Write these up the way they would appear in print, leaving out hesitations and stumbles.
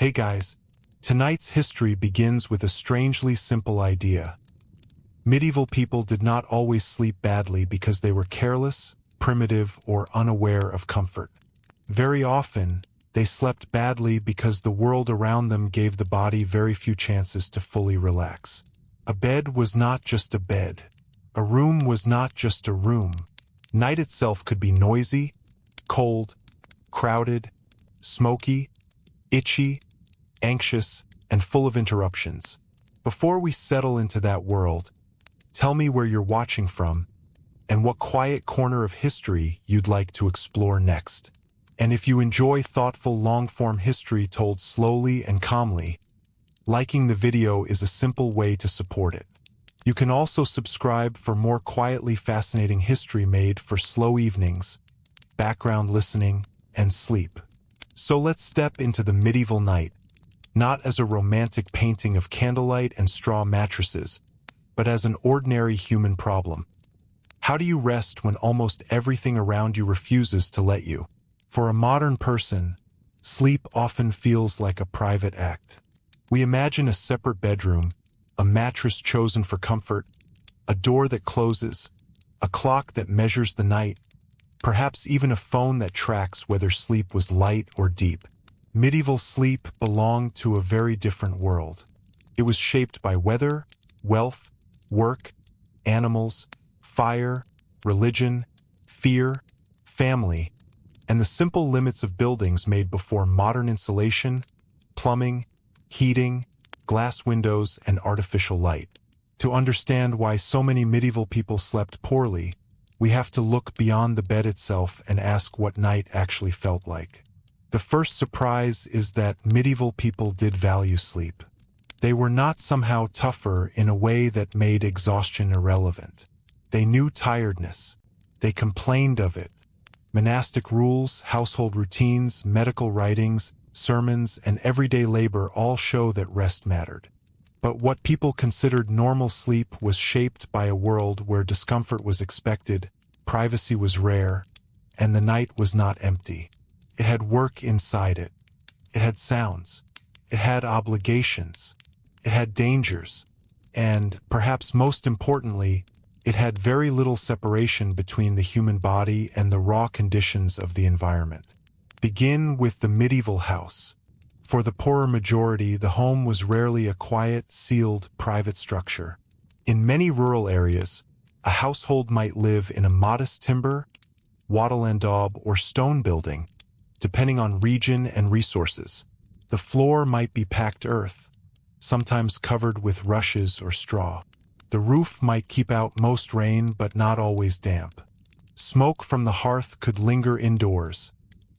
Hey guys, tonight's history begins with a strangely simple idea. Medieval people did not always sleep badly because they were careless, primitive, or unaware of comfort. Very often, they slept badly because the world around them gave the body very few chances to fully relax. A bed was not just a bed. A room was not just a room. Night itself could be noisy, cold, crowded, smoky, itchy, anxious, and full of interruptions. Before we settle into that world, tell me where you're watching from and what quiet corner of history you'd like to explore next. And if you enjoy thoughtful long-form history told slowly and calmly, liking the video is a simple way to support it. You can also subscribe for more quietly fascinating history made for slow evenings, background listening, and sleep. So let's step into the medieval night, not as a romantic painting of candlelight and straw mattresses, but as an ordinary human problem. How do you rest when almost everything around you refuses to let you? For a modern person, sleep often feels like a private act. We imagine a separate bedroom, a mattress chosen for comfort, a door that closes, a clock that measures the night, perhaps even a phone that tracks whether sleep was light or deep. Medieval sleep belonged to a very different world. It was shaped by weather, wealth, work, animals, fire, religion, fear, family, and the simple limits of buildings made before modern insulation, plumbing, heating, glass windows, and artificial light. To understand why so many medieval people slept poorly, we have to look beyond the bed itself and ask what night actually felt like. The first surprise is that medieval people did value sleep. They were not somehow tougher in a way that made exhaustion irrelevant. They knew tiredness. They complained of it. Monastic rules, household routines, medical writings, sermons, and everyday labor all show that rest mattered. But what people considered normal sleep was shaped by a world where discomfort was expected, privacy was rare, and the night was not empty. It had work inside it. It had sounds. It had obligations. It had dangers. And, perhaps most importantly, it had very little separation between the human body and the raw conditions of the environment. Begin with the medieval house. For the poorer majority, the home was rarely a quiet, sealed, private structure. In many rural areas, a household might live in a modest timber, wattle and daub, or stone building, depending on region and resources. The floor might be packed earth, sometimes covered with rushes or straw. The roof might keep out most rain but not always damp. Smoke from the hearth could linger indoors,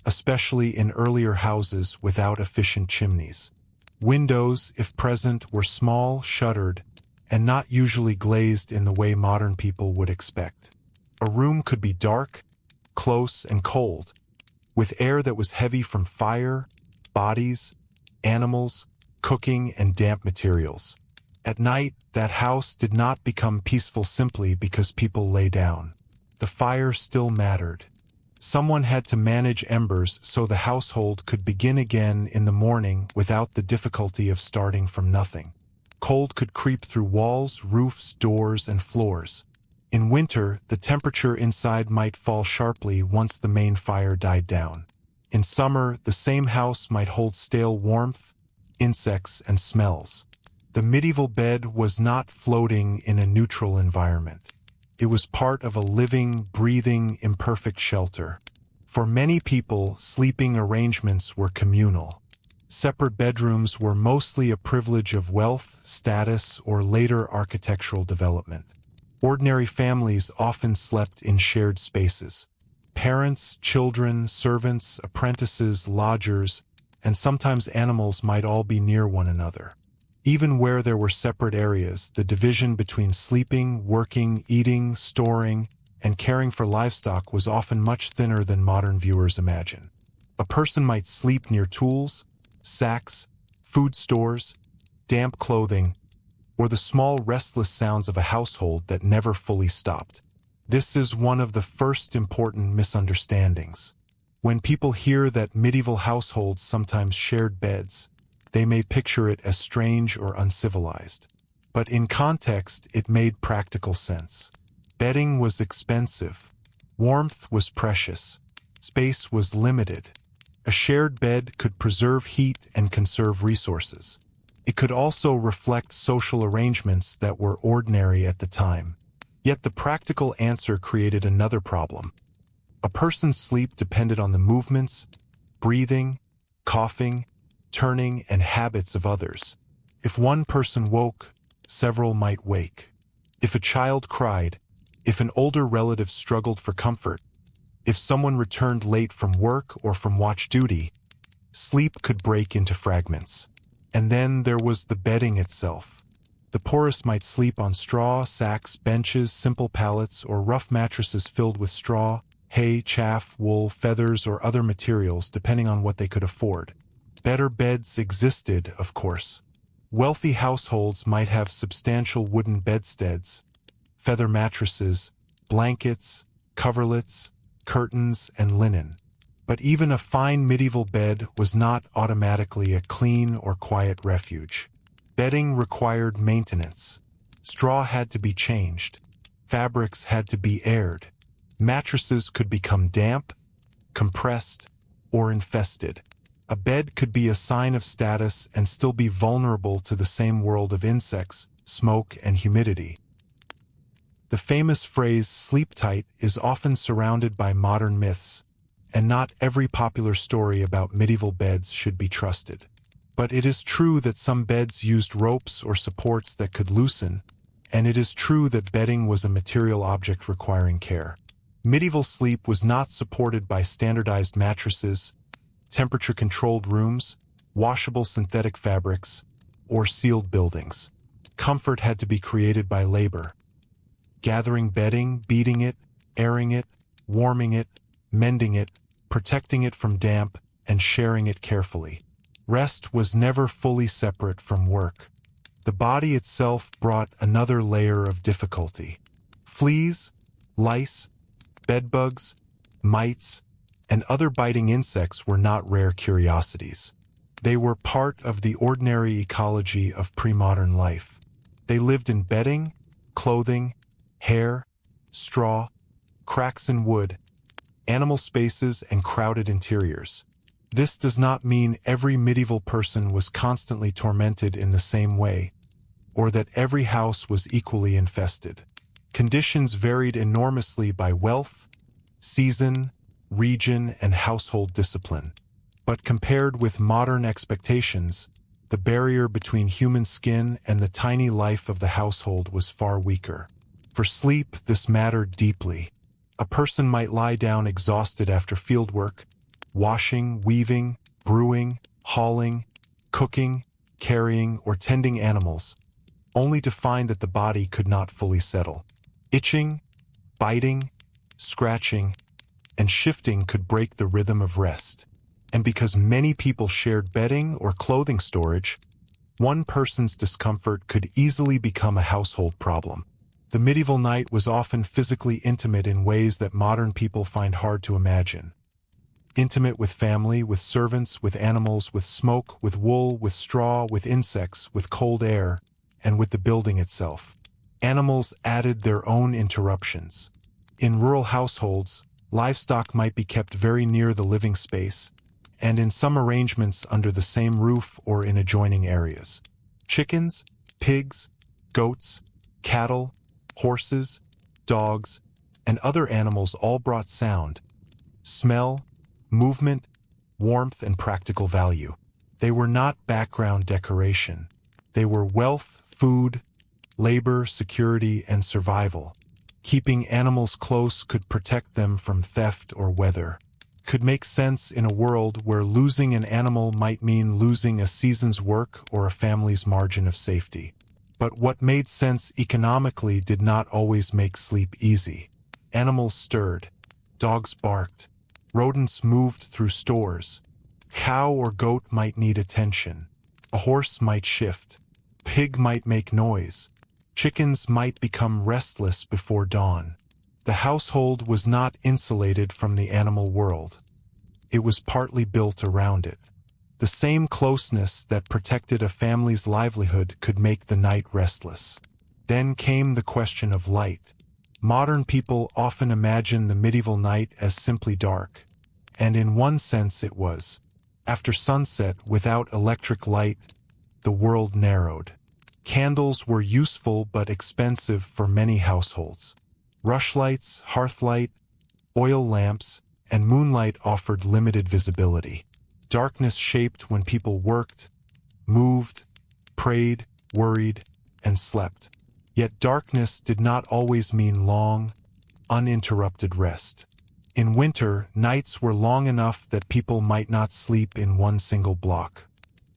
especially in earlier houses without efficient chimneys. Windows, if present, were small, shuttered, and not usually glazed in the way modern people would expect. A room could be dark, close, and cold, with air that was heavy from fire, bodies, animals, cooking, and damp materials. At night, that house did not become peaceful simply because people lay down. The fire still mattered. Someone had to manage embers so the household could begin again in the morning without the difficulty of starting from nothing. Cold could creep through walls, roofs, doors, and floors. In winter, the temperature inside might fall sharply once the main fire died down. In summer, the same house might hold stale warmth, insects, and smells. The medieval bed was not floating in a neutral environment. It was part of a living, breathing, imperfect shelter. For many people, sleeping arrangements were communal. Separate bedrooms were mostly a privilege of wealth, status, or later architectural development. Ordinary families often slept in shared spaces. Parents, children, servants, apprentices, lodgers, and sometimes animals might all be near one another. Even where there were separate areas, the division between sleeping, working, eating, storing, and caring for livestock was often much thinner than modern viewers imagine. A person might sleep near tools, sacks, food stores, damp clothing, or the small restless sounds of a household that never fully stopped. This is one of the first important misunderstandings. When people hear that medieval households sometimes shared beds, they may picture it as strange or uncivilized. But in context, it made practical sense. Bedding was expensive. Warmth was precious. Space was limited. A shared bed could preserve heat and conserve resources. It could also reflect social arrangements that were ordinary at the time. Yet the practical answer created another problem. A person's sleep depended on the movements, breathing, coughing, turning, and habits of others. If one person woke, several might wake. If a child cried, if an older relative struggled for comfort, if someone returned late from work or from watch duty, sleep could break into fragments. And then there was the bedding itself. The poorest might sleep on straw, sacks, benches, simple pallets, or rough mattresses filled with straw, hay, chaff, wool, feathers, or other materials, depending on what they could afford. Better beds existed, of course. Wealthy households might have substantial wooden bedsteads, feather mattresses, blankets, coverlets, curtains, and linen. But even a fine medieval bed was not automatically a clean or quiet refuge. Bedding required maintenance. Straw had to be changed. Fabrics had to be aired. Mattresses could become damp, compressed, or infested. A bed could be a sign of status and still be vulnerable to the same world of insects, smoke, and humidity. The famous phrase "sleep tight" is often surrounded by modern myths, and not every popular story about medieval beds should be trusted. But it is true that some beds used ropes or supports that could loosen, and it is true that bedding was a material object requiring care. Medieval sleep was not supported by standardized mattresses, temperature-controlled rooms, washable synthetic fabrics, or sealed buildings. Comfort had to be created by labor. Gathering bedding, beating it, airing it, warming it, mending it, protecting it from damp, and sharing it carefully. Rest was never fully separate from work. The body itself brought another layer of difficulty. Fleas, lice, bedbugs, mites, and other biting insects were not rare curiosities. They were part of the ordinary ecology of pre-modern life. They lived in bedding, clothing, hair, straw, cracks in wood, animal spaces, and crowded interiors. This does not mean every medieval person was constantly tormented in the same way, or that every house was equally infested. Conditions varied enormously by wealth, season, region, and household discipline. But compared with modern expectations, the barrier between human skin and the tiny life of the household was far weaker. For sleep, this mattered deeply. A person might lie down exhausted after fieldwork, washing, weaving, brewing, hauling, cooking, carrying, or tending animals, only to find that the body could not fully settle. Itching, biting, scratching, and shifting could break the rhythm of rest. And because many people shared bedding or clothing storage, one person's discomfort could easily become a household problem. The medieval night was often physically intimate in ways that modern people find hard to imagine. Intimate with family, with servants, with animals, with smoke, with wool, with straw, with insects, with cold air, and with the building itself. Animals added their own interruptions. In rural households, livestock might be kept very near the living space, and in some arrangements under the same roof or in adjoining areas. Chickens, pigs, goats, cattle, horses, dogs, and other animals all brought sound, smell, movement, warmth, and practical value. They were not background decoration. They were wealth, food, labor, security, and survival. Keeping animals close could protect them from theft or weather. Could make sense in a world where losing an animal might mean losing a season's work or a family's margin of safety. But what made sense economically did not always make sleep easy. Animals stirred, dogs barked, rodents moved through stores. Cow or goat might need attention. A horse might shift. Pig might make noise. Chickens might become restless before dawn. The household was not insulated from the animal world. It was partly built around it. The same closeness that protected a family's livelihood could make the night restless. Then came the question of light. Modern people often imagine the medieval night as simply dark, and in one sense it was. After sunset, without electric light, the world narrowed. Candles were useful but expensive for many households. Rushlights, hearthlight, oil lamps, and moonlight offered limited visibility. Darkness shaped when people worked, moved, prayed, worried, and slept. Yet darkness did not always mean long, uninterrupted rest. In winter, nights were long enough that people might not sleep in one single block.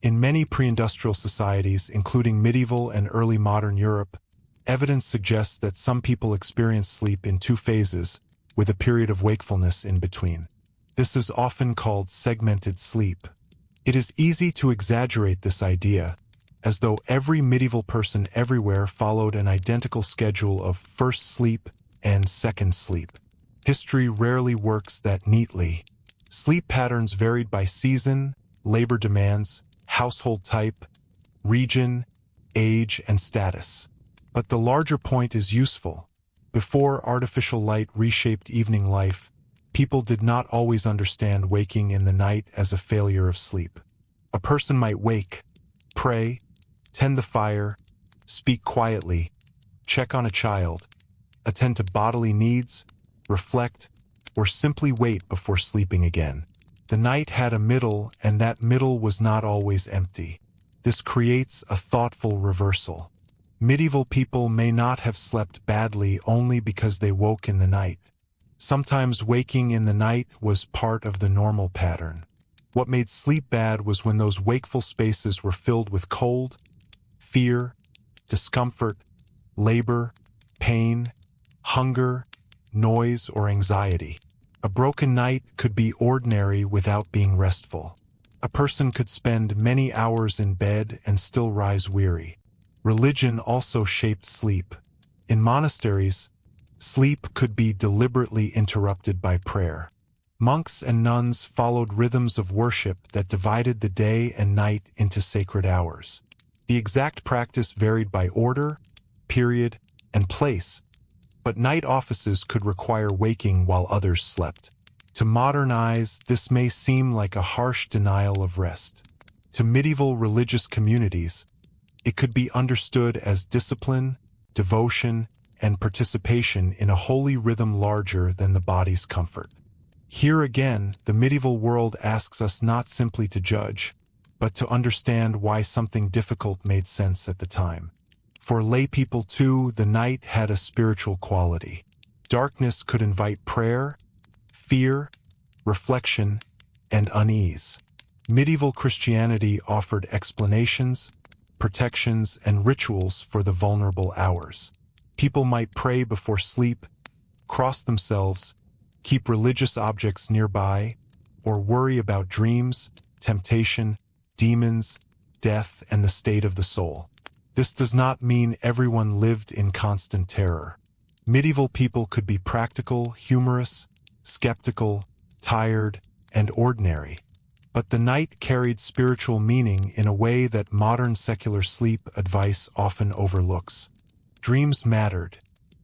In many pre-industrial societies, including medieval and early modern Europe, evidence suggests that some people experience sleep in two phases, with a period of wakefulness in between. This is often called segmented sleep. It is easy to exaggerate this idea, as though every medieval person everywhere followed an identical schedule of first sleep and second sleep. History rarely works that neatly. Sleep patterns varied by season, labor demands, household type, region, age, and status. But the larger point is useful. Before artificial light reshaped evening life, people did not always understand waking in the night as a failure of sleep. A person might wake, pray, tend the fire, speak quietly, check on a child, attend to bodily needs, reflect, or simply wait before sleeping again. The night had a middle, and that middle was not always empty. This creates a thoughtful reversal. Medieval people may not have slept badly only because they woke in the night. Sometimes waking in the night was part of the normal pattern. What made sleep bad was when those wakeful spaces were filled with cold, fear, discomfort, labor, pain, hunger, noise, or anxiety. A broken night could be ordinary without being restful. A person could spend many hours in bed and still rise weary. Religion also shaped sleep. In monasteries, sleep could be deliberately interrupted by prayer. Monks and nuns followed rhythms of worship that divided the day and night into sacred hours. The exact practice varied by order, period, and place, but night offices could require waking while others slept. To modern eyes, this may seem like a harsh denial of rest. To medieval religious communities, it could be understood as discipline, devotion, and participation in a holy rhythm larger than the body's comfort. Here again, the medieval world asks us not simply to judge, but to understand why something difficult made sense at the time. For lay people too, the night had a spiritual quality. Darkness could invite prayer, fear, reflection, and unease. Medieval Christianity offered explanations, protections, and rituals for the vulnerable hours. People might pray before sleep, cross themselves, keep religious objects nearby, or worry about dreams, temptation, demons, death, and the state of the soul. This does not mean everyone lived in constant terror. Medieval people could be practical, humorous, skeptical, tired, and ordinary. But the night carried spiritual meaning in a way that modern secular sleep advice often overlooks. Dreams mattered.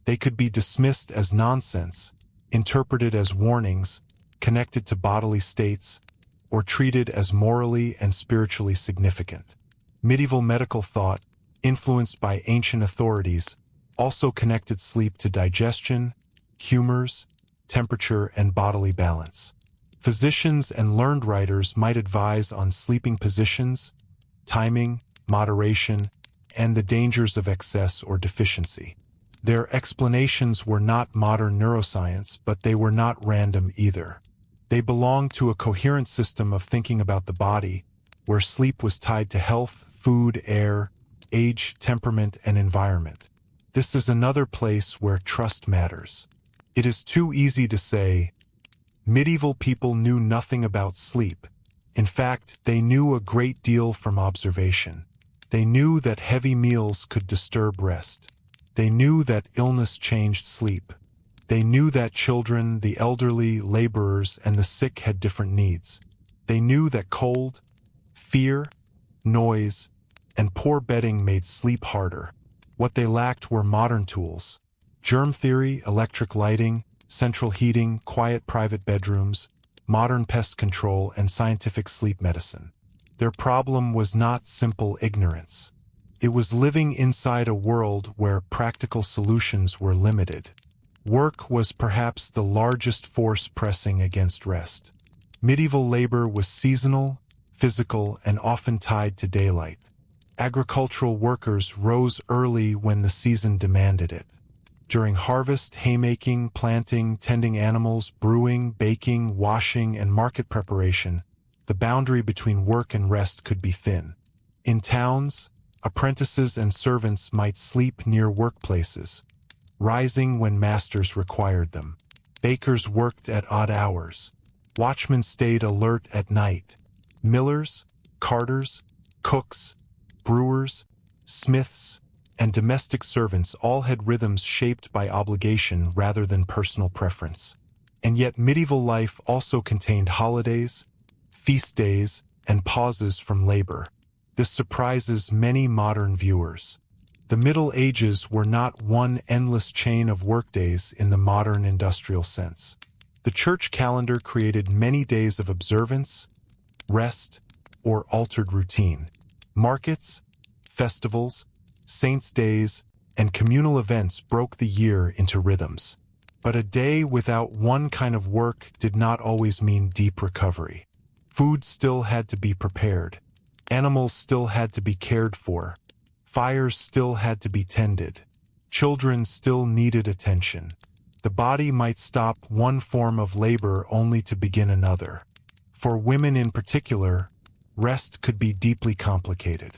They could be dismissed as nonsense, interpreted as warnings, connected to bodily states, or treated as morally and spiritually significant. Medieval medical thought, influenced by ancient authorities, also connected sleep to digestion, humors, temperature, and bodily balance. Physicians and learned writers might advise on sleeping positions, timing, moderation, and the dangers of excess or deficiency. Their explanations were not modern neuroscience, but they were not random either. They belonged to a coherent system of thinking about the body, where sleep was tied to health, food, air, age, temperament, and environment. This is another place where trust matters. It is too easy to say, medieval people knew nothing about sleep. In fact, they knew a great deal from observation. They knew that heavy meals could disturb rest. They knew that illness changed sleep. They knew that children, the elderly, laborers, and the sick had different needs. They knew that cold, Fear, noise, and poor bedding made sleep harder. What they lacked were modern tools: germ theory, electric lighting, central heating, quiet private bedrooms, modern pest control, and scientific sleep medicine. Their problem was not simple ignorance. It was living inside a world where practical solutions were limited. Work was perhaps the largest force pressing against rest. Medieval labor was seasonal, physical, and often tied to daylight. Agricultural workers rose early when the season demanded it. During harvest, haymaking, planting, tending animals, brewing, baking, washing, and market preparation, the boundary between work and rest could be thin. In towns, apprentices and servants might sleep near workplaces, rising when masters required them. Bakers worked at odd hours. Watchmen stayed alert at night. Millers, carters, cooks, brewers, smiths, and domestic servants all had rhythms shaped by obligation rather than personal preference. And yet medieval life also contained holidays, feast days, and pauses from labor. This surprises many modern viewers. The Middle Ages were not one endless chain of workdays in the modern industrial sense. The church calendar created many days of observance, rest, or altered routine. Markets, festivals, saints' days, and communal events broke the year into rhythms. But a day without one kind of work did not always mean deep recovery. Food still had to be prepared. Animals still had to be cared for. Fires still had to be tended. Children still needed attention. The body might stop one form of labor only to begin another. For women in particular, rest could be deeply complicated.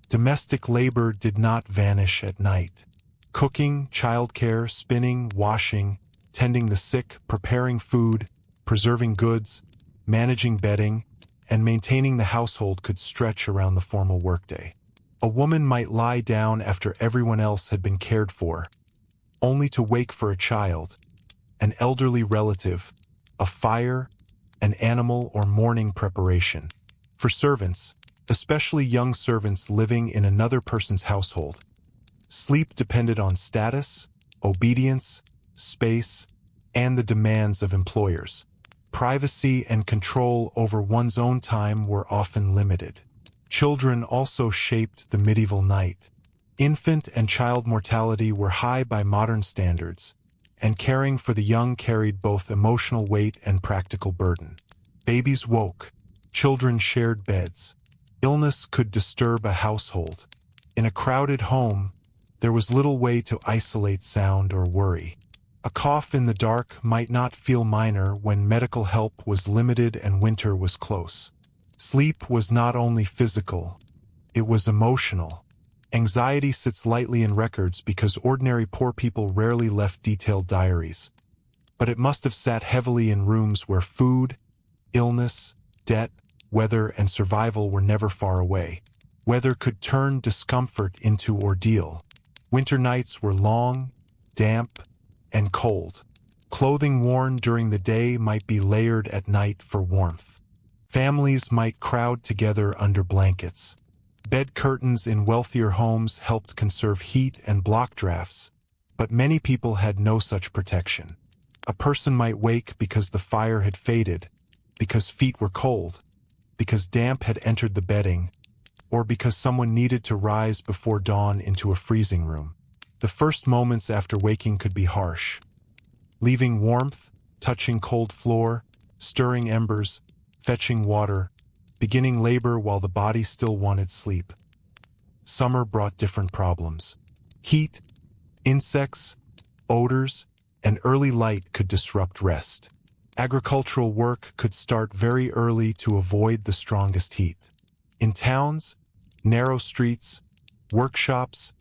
Domestic labor did not vanish at night. Cooking, childcare, spinning, washing, tending the sick, preparing food, preserving goods, managing bedding, and maintaining the household could stretch around the formal workday. A woman might lie down after everyone else had been cared for, only to wake for a child, an elderly relative, a fire, an animal, or morning preparation. For servants, especially young servants living in another person's household, sleep depended on status, obedience, space, and the demands of employers. Privacy and control over one's own time were often limited. Children also shaped the medieval night. Infant and child mortality were high by modern standards, and caring for the young carried both emotional weight and practical burden. Babies woke. Children shared beds. Illness could disturb a household. In a crowded home, there was little way to isolate sound or worry. A cough in the dark might not feel minor when medical help was limited and winter was close. Sleep was not only physical, it was emotional. Anxiety sits lightly in records because ordinary poor people rarely left detailed diaries. But it must have sat heavily in rooms where food, illness, debt, weather, and survival were never far away. Weather could turn discomfort into ordeal. Winter nights were long, damp, and cold. Clothing worn during the day might be layered at night for warmth. Families might crowd together under blankets. Bed curtains in wealthier homes helped conserve heat and block drafts, but many people had no such protection. A person might wake because the fire had faded, because feet were cold, because damp had entered the bedding, or because someone needed to rise before dawn into a freezing room. The first moments after waking could be harsh. Leaving warmth, touching cold floor, stirring embers, fetching water, beginning labor while the body still wanted sleep. Summer brought different problems. Heat, insects, odors, and early light could disrupt rest. Agricultural work could start very early to avoid the strongest heat. In towns, narrow streets, workshops,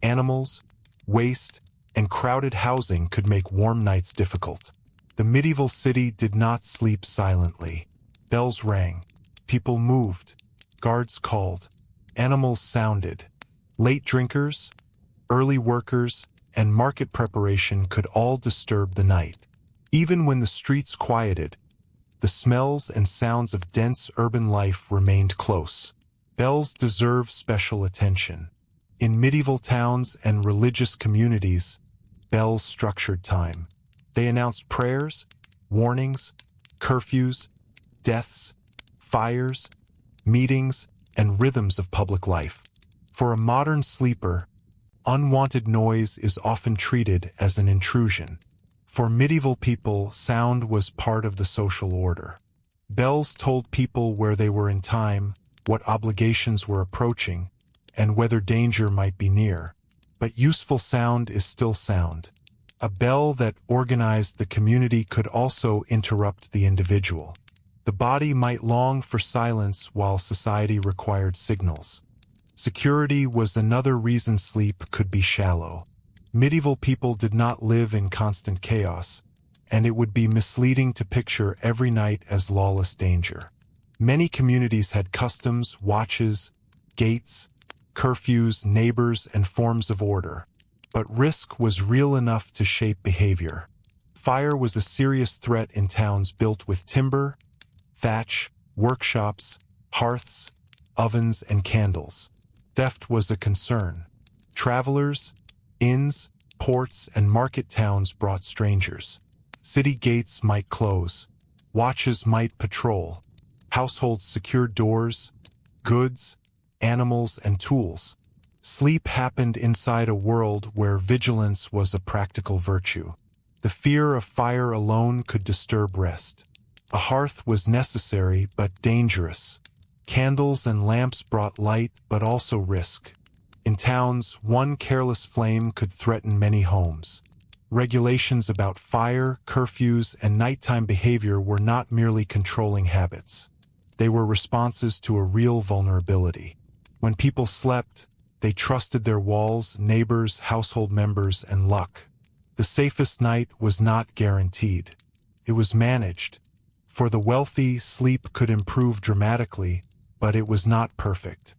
animals, waste, and crowded housing could make warm nights difficult. The medieval city did not sleep silently. Bells rang. People moved. Guards called. Animals sounded. Late drinkers, early workers, and market preparation could all disturb the night. Even when the streets quieted, the smells and sounds of dense urban life remained close. Bells deserve special attention. In medieval towns and religious communities, bells structured time. They announced prayers, warnings, curfews, deaths, fires, meetings, and rhythms of public life. For a modern sleeper, unwanted noise is often treated as an intrusion. For medieval people, sound was part of the social order. Bells told people where they were in time, what obligations were approaching, and whether danger might be near. But useful sound is still sound. A bell that organized the community could also interrupt the individual. The body might long for silence while society required signals. Security was another reason sleep could be shallow. Medieval people did not live in constant chaos, and it would be misleading to picture every night as lawless danger. Many communities had customs, watches, gates, curfews, neighbors, and forms of order. But risk was real enough to shape behavior. Fire was a serious threat in towns built with timber, thatch, workshops, hearths, ovens, and candles. Theft was a concern. Travelers, inns, ports, and market towns brought strangers. City gates might close. Watches might patrol. Households secured doors, goods, animals, and tools. Sleep happened inside a world where vigilance was a practical virtue. The fear of fire alone could disturb rest. A hearth was necessary but dangerous. Candles and lamps brought light but also risk. In towns, one careless flame could threaten many homes. Regulations about fire, curfews, and nighttime behavior were not merely controlling habits. They were responses to a real vulnerability. When people slept, they trusted their walls, neighbors, household members, and luck. The safest night was not guaranteed. It was managed. For the wealthy, sleep could improve dramatically, but it was not perfect.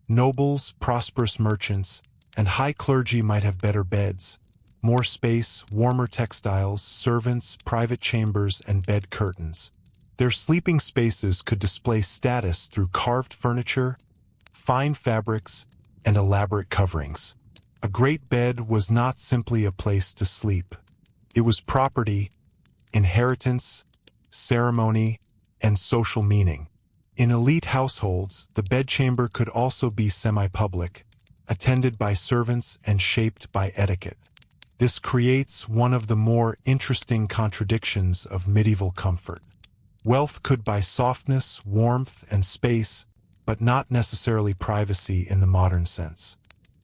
Nobles, prosperous merchants, and high clergy might have better beds, more space, warmer textiles, servants, private chambers, and bed curtains. Their sleeping spaces could display status through carved furniture, fine fabrics, and elaborate coverings. A great bed was not simply a place to sleep. It was property, inheritance, ceremony, and social meaning. In elite households, the bedchamber could also be semi-public, attended by servants and shaped by etiquette. This creates one of the more interesting contradictions of medieval comfort. Wealth could buy softness, warmth, and space, but not necessarily privacy in the modern sense.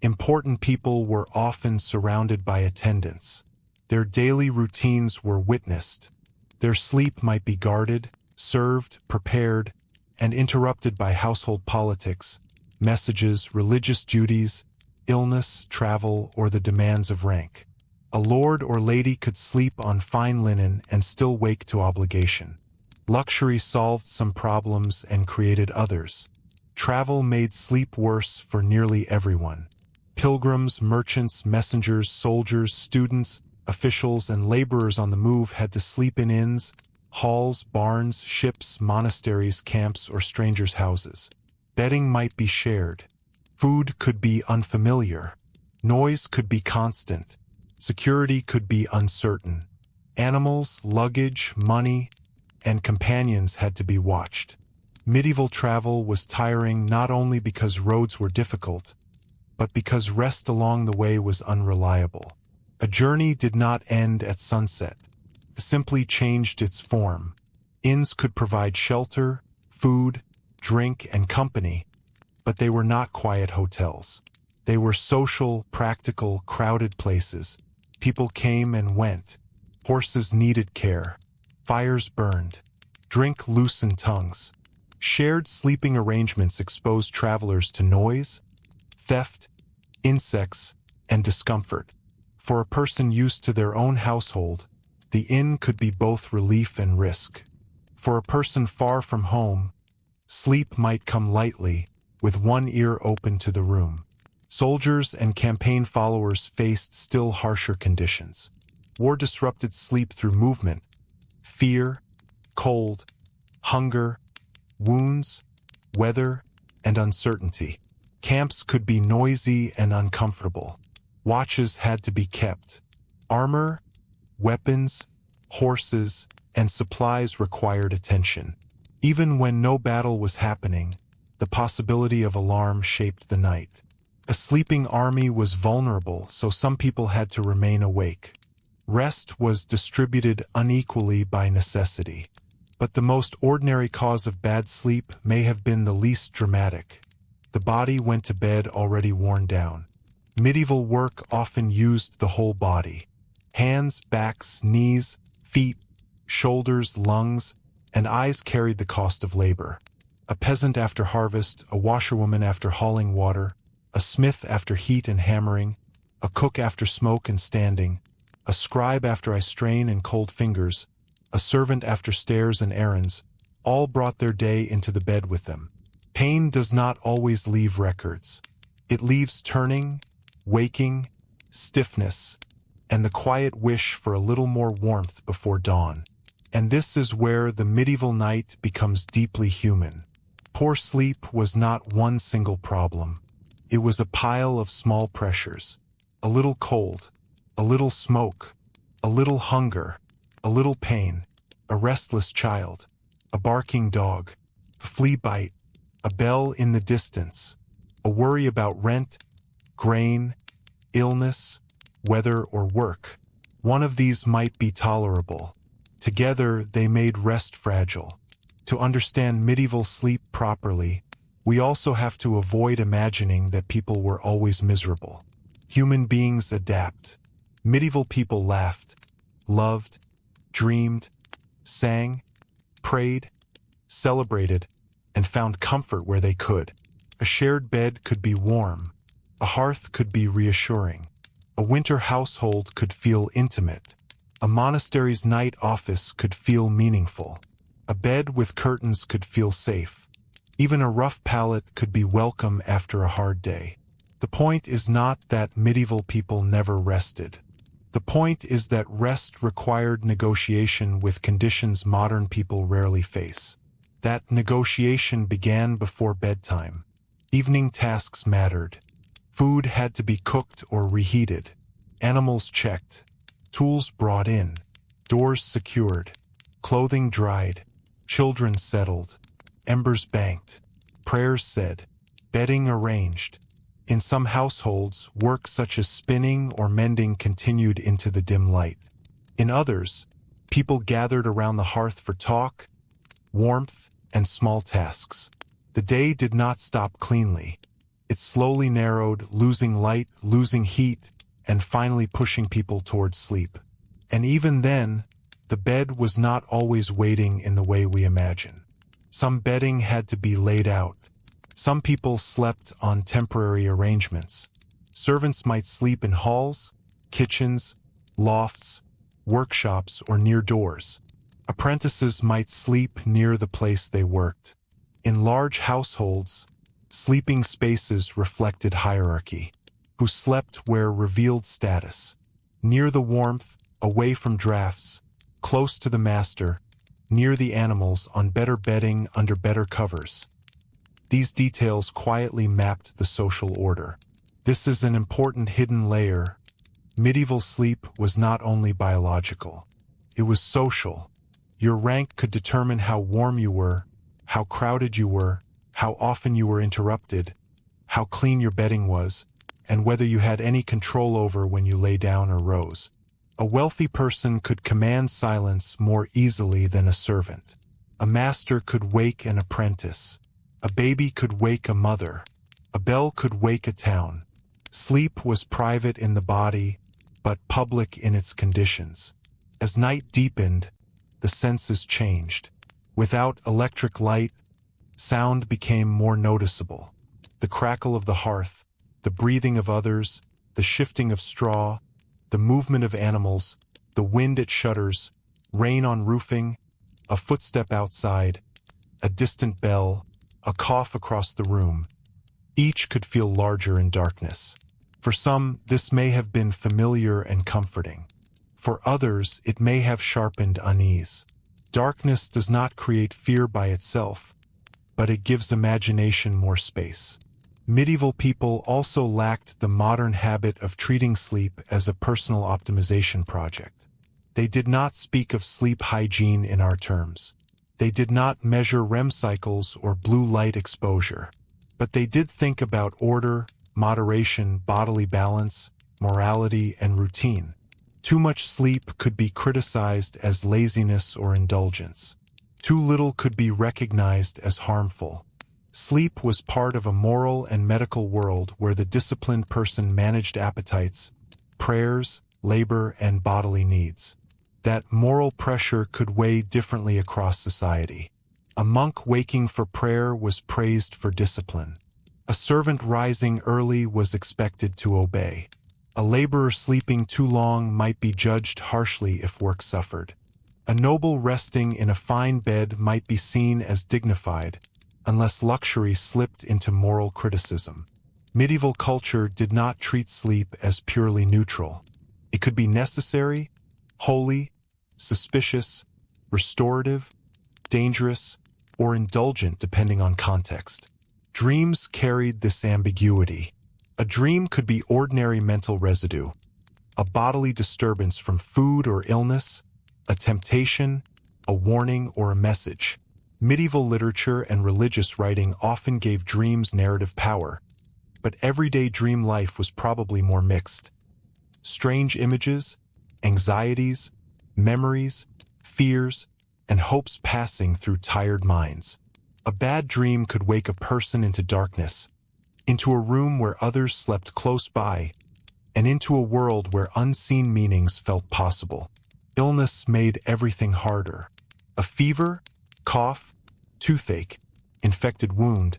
Important people were often surrounded by attendants. Their daily routines were witnessed. Their sleep might be guarded, served, prepared, and interrupted by household politics, messages, religious duties, illness, travel, or the demands of rank. A lord or lady could sleep on fine linen and still wake to obligation. Luxury solved some problems and created others. Travel made sleep worse for nearly everyone. Pilgrims, merchants, messengers, soldiers, students, officials, and laborers on the move had to sleep in inns, halls, barns, ships, monasteries, camps, or strangers' houses. Bedding might be shared. Food could be unfamiliar. Noise could be constant. Security could be uncertain. Animals, luggage, money, and companions had to be watched. Medieval travel was tiring not only because roads were difficult, but because rest along the way was unreliable. A journey did not end at sunset. It simply changed its form. Inns could provide shelter, food, drink, and company, but they were not quiet hotels. They were social, practical, crowded places. People came and went. Horses needed care. Fires burned. Drink loosened tongues. Shared sleeping arrangements exposed travelers to noise, theft, insects, and discomfort. For a person used to their own household, the inn could be both relief and risk. For a person far from home, sleep might come lightly, with one ear open to the room. Soldiers and campaign followers faced still harsher conditions. War disrupted sleep through movement, fear, cold, hunger, wounds, weather, and uncertainty. Camps could be noisy and uncomfortable. Watches had to be kept. Armor, weapons, horses, and supplies required attention. Even when no battle was happening, the possibility of alarm shaped the night. A sleeping army was vulnerable, so some people had to remain awake. Rest was distributed unequally by necessity. But the most ordinary cause of bad sleep may have been the least dramatic. The body went to bed already worn down. Medieval work often used the whole body. Hands, backs, knees, feet, shoulders, lungs, and eyes carried the cost of labor. A peasant after harvest, a washerwoman after hauling water, a smith after heat and hammering, a cook after smoke and standing, a scribe after eye strain and cold fingers, a servant after stairs and errands, all brought their day into the bed with them. Pain does not always leave records. It leaves turning, waking, stiffness, and the quiet wish for a little more warmth before dawn. And this is where the medieval night becomes deeply human. Poor sleep was not one single problem. It was a pile of small pressures. A little cold, a little smoke, a little hunger, a little pain, a restless child, a barking dog, a flea bite, a bell in the distance, a worry about rent, grain, illness, weather, or work. One of these might be tolerable. Together they made rest fragile. To understand medieval sleep properly, we also have to avoid imagining that people were always miserable. Human beings adapt. Medieval people laughed, loved, dreamed, sang, prayed, celebrated, and found comfort where they could. A shared bed could be warm. A hearth could be reassuring. A winter household could feel intimate. A monastery's night office could feel meaningful. A bed with curtains could feel safe. Even a rough pallet could be welcome after a hard day. The point is not that medieval people never rested. The point is that rest required negotiation with conditions modern people rarely face. That negotiation began before bedtime. Evening tasks mattered. Food had to be cooked or reheated. Animals checked. Tools brought in. Doors secured. Clothing dried. Children settled. Embers banked. Prayers said. Bedding arranged. In some households, work such as spinning or mending continued into the dim light. In others, people gathered around the hearth for talk, warmth, and small tasks. The day did not stop cleanly. It slowly narrowed, losing light, losing heat, and finally pushing people towards sleep. And even then, the bed was not always waiting in the way we imagine. Some bedding had to be laid out. Some people slept on temporary arrangements. Servants might sleep in halls, kitchens, lofts, workshops, or near doors. Apprentices might sleep near the place they worked. In large households, sleeping spaces reflected hierarchy. Who slept where revealed status. Near the warmth, away from drafts, close to the master, near the animals, on better bedding, under better covers. These details quietly mapped the social order. This is an important hidden layer. Medieval sleep was not only biological. It was social. Your rank could determine how warm you were, how crowded you were, how often you were interrupted, how clean your bedding was, and whether you had any control over when you lay down or rose. A wealthy person could command silence more easily than a servant. A master could wake an apprentice. A baby could wake a mother. A bell could wake a town. Sleep was private in the body, but public in its conditions. As night deepened, the senses changed. Without electric light, sound became more noticeable. The crackle of the hearth, the breathing of others, the shifting of straw, the movement of animals, the wind at shutters, rain on roofing, a footstep outside, a distant bell, a cough across the room. Each could feel larger in darkness. For some, this may have been familiar and comforting. For others, it may have sharpened unease. Darkness does not create fear by itself, but it gives imagination more space. Medieval people also lacked the modern habit of treating sleep as a personal optimization project. They did not speak of sleep hygiene in our terms. They did not measure REM cycles or blue light exposure. But they did think about order, moderation, bodily balance, morality, and routine. Too much sleep could be criticized as laziness or indulgence. Too little could be recognized as harmful. Sleep was part of a moral and medical world where the disciplined person managed appetites, prayers, labor, and bodily needs. That moral pressure could weigh differently across society. A monk waking for prayer was praised for discipline. A servant rising early was expected to obey. A laborer sleeping too long might be judged harshly if work suffered. A noble resting in a fine bed might be seen as dignified, unless luxury slipped into moral criticism. Medieval culture did not treat sleep as purely neutral. It could be necessary, holy, suspicious, restorative, dangerous, or indulgent depending on context. Dreams carried this ambiguity. A dream could be ordinary mental residue, a bodily disturbance from food or illness, a temptation, a warning, or a message. Medieval literature and religious writing often gave dreams narrative power, but everyday dream life was probably more mixed. Strange images, anxieties, memories, fears, and hopes passing through tired minds. A bad dream could wake a person into darkness, into a room where others slept close by, and into a world where unseen meanings felt possible. Illness made everything harder. A fever, cough, toothache, infected wound,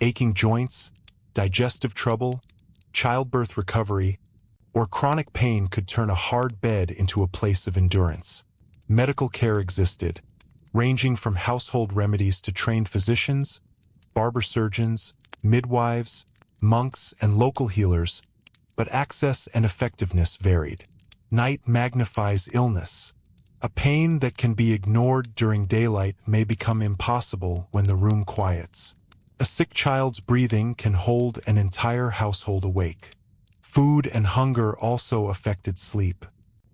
aching joints, digestive trouble, childbirth recovery, or chronic pain could turn a hard bed into a place of endurance. Medical care existed, ranging from household remedies to trained physicians, barber surgeons, midwives, monks, and local healers, but access and effectiveness varied. Night magnifies illness. A pain that can be ignored during daylight may become impossible when the room quiets. A sick child's breathing can hold an entire household awake. Food and hunger also affected sleep.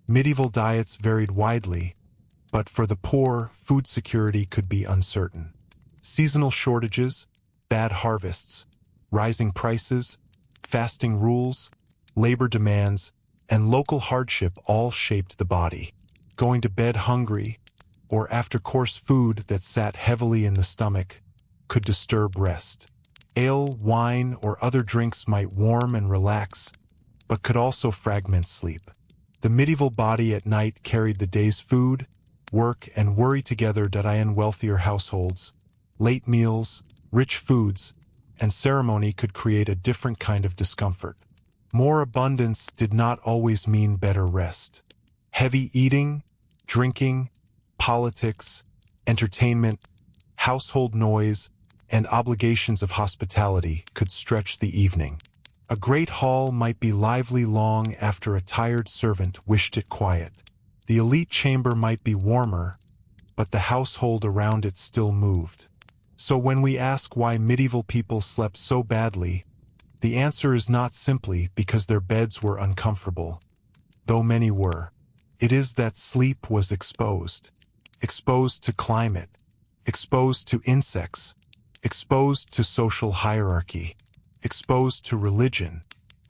Medieval diets varied widely, but for the poor, food security could be uncertain. Seasonal shortages, bad harvests, rising prices, fasting rules, labor demands, and local hardship all shaped the body. Going to bed hungry, or after coarse food that sat heavily in the stomach, could disturb rest. Ale, wine, or other drinks might warm and relax, but could also fragment sleep. The medieval body at night carried the day's food, work, and worry together in wealthier households. Late meals, rich foods, and ceremony could create a different kind of discomfort. More abundance did not always mean better rest. Heavy eating, drinking, politics, entertainment, household noise, and obligations of hospitality could stretch the evening. A great hall might be lively long after a tired servant wished it quiet. The elite chamber might be warmer, but the household around it still moved. So when we ask why medieval people slept so badly, the answer is not simply because their beds were uncomfortable, though many were. It is that sleep was exposed. Exposed to climate, exposed to insects, exposed to social hierarchy, exposed to religion,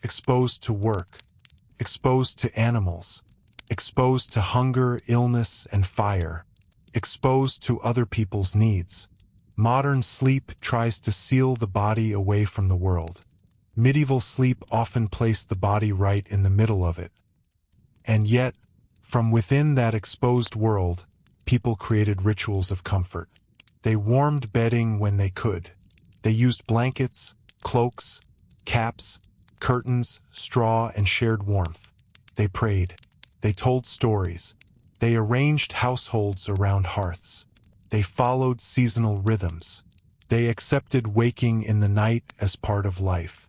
exposed to work, exposed to animals, exposed to hunger, illness, and fire, exposed to other people's needs. Modern sleep tries to seal the body away from the world. Medieval sleep often placed the body right in the middle of it. And yet, from within that exposed world, people created rituals of comfort. They warmed bedding when they could. They used blankets, cloaks, caps, curtains, straw, and shared warmth. They prayed. They told stories. They arranged households around hearths. They followed seasonal rhythms. They accepted waking in the night as part of life.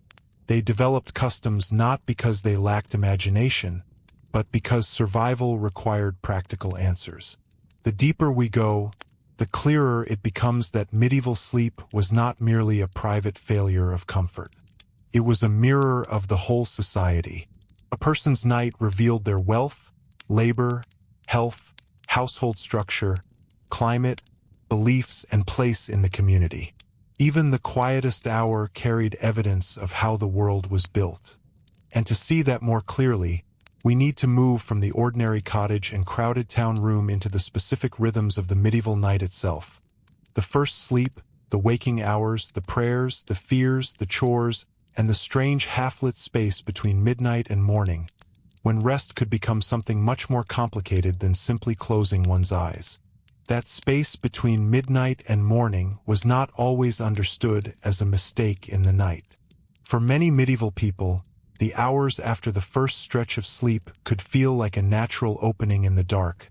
They developed customs not because they lacked imagination, but because survival required practical answers. The deeper we go, the clearer it becomes that medieval sleep was not merely a private failure of comfort. It was a mirror of the whole society. A person's night revealed their wealth, labor, health, household structure, climate, beliefs, and place in the community. Even the quietest hour carried evidence of how the world was built. And to see that more clearly, we need to move from the ordinary cottage and crowded town room into the specific rhythms of the medieval night itself. The first sleep, the waking hours, the prayers, the fears, the chores, and the strange half-lit space between midnight and morning, when rest could become something much more complicated than simply closing one's eyes. That space between midnight and morning was not always understood as a mistake in the night. For many medieval people, the hours after the first stretch of sleep could feel like a natural opening in the dark,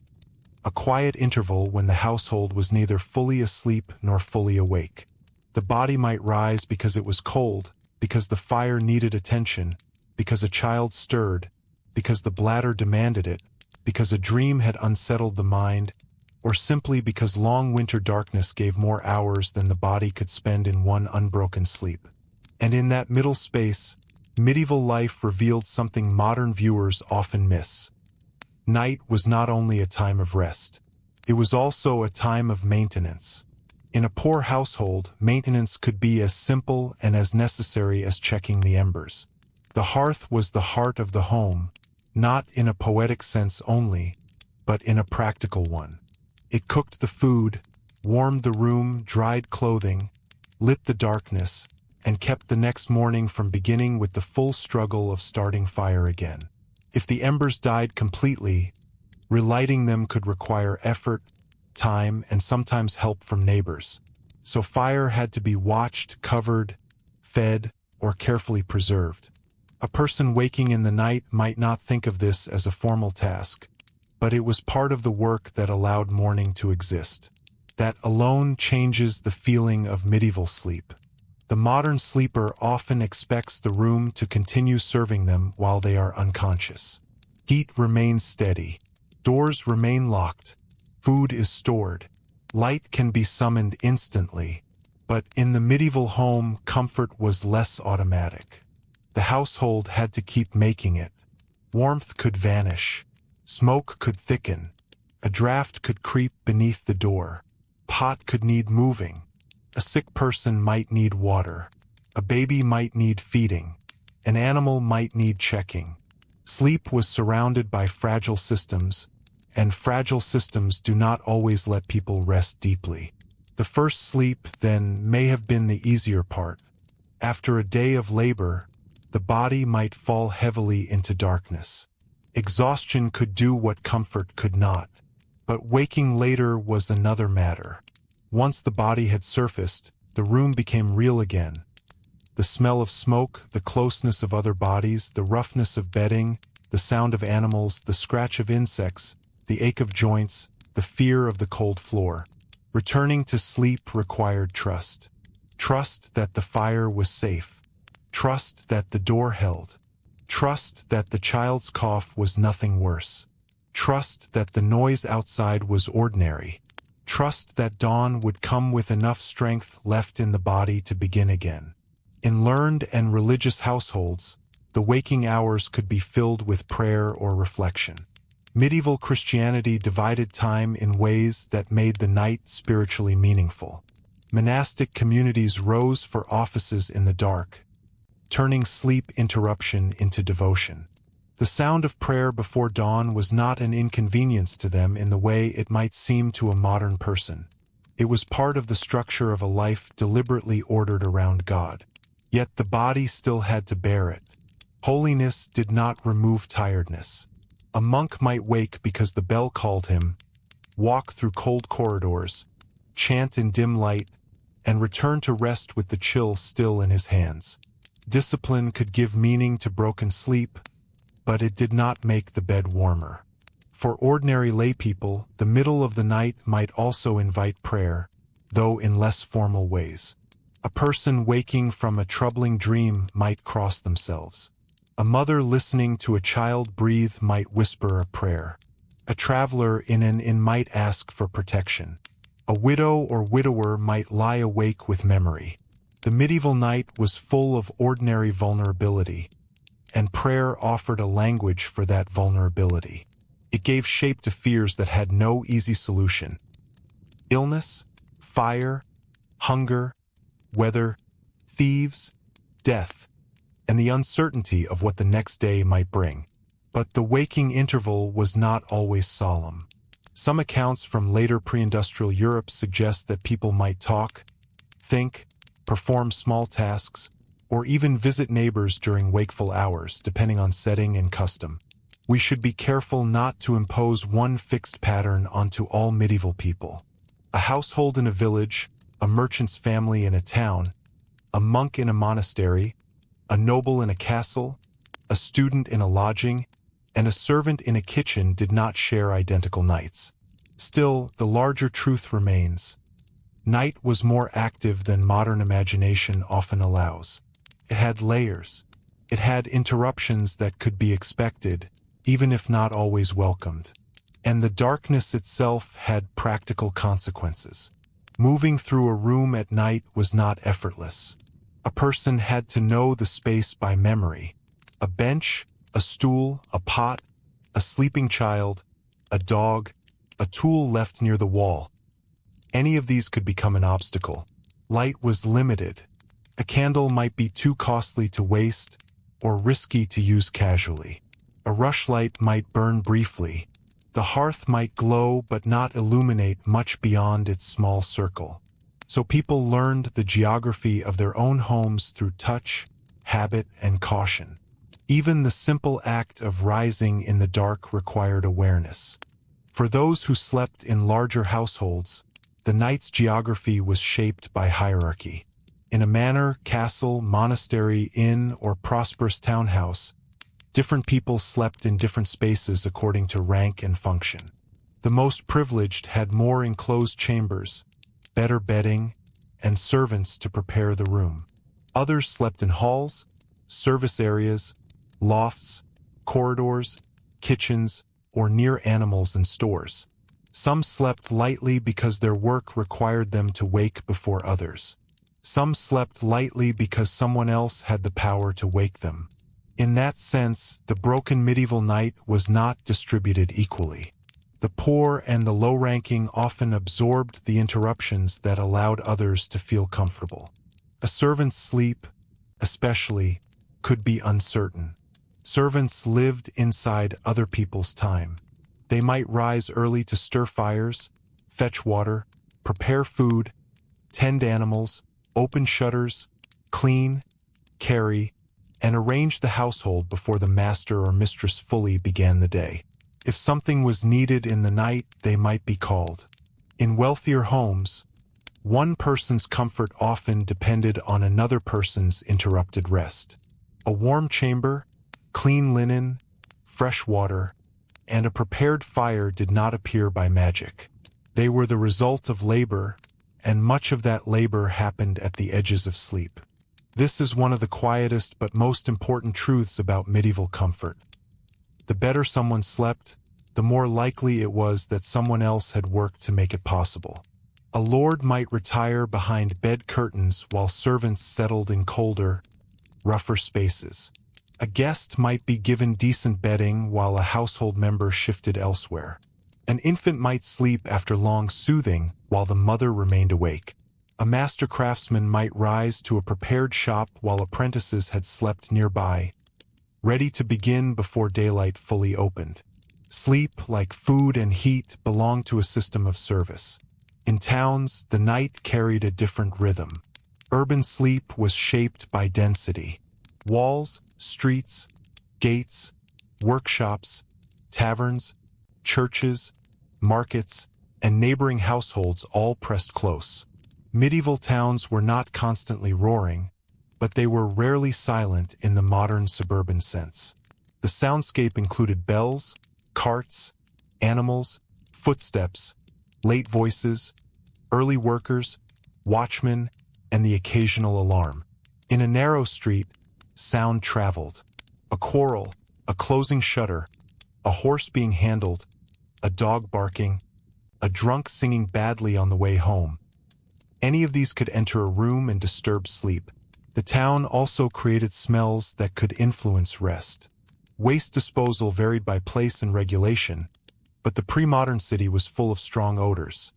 a quiet interval when the household was neither fully asleep nor fully awake. The body might rise because it was cold, because the fire needed attention, because a child stirred, because the bladder demanded it, because a dream had unsettled the mind, or simply because long winter darkness gave more hours than the body could spend in one unbroken sleep. And in that middle space, medieval life revealed something modern viewers often miss. Night was not only a time of rest. It was also a time of maintenance. In a poor household, maintenance could be as simple and as necessary as checking the embers. The hearth was the heart of the home, not in a poetic sense only, but in a practical one. It cooked the food, warmed the room, dried clothing, lit the darkness, and kept the next morning from beginning with the full struggle of starting fire again. If the embers died completely, relighting them could require effort, time, and sometimes help from neighbors. So fire had to be watched, covered, fed, or carefully preserved. A person waking in the night might not think of this as a formal task, but it was part of the work that allowed morning to exist. That alone changes the feeling of medieval sleep. The modern sleeper often expects the room to continue serving them while they are unconscious. Heat remains steady. Doors remain locked. Food is stored. Light can be summoned instantly. But in the medieval home, comfort was less automatic. The household had to keep making it. Warmth could vanish. Smoke could thicken. A draft could creep beneath the door. Pot could need moving. A sick person might need water. A baby might need feeding. An animal might need checking. Sleep was surrounded by fragile systems, and fragile systems do not always let people rest deeply. The first sleep, then, may have been the easier part. After a day of labor, the body might fall heavily into darkness. Exhaustion could do what comfort could not. But waking later was another matter. Once the body had surfaced, the room became real again. The smell of smoke, the closeness of other bodies, the roughness of bedding, the sound of animals, the scratch of insects, the ache of joints, the fear of the cold floor. Returning to sleep required trust. Trust that the fire was safe. Trust that the door held. Trust that the child's cough was nothing worse. Trust that the noise outside was ordinary. Trust that dawn would come with enough strength left in the body to begin again. In learned and religious households, the waking hours could be filled with prayer or reflection. Medieval Christianity divided time in ways that made the night spiritually meaningful. Monastic communities rose for offices in the dark, turning sleep interruption into devotion. The sound of prayer before dawn was not an inconvenience to them in the way it might seem to a modern person. It was part of the structure of a life deliberately ordered around God. Yet the body still had to bear it. Holiness did not remove tiredness. A monk might wake because the bell called him, walk through cold corridors, chant in dim light, and return to rest with the chill still in his hands. Discipline could give meaning to broken sleep, but it did not make the bed warmer. For ordinary laypeople, the middle of the night might also invite prayer, though in less formal ways. A person waking from a troubling dream might cross themselves. A mother listening to a child breathe might whisper a prayer. A traveler in an inn might ask for protection. A widow or widower might lie awake with memory. The medieval night was full of ordinary vulnerability, and prayer offered a language for that vulnerability. It gave shape to fears that had no easy solution. Illness, fire, hunger, weather, thieves, death, and the uncertainty of what the next day might bring. But the waking interval was not always solemn. Some accounts from later pre-industrial Europe suggest that people might talk, think, perform small tasks, or even visit neighbors during wakeful hours, depending on setting and custom. We should be careful not to impose one fixed pattern onto all medieval people. A household in a village, a merchant's family in a town, a monk in a monastery, a noble in a castle, a student in a lodging, and a servant in a kitchen did not share identical nights. Still, the larger truth remains. Night was more active than modern imagination often allows. It had layers. It had interruptions that could be expected, even if not always welcomed. And the darkness itself had practical consequences. Moving through a room at night was not effortless. A person had to know the space by memory. A bench, a stool, a pot, a sleeping child, a dog, a tool left near the wall. Any of these could become an obstacle. Light was limited. A candle might be too costly to waste or risky to use casually. A rushlight might burn briefly. The hearth might glow but not illuminate much beyond its small circle. So people learned the geography of their own homes through touch, habit, and caution. Even the simple act of rising in the dark required awareness. For those who slept in larger households, the night's geography was shaped by hierarchy. In a manor, castle, monastery, inn, or prosperous townhouse, different people slept in different spaces according to rank and function. The most privileged had more enclosed chambers, better bedding, and servants to prepare the room. Others slept in halls, service areas, lofts, corridors, kitchens, or near animals and stores. Some slept lightly because their work required them to wake before others. Some slept lightly because someone else had the power to wake them. In that sense, the broken medieval night was not distributed equally. The poor and the low-ranking often absorbed the interruptions that allowed others to feel comfortable. A servant's sleep, especially, could be uncertain. Servants lived inside other people's time. They might rise early to stir fires, fetch water, prepare food, tend animals, open shutters, clean, carry, and arrange the household before the master or mistress fully began the day. If something was needed in the night, they might be called. In wealthier homes, one person's comfort often depended on another person's interrupted rest. A warm chamber, clean linen, fresh water, and a prepared fire did not appear by magic. They were the result of labor, and much of that labor happened at the edges of sleep. This is one of the quietest but most important truths about medieval comfort. The better someone slept, the more likely it was that someone else had worked to make it possible. A lord might retire behind bed curtains while servants settled in colder, rougher spaces. A guest might be given decent bedding while a household member shifted elsewhere. An infant might sleep after long soothing while the mother remained awake. A master craftsman might rise to a prepared shop while apprentices had slept nearby, ready to begin before daylight fully opened. Sleep, like food and heat, belonged to a system of service. In towns, the night carried a different rhythm. Urban sleep was shaped by density. Walls, streets, gates, workshops, taverns, churches, markets, and neighboring households all pressed close. Medieval towns were not constantly roaring, but they were rarely silent in the modern suburban sense. The soundscape included bells, carts, animals, footsteps, late voices, early workers, watchmen, and the occasional alarm. In a narrow street, sound traveled. A quarrel, a closing shutter, a horse being handled, a dog barking, a drunk singing badly on the way home. Any of these could enter a room and disturb sleep. The town also created smells that could influence rest. Waste disposal varied by place and regulation, but the pre-modern city was full of strong odors.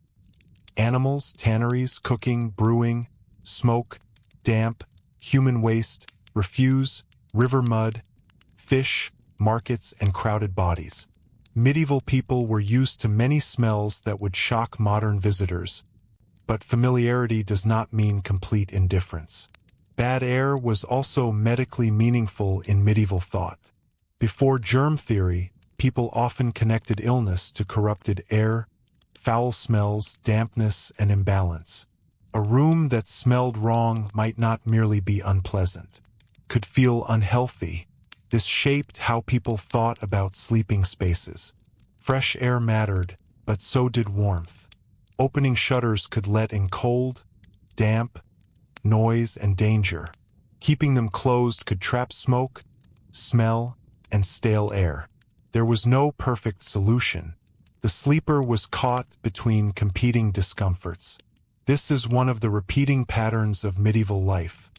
Animals, tanneries, cooking, brewing, smoke, damp, human waste, refuse, river mud, fish, markets, and crowded bodies. Medieval people were used to many smells that would shock modern visitors, but familiarity does not mean complete indifference. Bad air was also medically meaningful in medieval thought. Before germ theory, people often connected illness to corrupted air, foul smells, dampness, and imbalance. A room that smelled wrong might not merely be unpleasant, could feel unhealthy. This shaped how people thought about sleeping spaces. Fresh air mattered, but so did warmth. Opening shutters could let in cold, damp, noise, and danger. Keeping them closed could trap smoke, smell, and stale air. There was no perfect solution. The sleeper was caught between competing discomforts. This is one of the repeating patterns of medieval life.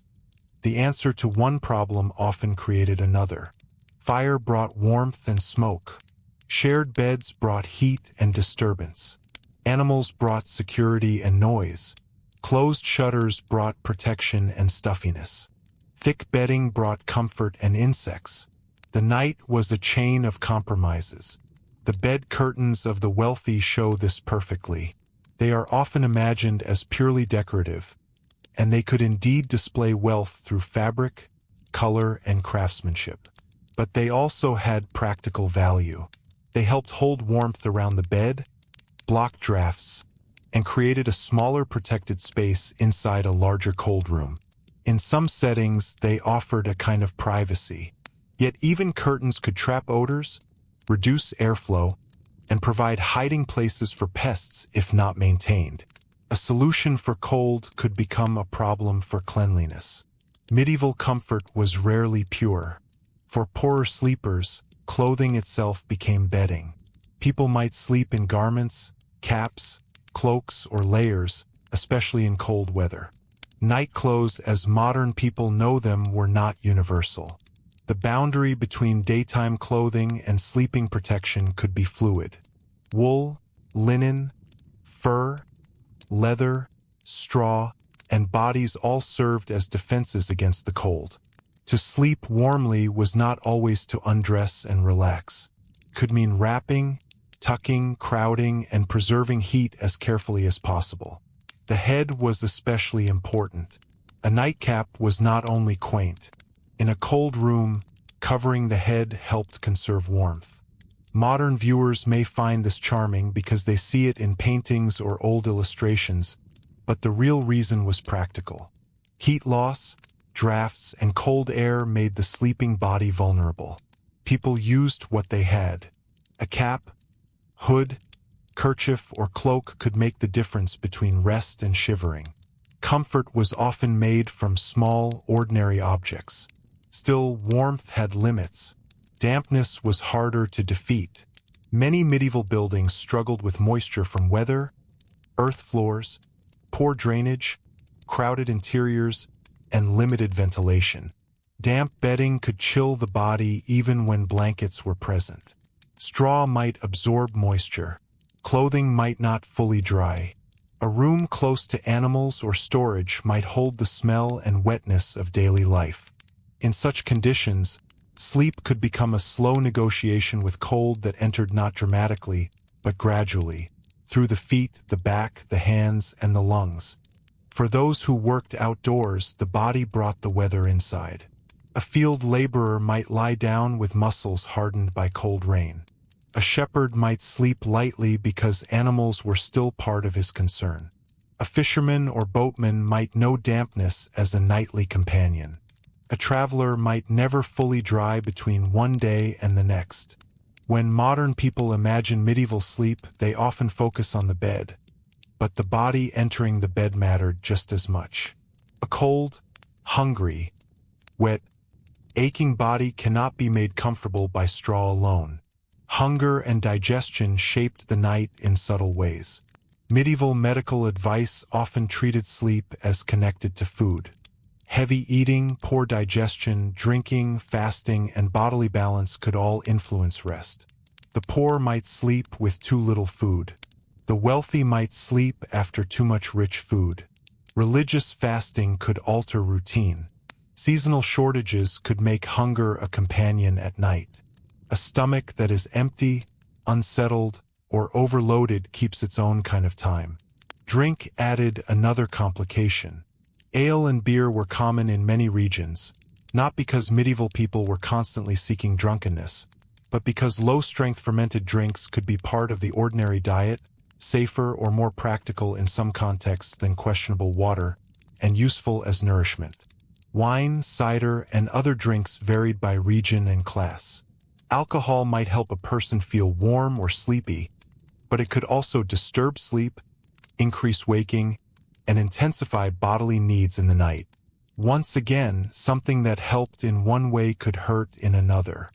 The answer to one problem often created another. Fire brought warmth and smoke. Shared beds brought heat and disturbance. Animals brought security and noise. Closed shutters brought protection and stuffiness. Thick bedding brought comfort and insects. The night was a chain of compromises. The bed curtains of the wealthy show this perfectly. They are often imagined as purely decorative, and they could indeed display wealth through fabric, color, and craftsmanship. But they also had practical value. They helped hold warmth around the bed, blocked drafts, and created a smaller protected space inside a larger cold room. In some settings, they offered a kind of privacy. Yet even curtains could trap odors, reduce airflow, and provide hiding places for pests if not maintained. A solution for cold could become a problem for cleanliness. Medieval comfort was rarely pure. For poorer sleepers, clothing itself became bedding. People might sleep in garments, caps, cloaks, or layers, especially in cold weather. Night clothes, as modern people know them, were not universal. The boundary between daytime clothing and sleeping protection could be fluid. Wool, linen, fur, leather, straw, and bodies all served as defenses against the cold. To sleep warmly was not always to undress and relax. It could mean wrapping, tucking, crowding, and preserving heat as carefully as possible. The head was especially important. A nightcap was not only quaint. In a cold room, covering the head helped conserve warmth. Modern viewers may find this charming because they see it in paintings or old illustrations, but the real reason was practical. Heat loss, drafts, and cold air made the sleeping body vulnerable. People used what they had. A cap, hood, kerchief, or cloak could make the difference between rest and shivering. Comfort was often made from small, ordinary objects. Still, warmth had limits. Dampness was harder to defeat. Many medieval buildings struggled with moisture from weather, earth floors, poor drainage, crowded interiors, and limited ventilation. Damp bedding could chill the body even when blankets were present. Straw might absorb moisture. Clothing might not fully dry. A room close to animals or storage might hold the smell and wetness of daily life. In such conditions, sleep could become a slow negotiation with cold that entered not dramatically, but gradually, through the feet, the back, the hands, and the lungs. For those who worked outdoors, the body brought the weather inside. A field laborer might lie down with muscles hardened by cold rain. A shepherd might sleep lightly because animals were still part of his concern. A fisherman or boatman might know dampness as a nightly companion. A traveler might never fully dry between one day and the next. When modern people imagine medieval sleep, they often focus on the bed, but the body entering the bed mattered just as much. A cold, hungry, wet, aching body cannot be made comfortable by straw alone. Hunger and digestion shaped the night in subtle ways. Medieval medical advice often treated sleep as connected to food. Heavy eating, poor digestion, drinking, fasting, and bodily balance could all influence rest. The poor might sleep with too little food. The wealthy might sleep after too much rich food. Religious fasting could alter routine. Seasonal shortages could make hunger a companion at night. A stomach that is empty, unsettled, or overloaded keeps its own kind of time. Drink added another complication. Ale and beer were common in many regions, not because medieval people were constantly seeking drunkenness, but because low-strength fermented drinks could be part of the ordinary diet, safer or more practical in some contexts than questionable water, and useful as nourishment. Wine, cider, and other drinks varied by region and class. Alcohol might help a person feel warm or sleepy, but it could also disturb sleep, increase waking, and intensify bodily needs in the night. Once again, something that helped in one way could hurt in another.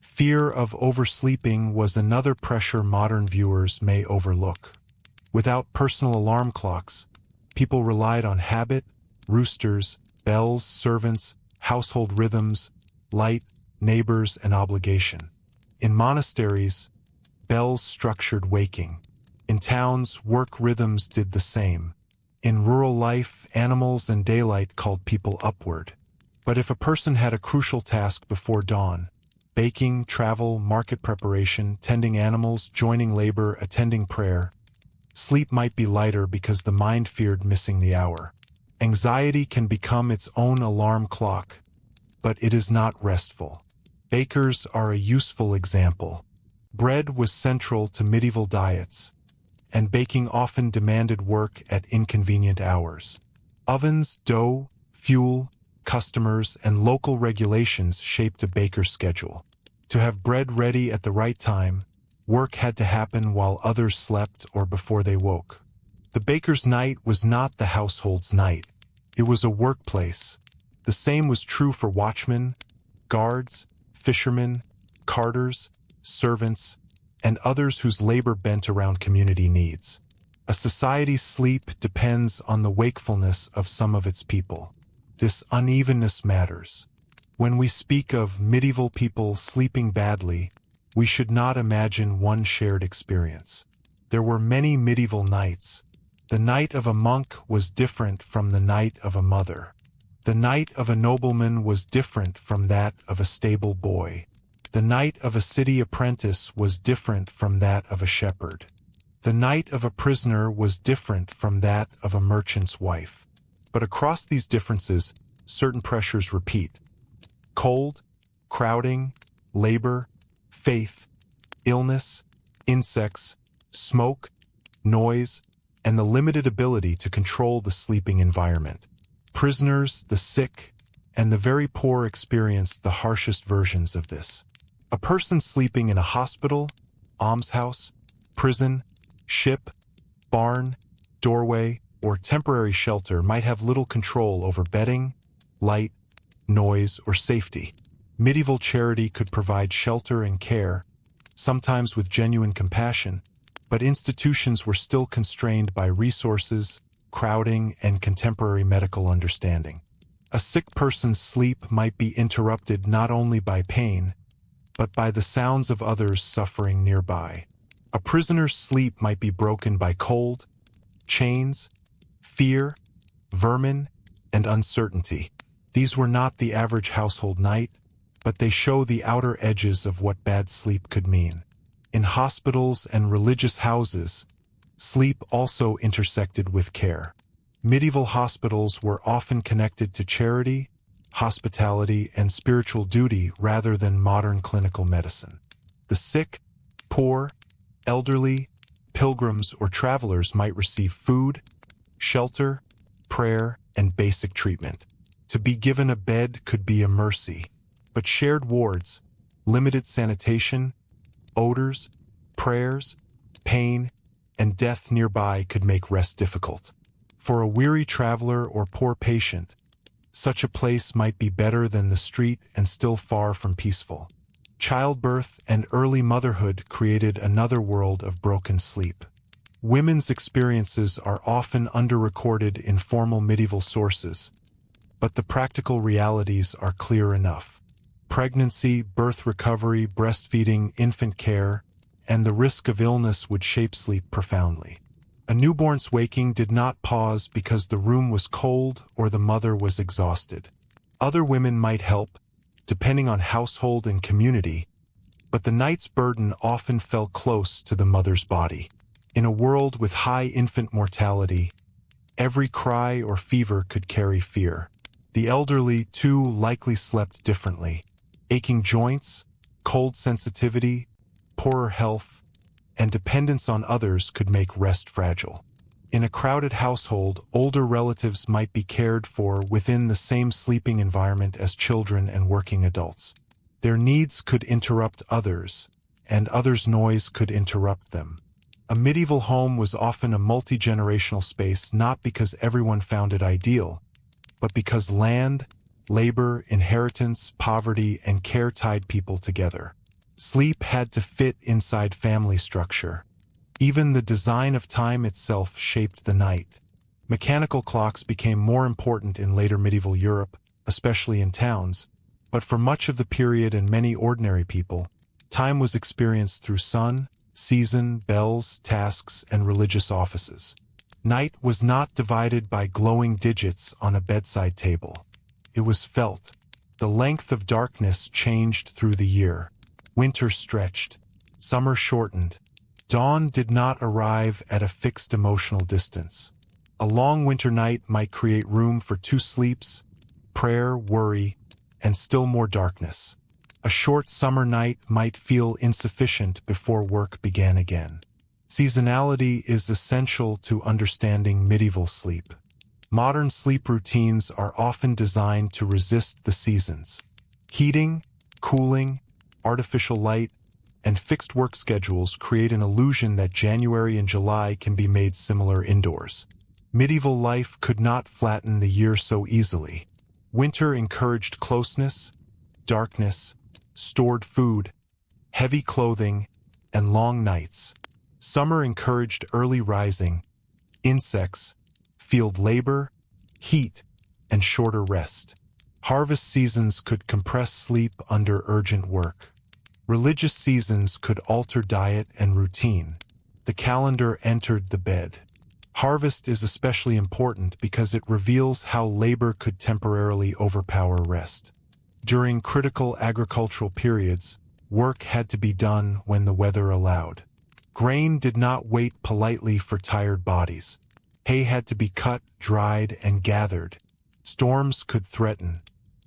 Fear of oversleeping was another pressure modern viewers may overlook. Without personal alarm clocks, people relied on habit, roosters, bells, servants, household rhythms, light, neighbors, and obligation. In monasteries, bells structured waking. In towns, work rhythms did the same. In rural life, animals and daylight called people upward. But if a person had a crucial task before dawn, baking, travel, market preparation, tending animals, joining labor, attending prayer, sleep might be lighter because the mind feared missing the hour. Anxiety can become its own alarm clock, but it is not restful. Bakers are a useful example. Bread was central to medieval diets, and baking often demanded work at inconvenient hours. Ovens, dough, fuel, customers, and local regulations shaped a baker's schedule. To have bread ready at the right time, work had to happen while others slept or before they woke. The baker's night was not the household's night. It was a workplace. The same was true for watchmen, guards, fishermen, carters, servants, and others whose labor bent around community needs. A society's sleep depends on the wakefulness of some of its people. This unevenness matters. When we speak of medieval people sleeping badly, we should not imagine one shared experience. There were many medieval nights. The night of a monk was different from the night of a mother. The night of a nobleman was different from that of a stable boy. The night of a city apprentice was different from that of a shepherd. The night of a prisoner was different from that of a merchant's wife. But across these differences, certain pressures repeat. Cold, crowding, labor, faith, illness, insects, smoke, noise, and the limited ability to control the sleeping environment. Prisoners, the sick, and the very poor experienced the harshest versions of this. A person sleeping in a hospital, almshouse, prison, ship, barn, doorway, or temporary shelter might have little control over bedding, light, noise, or safety. Medieval charity could provide shelter and care, sometimes with genuine compassion, but institutions were still constrained by resources, crowding, and contemporary medical understanding. A sick person's sleep might be interrupted not only by pain, but by the sounds of others suffering nearby. A prisoner's sleep might be broken by cold, chains, fear, vermin, and uncertainty. These were not the average household night, but they show the outer edges of what bad sleep could mean. In hospitals and religious houses, sleep also intersected with care. Medieval hospitals were often connected to charity, hospitality, and spiritual duty rather than modern clinical medicine. The sick, poor, elderly, pilgrims, or travelers might receive food, shelter, prayer, and basic treatment. To be given a bed could be a mercy, but shared wards, limited sanitation, odors, prayers, pain, and death nearby could make rest difficult. For a weary traveler or poor patient, such a place might be better than the street and still far from peaceful. Childbirth and early motherhood created another world of broken sleep. Women's experiences are often under-recorded in formal medieval sources, but the practical realities are clear enough. Pregnancy, birth recovery, breastfeeding, infant care, and the risk of illness would shape sleep profoundly. A newborn's waking did not pause because the room was cold or the mother was exhausted. Other women might help, depending on household and community, but the night's burden often fell close to the mother's body. In a world with high infant mortality, every cry or fever could carry fear. The elderly, too, likely slept differently. Aching joints, cold sensitivity, poorer health, and dependence on others could make rest fragile. In a crowded household, older relatives might be cared for within the same sleeping environment as children and working adults. Their needs could interrupt others, and others' noise could interrupt them. A medieval home was often a multi-generational space not because everyone found it ideal, but because land, labor, inheritance, poverty, and care tied people together. Sleep had to fit inside family structure. Even the design of time itself shaped the night. Mechanical clocks became more important in later medieval Europe, especially in towns, but for much of the period and many ordinary people, time was experienced through sun, season, bells, tasks, and religious offices. Night was not divided by glowing digits on a bedside table. It was felt. The length of darkness changed through the year. Winter stretched. Summer shortened. Dawn did not arrive at a fixed emotional distance. A long winter night might create room for two sleeps, prayer, worry, and still more darkness. A short summer night might feel insufficient before work began again. Seasonality is essential to understanding medieval sleep. Modern sleep routines are often designed to resist the seasons. Heating, cooling, artificial light, and fixed work schedules create an illusion that January and July can be made similar indoors. Medieval life could not flatten the year so easily. Winter encouraged closeness, darkness, stored food, heavy clothing, and long nights. Summer encouraged early rising, insects, field labor, heat, and shorter rest. Harvest seasons could compress sleep under urgent work. Religious seasons could alter diet and routine. The calendar entered the bed. Harvest is especially important because it reveals how labor could temporarily overpower rest. During critical agricultural periods, work had to be done when the weather allowed. Grain did not wait politely for tired bodies. Hay had to be cut, dried, and gathered. Storms could threaten.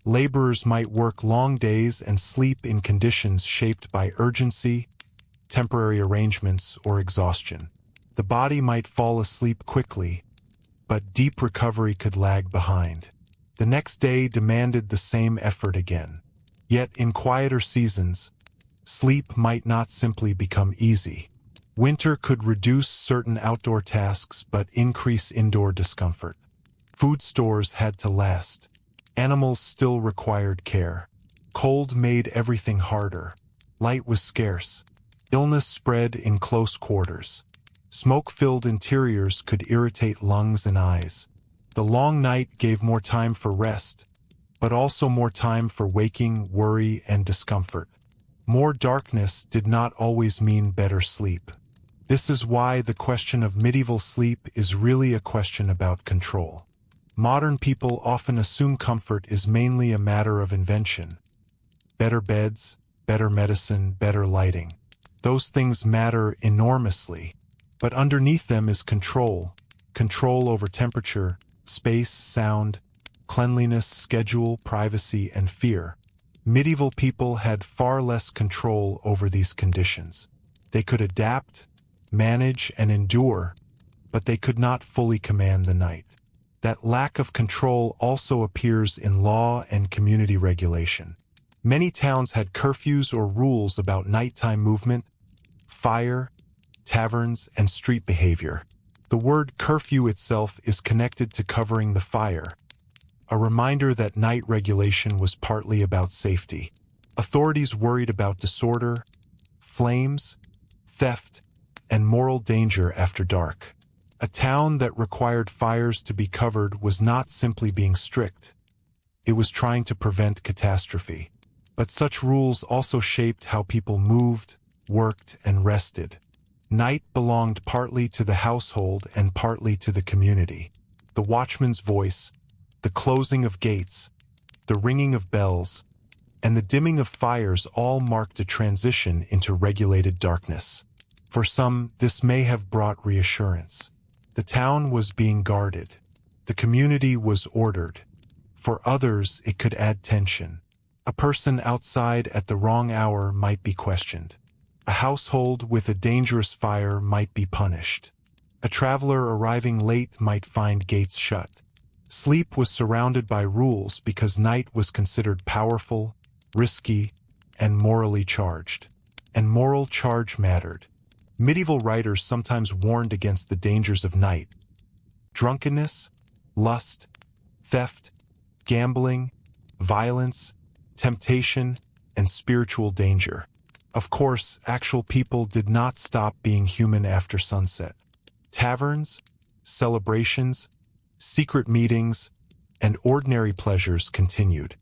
Laborers might work long days and sleep in conditions shaped by urgency, temporary arrangements, or exhaustion. The body might fall asleep quickly, but deep recovery could lag behind. The next day demanded the same effort again. Yet in quieter seasons, sleep might not simply become easy. Winter could reduce certain outdoor tasks but increase indoor discomfort. Food stores had to last. Animals still required care. Cold made everything harder. Light was scarce. Illness spread in close quarters. Smoke-filled interiors could irritate lungs and eyes. The long night gave more time for rest, but also more time for waking, worry, and discomfort. More darkness did not always mean better sleep. This is why the question of medieval sleep is really a question about control. Modern people often assume comfort is mainly a matter of invention. Better beds, better medicine, better lighting. Those things matter enormously, but underneath them is control. Control over temperature, space, sound, cleanliness, schedule, privacy, and fear. Medieval people had far less control over these conditions. They could adapt, manage, and endure, but they could not fully command the night. That lack of control also appears in law and community regulation. Many towns had curfews or rules about nighttime movement, fire, taverns, and street behavior. The word curfew itself is connected to covering the fire, a reminder that night regulation was partly about safety. Authorities worried about disorder, flames, theft, and moral danger after dark. A town that required fires to be covered was not simply being strict. It was trying to prevent catastrophe. But such rules also shaped how people moved, worked, and rested. Night belonged partly to the household and partly to the community. The watchman's voice, the closing of gates, the ringing of bells, and the dimming of fires all marked a transition into regulated darkness. For some, this may have brought reassurance. The town was being guarded. The community was ordered. For others, it could add tension. A person outside at the wrong hour might be questioned. A household with a dangerous fire might be punished. A traveler arriving late might find gates shut. Sleep was surrounded by rules because night was considered powerful, risky, and morally charged. And moral charge mattered. Medieval writers sometimes warned against the dangers of night. Drunkenness, lust, theft, gambling, violence, temptation, and spiritual danger. Of course, actual people did not stop being human after sunset. Taverns, celebrations, secret meetings, and ordinary pleasures continued.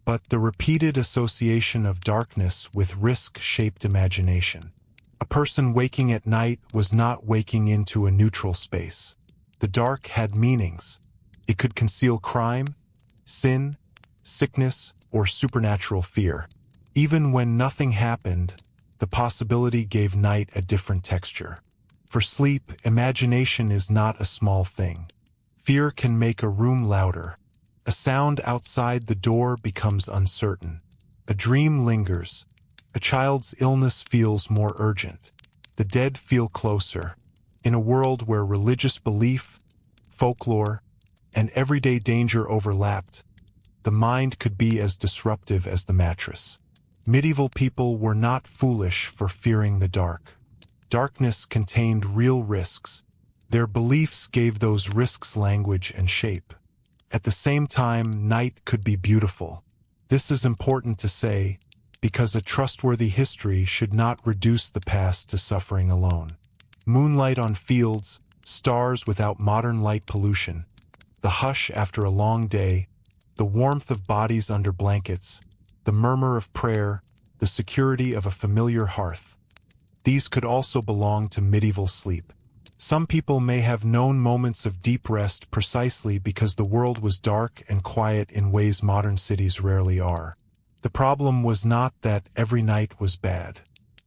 But the repeated association of darkness with risk shaped imagination. A person waking at night was not waking into a neutral space. The dark had meanings. It could conceal crime, sin, sickness, or supernatural fear. Even when nothing happened, the possibility gave night a different texture. For sleep, imagination is not a small thing. Fear can make a room louder. A sound outside the door becomes uncertain. A dream lingers. A child's illness feels more urgent. The dead feel closer. In a world where religious belief, folklore, and everyday danger overlapped, the mind could be as disruptive as the mattress. Medieval people were not foolish for fearing the dark. Darkness contained real risks. Their beliefs gave those risks language and shape. At the same time, night could be beautiful. This is important to say, because a trustworthy history should not reduce the past to suffering alone. Moonlight on fields, stars without modern light pollution, the hush after a long day, the warmth of bodies under blankets, the murmur of prayer, the security of a familiar hearth. These could also belong to medieval sleep. Some people may have known moments of deep rest precisely because the world was dark and quiet in ways modern cities rarely are. The problem was not that every night was bad.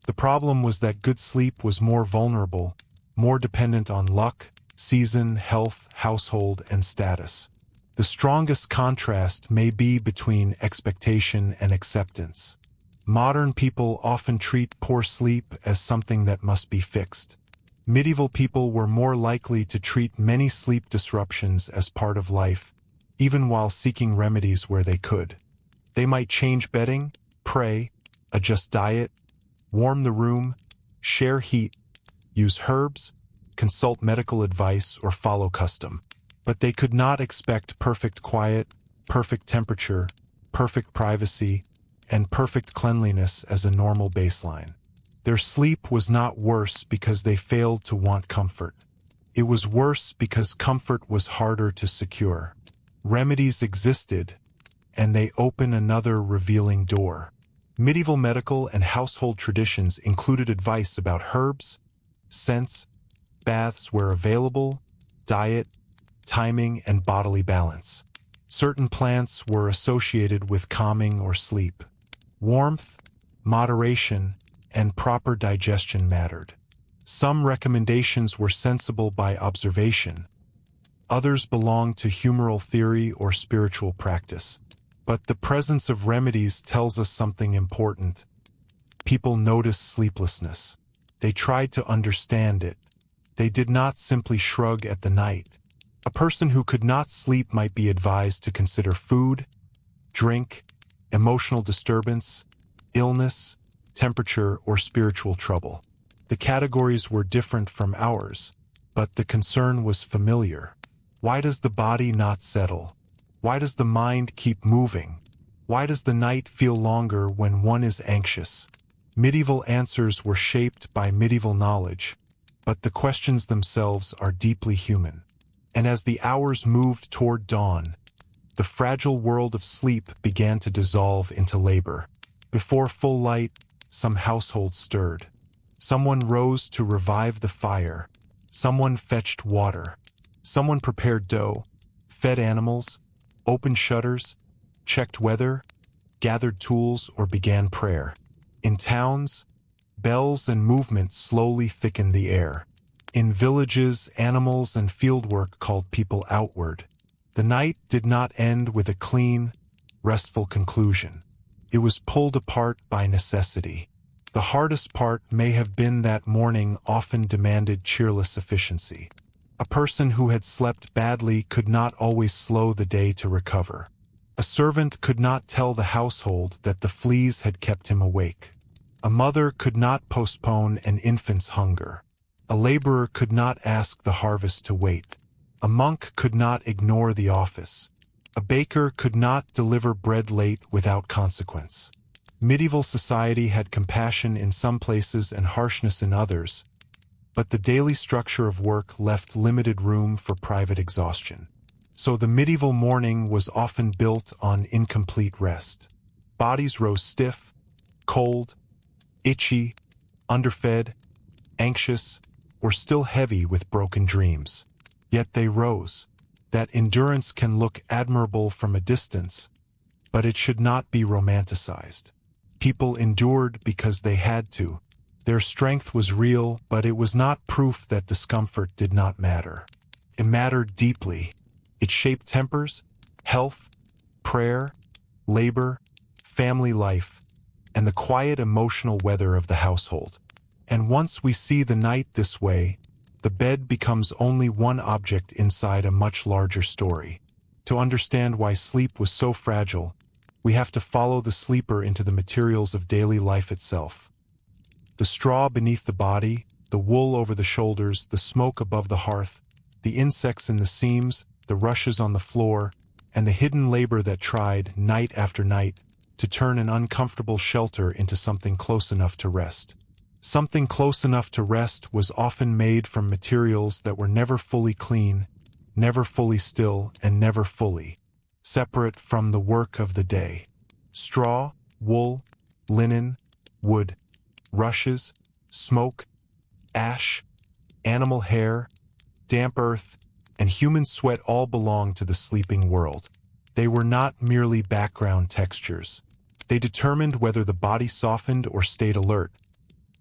The problem was that good sleep was more vulnerable, more dependent on luck, season, health, household, and status. The strongest contrast may be between expectation and acceptance. Modern people often treat poor sleep as something that must be fixed. Medieval people were more likely to treat many sleep disruptions as part of life, even while seeking remedies where they could. They might change bedding, pray, adjust diet, warm the room, share heat, use herbs, consult medical advice, or follow custom. But they could not expect perfect quiet, perfect temperature, perfect privacy, and perfect cleanliness as a normal baseline. Their sleep was not worse because they failed to want comfort. It was worse because comfort was harder to secure. Remedies existed, and they open another revealing door. Medieval medical and household traditions included advice about herbs, scents, baths where available, diet, timing, and bodily balance. Certain plants were associated with calming or sleep. Warmth, moderation, and proper digestion mattered. Some recommendations were sensible by observation. Others belonged to humoral theory or spiritual practice. But the presence of remedies tells us something important. People noticed sleeplessness. They tried to understand it. They did not simply shrug at the night. A person who could not sleep might be advised to consider food, drink, emotional disturbance, illness, temperature, or spiritual trouble. The categories were different from ours, but the concern was familiar. Why does the body not settle? Why does the mind keep moving? Why does the night feel longer when one is anxious? Medieval answers were shaped by medieval knowledge, but the questions themselves are deeply human. And as the hours moved toward dawn, the fragile world of sleep began to dissolve into labor. Before full light, some households stirred. Someone rose to revive the fire. Someone fetched water. Someone prepared dough, fed animals, opened shutters, checked weather, gathered tools, or began prayer. In towns, bells and movement slowly thickened the air. In villages, animals and fieldwork called people outward. The night did not end with a clean, restful conclusion. It was pulled apart by necessity. The hardest part may have been that morning often demanded cheerless efficiency. A person who had slept badly could not always slow the day to recover. A servant could not tell the household that the fleas had kept him awake. A mother could not postpone an infant's hunger. A laborer could not ask the harvest to wait. A monk could not ignore the office. A baker could not deliver bread late without consequence. Medieval society had compassion in some places and harshness in others, but the daily structure of work left limited room for private exhaustion. So the medieval morning was often built on incomplete rest. Bodies rose stiff, cold, itchy, underfed, anxious, or still heavy with broken dreams. Yet they rose. That endurance can look admirable from a distance, but it should not be romanticized. People endured because they had to. Their strength was real, but it was not proof that discomfort did not matter. It mattered deeply. It shaped tempers, health, prayer, labor, family life, and the quiet emotional weather of the household. And once we see the night this way, the bed becomes only one object inside a much larger story. To understand why sleep was so fragile, we have to follow the sleeper into the materials of daily life itself. The straw beneath the body, the wool over the shoulders, the smoke above the hearth, the insects in the seams, the rushes on the floor, and the hidden labor that tried, night after night, to turn an uncomfortable shelter into something close enough to rest. Something close enough to rest was often made from materials that were never fully clean, never fully still, and never fully separate from the work of the day. Straw, wool, linen, wood, rushes, smoke, ash, animal hair, damp earth, and human sweat all belonged to the sleeping world. They were not merely background textures. They determined whether the body softened or stayed alert,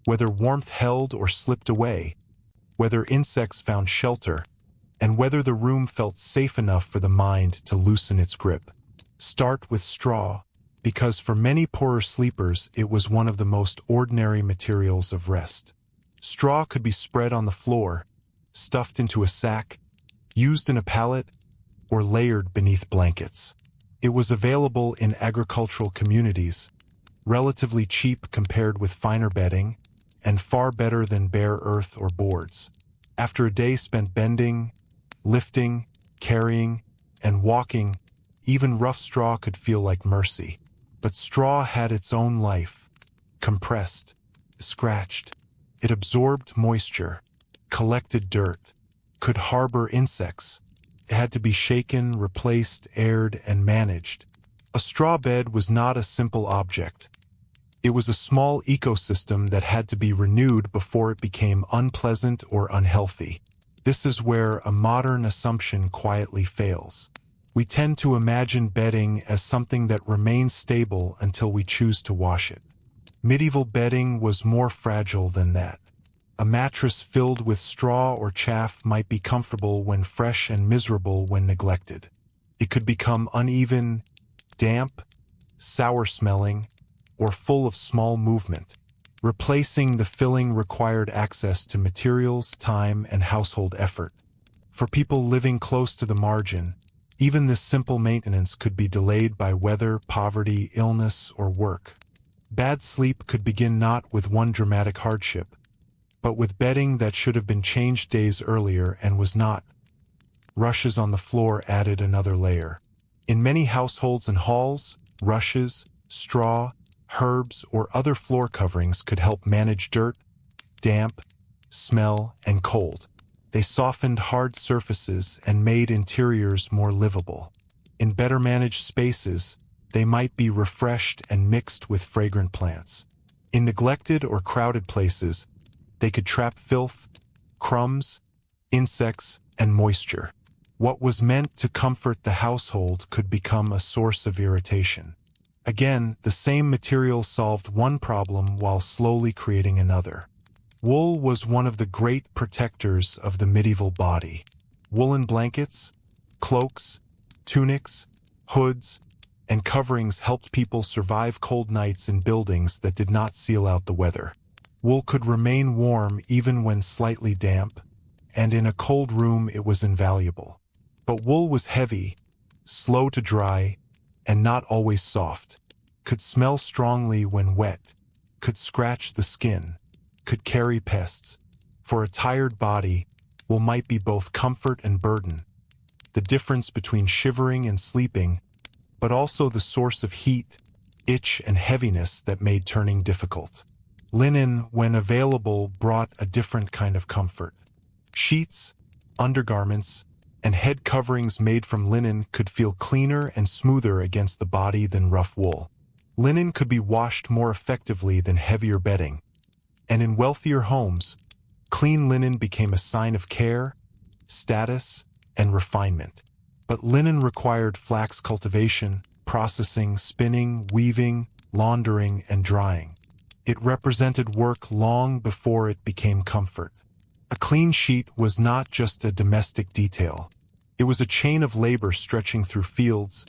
whether warmth held or slipped away, whether insects found shelter, and whether the room felt safe enough for the mind to loosen its grip. Start with straw, because for many poorer sleepers it was one of the most ordinary materials of rest. Straw could be spread on the floor, stuffed into a sack, used in a pallet, or layered beneath blankets. It was available in agricultural communities, relatively cheap compared with finer bedding, and far better than bare earth or boards. After a day spent bending, lifting, carrying, and walking, even rough straw could feel like mercy. But straw had its own life, compressed, scratched. It absorbed moisture, collected dirt, could harbor insects. It had to be shaken, replaced, aired, and managed. A straw bed was not a simple object. It was a small ecosystem that had to be renewed before it became unpleasant or unhealthy. This is where a modern assumption quietly fails. We tend to imagine bedding as something that remains stable until we choose to wash it. Medieval bedding was more fragile than that. A mattress filled with straw or chaff might be comfortable when fresh and miserable when neglected. It could become uneven, damp, sour-smelling, or full of small movement. Replacing the filling required access to materials, time, and household effort. For people living close to the margin, even this simple maintenance could be delayed by weather, poverty, illness, or work. Bad sleep could begin not with one dramatic hardship, but with bedding that should have been changed days earlier and was not. Rushes on the floor added another layer. In many households and halls, Rushes, straw, herbs, or other floor coverings could help manage dirt, damp, smell, and cold. They softened hard surfaces and made interiors more livable. In better managed spaces, they might be refreshed and mixed with fragrant plants. In neglected or crowded places, they could trap filth, crumbs, insects, and moisture. What was meant to comfort the household could become a source of irritation. Again, the same material solved one problem while slowly creating another. Wool was one of the great protectors of the medieval body. Woolen blankets, cloaks, tunics, hoods, and coverings helped people survive cold nights in buildings that did not seal out the weather. Wool could remain warm even when slightly damp, and in a cold room it was invaluable. But wool was heavy, slow to dry, and not always soft, could smell strongly when wet, could scratch the skin, could carry pests. For a tired body, wool might be both comfort and burden, the difference between shivering and sleeping, but also the source of heat, itch, and heaviness that made turning difficult. Linen, when available, brought a different kind of comfort. Sheets, undergarments, and head coverings made from linen could feel cleaner and smoother against the body than rough wool. Linen could be washed more effectively than heavier bedding, and in wealthier homes, clean linen became a sign of care, status, and refinement. But linen required flax cultivation, processing, spinning, weaving, laundering, and drying. It represented work long before it became comfort. A clean sheet was not just a domestic detail. It was a chain of labor stretching through fields,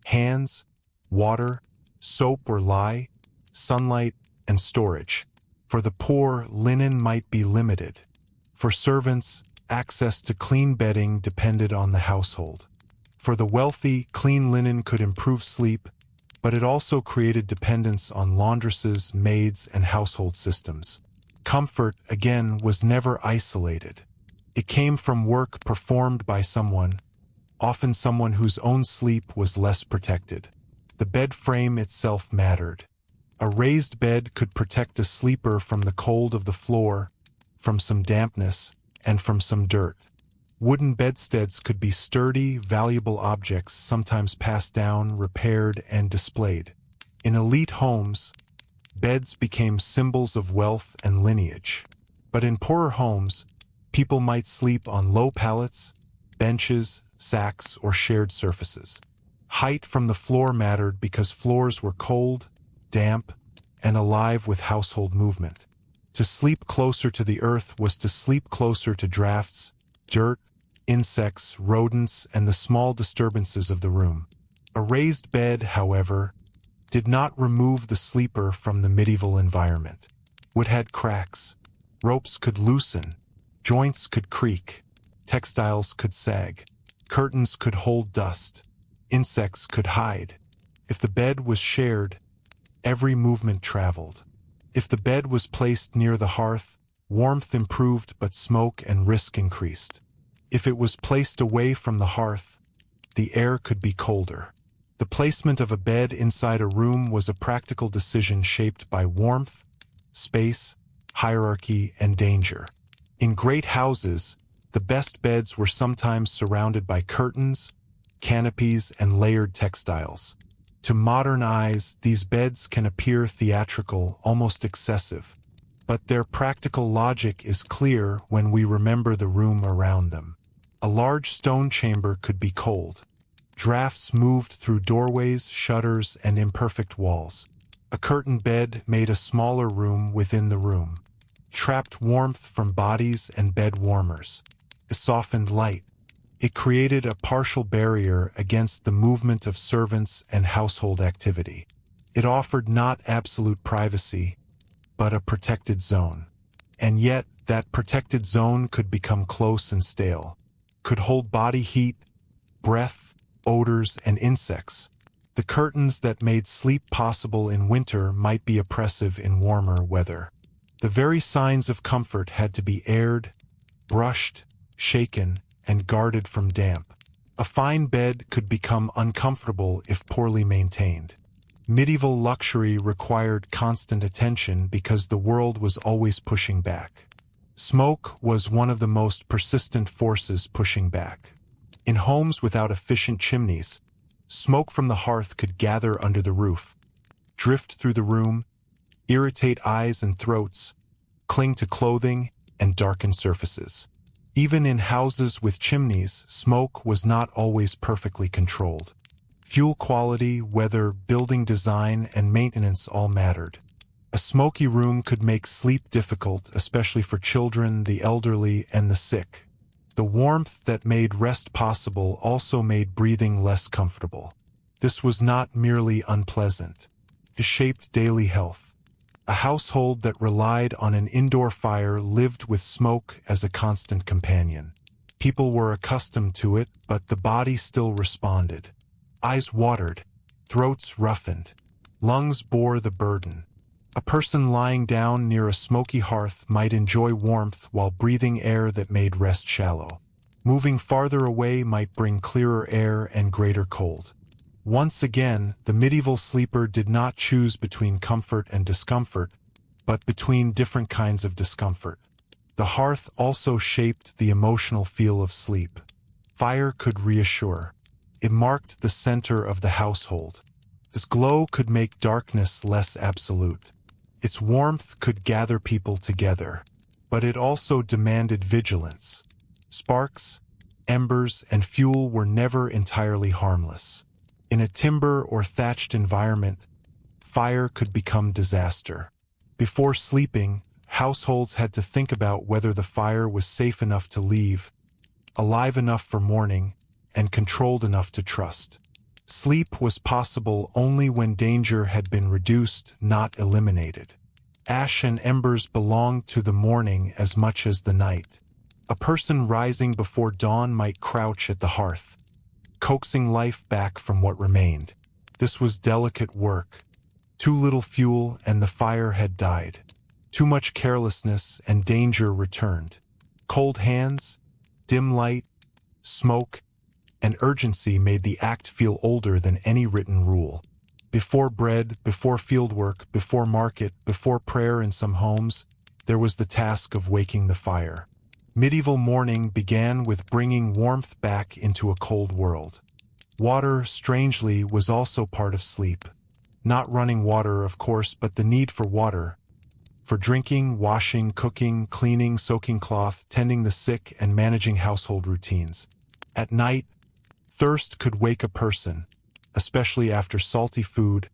hands, water, soap or lye, sunlight, and storage. For the poor, linen might be limited. For servants, access to clean bedding depended on the household. For the wealthy, clean linen could improve sleep, but it also created dependence on laundresses, maids, and household systems. Comfort, again, was never isolated. It came from work performed by someone, often someone whose own sleep was less protected. The bed frame itself mattered. A raised bed could protect a sleeper from the cold of the floor, from some dampness, and from some dirt. Wooden bedsteads could be sturdy, valuable objects, sometimes passed down, repaired, and displayed. In elite homes, beds became symbols of wealth and lineage. But in poorer homes, people might sleep on low pallets, benches, sacks, or shared surfaces. Height from the floor mattered because floors were cold, damp, and alive with household movement. To sleep closer to the earth was to sleep closer to drafts, dirt, insects, rodents, and the small disturbances of the room. A raised bed, however, did not remove the sleeper from the medieval environment. Wood had cracks, ropes could loosen, joints could creak, textiles could sag, curtains could hold dust, insects could hide. If the bed was shared, every movement traveled. If the bed was placed near the hearth, warmth improved but smoke and risk increased. If it was placed away from the hearth, the air could be colder. The placement of a bed inside a room was a practical decision shaped by warmth, space, hierarchy, and danger. In great houses, the best beds were sometimes surrounded by curtains, canopies, and layered textiles. To modern eyes, these beds can appear theatrical, almost excessive, but their practical logic is clear when we remember the room around them. A large stone chamber could be cold. Drafts moved through doorways, shutters, and imperfect walls. A curtained bed made a smaller room within the room, trapped warmth from bodies and bed warmers. It softened light. It created a partial barrier against the movement of servants and household activity. It offered not absolute privacy, but a protected zone. And yet, that protected zone could become close and stale, could hold body heat, breath, odors, and insects. The curtains that made sleep possible in winter might be oppressive in warmer weather. The very signs of comfort had to be aired, brushed, shaken, and guarded from damp. A fine bed could become uncomfortable if poorly maintained. Medieval luxury required constant attention because the world was always pushing back. Smoke was one of the most persistent forces pushing back. In homes without efficient chimneys, smoke from the hearth could gather under the roof, drift through the room, irritate eyes and throats, cling to clothing, and darken surfaces. Even in houses with chimneys, smoke was not always perfectly controlled. Fuel quality, weather, building design, and maintenance all mattered. A smoky room could make sleep difficult, especially for children, the elderly, and the sick. The warmth that made rest possible also made breathing less comfortable. This was not merely unpleasant. It shaped daily health. A household that relied on an indoor fire lived with smoke as a constant companion. People were accustomed to it, but the body still responded. Eyes watered, throats roughened, lungs bore the burden. A person lying down near a smoky hearth might enjoy warmth while breathing air that made rest shallow. Moving farther away might bring clearer air and greater cold. Once again, the medieval sleeper did not choose between comfort and discomfort, but between different kinds of discomfort. The hearth also shaped the emotional feel of sleep. Fire could reassure. It marked the center of the household. This glow could make darkness less absolute. Its warmth could gather people together, but it also demanded vigilance. Sparks, embers, and fuel were never entirely harmless. In a timber or thatched environment, fire could become disaster. Before sleeping, households had to think about whether the fire was safe enough to leave, alive enough for morning, and controlled enough to trust. Sleep was possible only when danger had been reduced, not eliminated. Ash and embers belonged to the morning as much as the night. A person rising before dawn might crouch at the hearth, coaxing life back from what remained. This was delicate work. Too little fuel and the fire had died. Too much carelessness and danger returned. Cold hands, dim light, smoke, and urgency made the act feel older than any written rule. Before bread, before fieldwork, before market, before prayer in some homes, there was the task of waking the fire. Medieval morning began with bringing warmth back into a cold world. Water, strangely, was also part of sleep. Not running water, of course, but the need for water. For drinking, washing, cooking, cleaning, soaking cloth, tending the sick, and managing household routines. At night, thirst could wake a person, especially after salty food,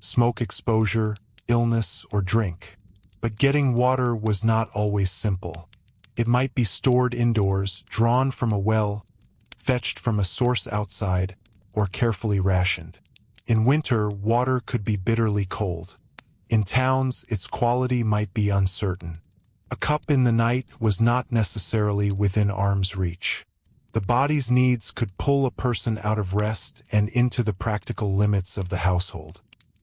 smoke exposure, illness, or drink. But getting water was not always simple. It might be stored indoors, drawn from a well, fetched from a source outside, or carefully rationed. In winter, water could be bitterly cold. In towns, its quality might be uncertain. A cup in the night was not necessarily within arm's reach. The body's needs could pull a person out of rest and into the practical limits of the household.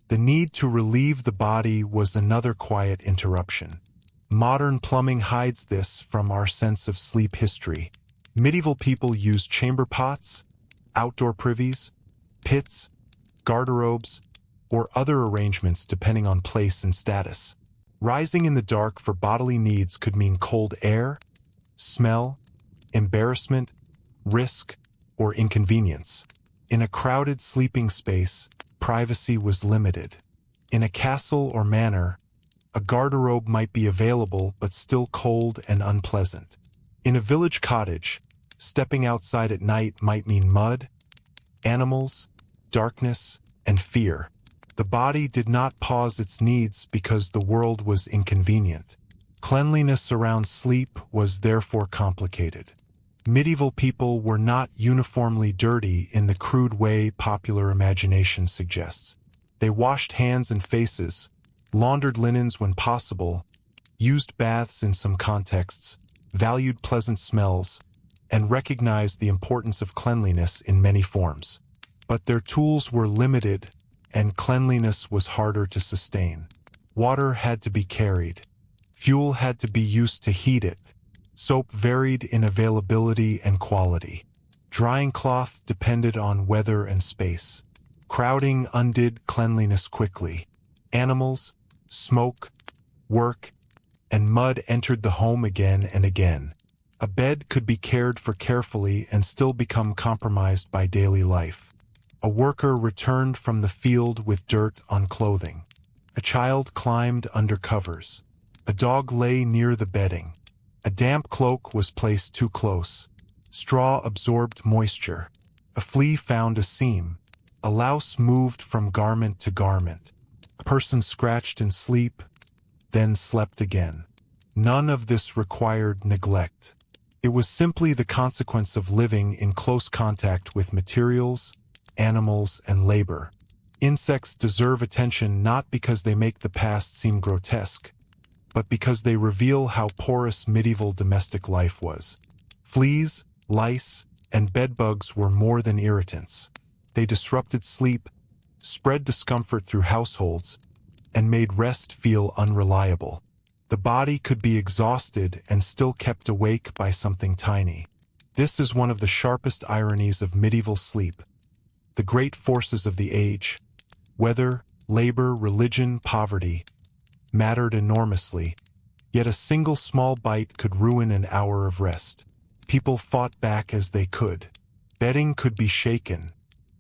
The need to relieve the body was another quiet interruption. Modern plumbing hides this from our sense of sleep history. Medieval people used chamber pots, outdoor privies, pits, garderobes, or other arrangements depending on place and status. Rising in the dark for bodily needs could mean cold air, smell, embarrassment, risk, or inconvenience. In a crowded sleeping space, privacy was limited. In a castle or manor, a garderobe might be available but still cold and unpleasant. In a village cottage, stepping outside at night might mean mud, animals, darkness, and fear. The body did not pause its needs because the world was inconvenient. Cleanliness around sleep was therefore complicated. Medieval people were not uniformly dirty in the crude way popular imagination suggests. They washed hands and faces, laundered linens when possible, used baths in some contexts, valued pleasant smells, and recognized the importance of cleanliness in many forms. But their tools were limited, and cleanliness was harder to sustain. Water had to be carried. Fuel had to be used to heat it. Soap varied in availability and quality. Drying cloth depended on weather and space. Crowding undid cleanliness quickly. Animals, smoke, work, and mud entered the home again and again. A bed could be cared for carefully and still become compromised by daily life. A worker returned from the field with dirt on clothing. A child climbed under covers. A dog lay near the bedding. A damp cloak was placed too close. Straw absorbed moisture. A flea found a seam. A louse moved from garment to garment. A person scratched in sleep, then slept again. None of this required neglect. It was simply the consequence of living in close contact with materials, animals, and labor. Insects deserve attention not because they make the past seem grotesque, but because they reveal how porous medieval domestic life was. Fleas, lice, and bedbugs were more than irritants. They disrupted sleep, spread discomfort through households, and made rest feel unreliable. The body could be exhausted and still kept awake by something tiny. This is one of the sharpest ironies of medieval sleep. The great forces of the age, weather, labor, religion, poverty, mattered enormously, yet a single small bite could ruin an hour of rest. People fought back as they could. Bedding could be shaken.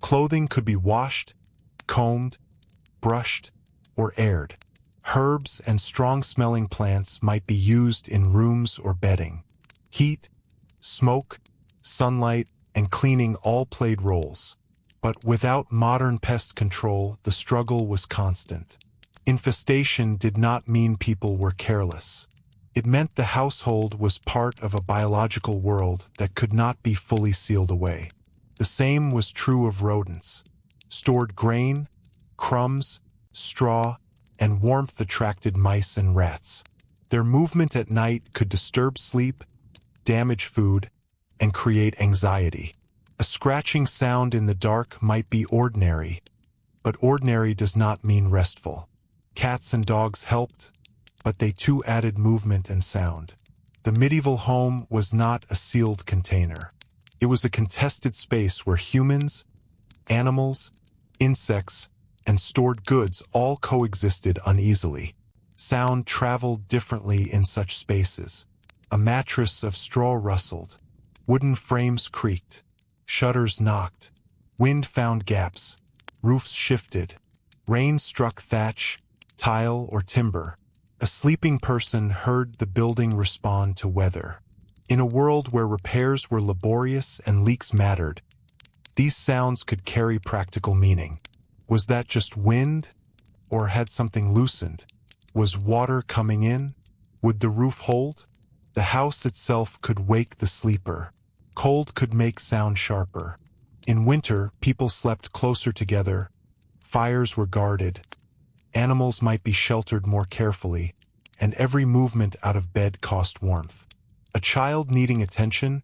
Clothing could be washed, combed, brushed, or aired. Herbs and strong-smelling plants might be used in rooms or bedding. Heat, smoke, sunlight, and cleaning all played roles. But without modern pest control, the struggle was constant. Infestation did not mean people were careless. It meant the household was part of a biological world that could not be fully sealed away. The same was true of rodents. Stored grain, crumbs, straw, and warmth attracted mice and rats. Their movement at night could disturb sleep, damage food, and create anxiety. A scratching sound in the dark might be ordinary, but ordinary does not mean restful. Cats and dogs helped, but they too added movement and sound. The medieval home was not a sealed container. It was a contested space where humans, animals, insects, and stored goods all coexisted uneasily. Sound traveled differently in such spaces. A mattress of straw rustled. Wooden frames creaked. Shutters knocked. Wind found gaps. Roofs shifted. Rain struck thatch, tile, or timber. A sleeping person heard the building respond to weather. In a world where repairs were laborious and leaks mattered, these sounds could carry practical meaning. Was that just wind, or had something loosened? Was water coming in? Would the roof hold? The house itself could wake the sleeper. Cold could make sound sharper. In winter, people slept closer together. Fires were guarded. Animals might be sheltered more carefully, and every movement out of bed cost warmth. A child needing attention,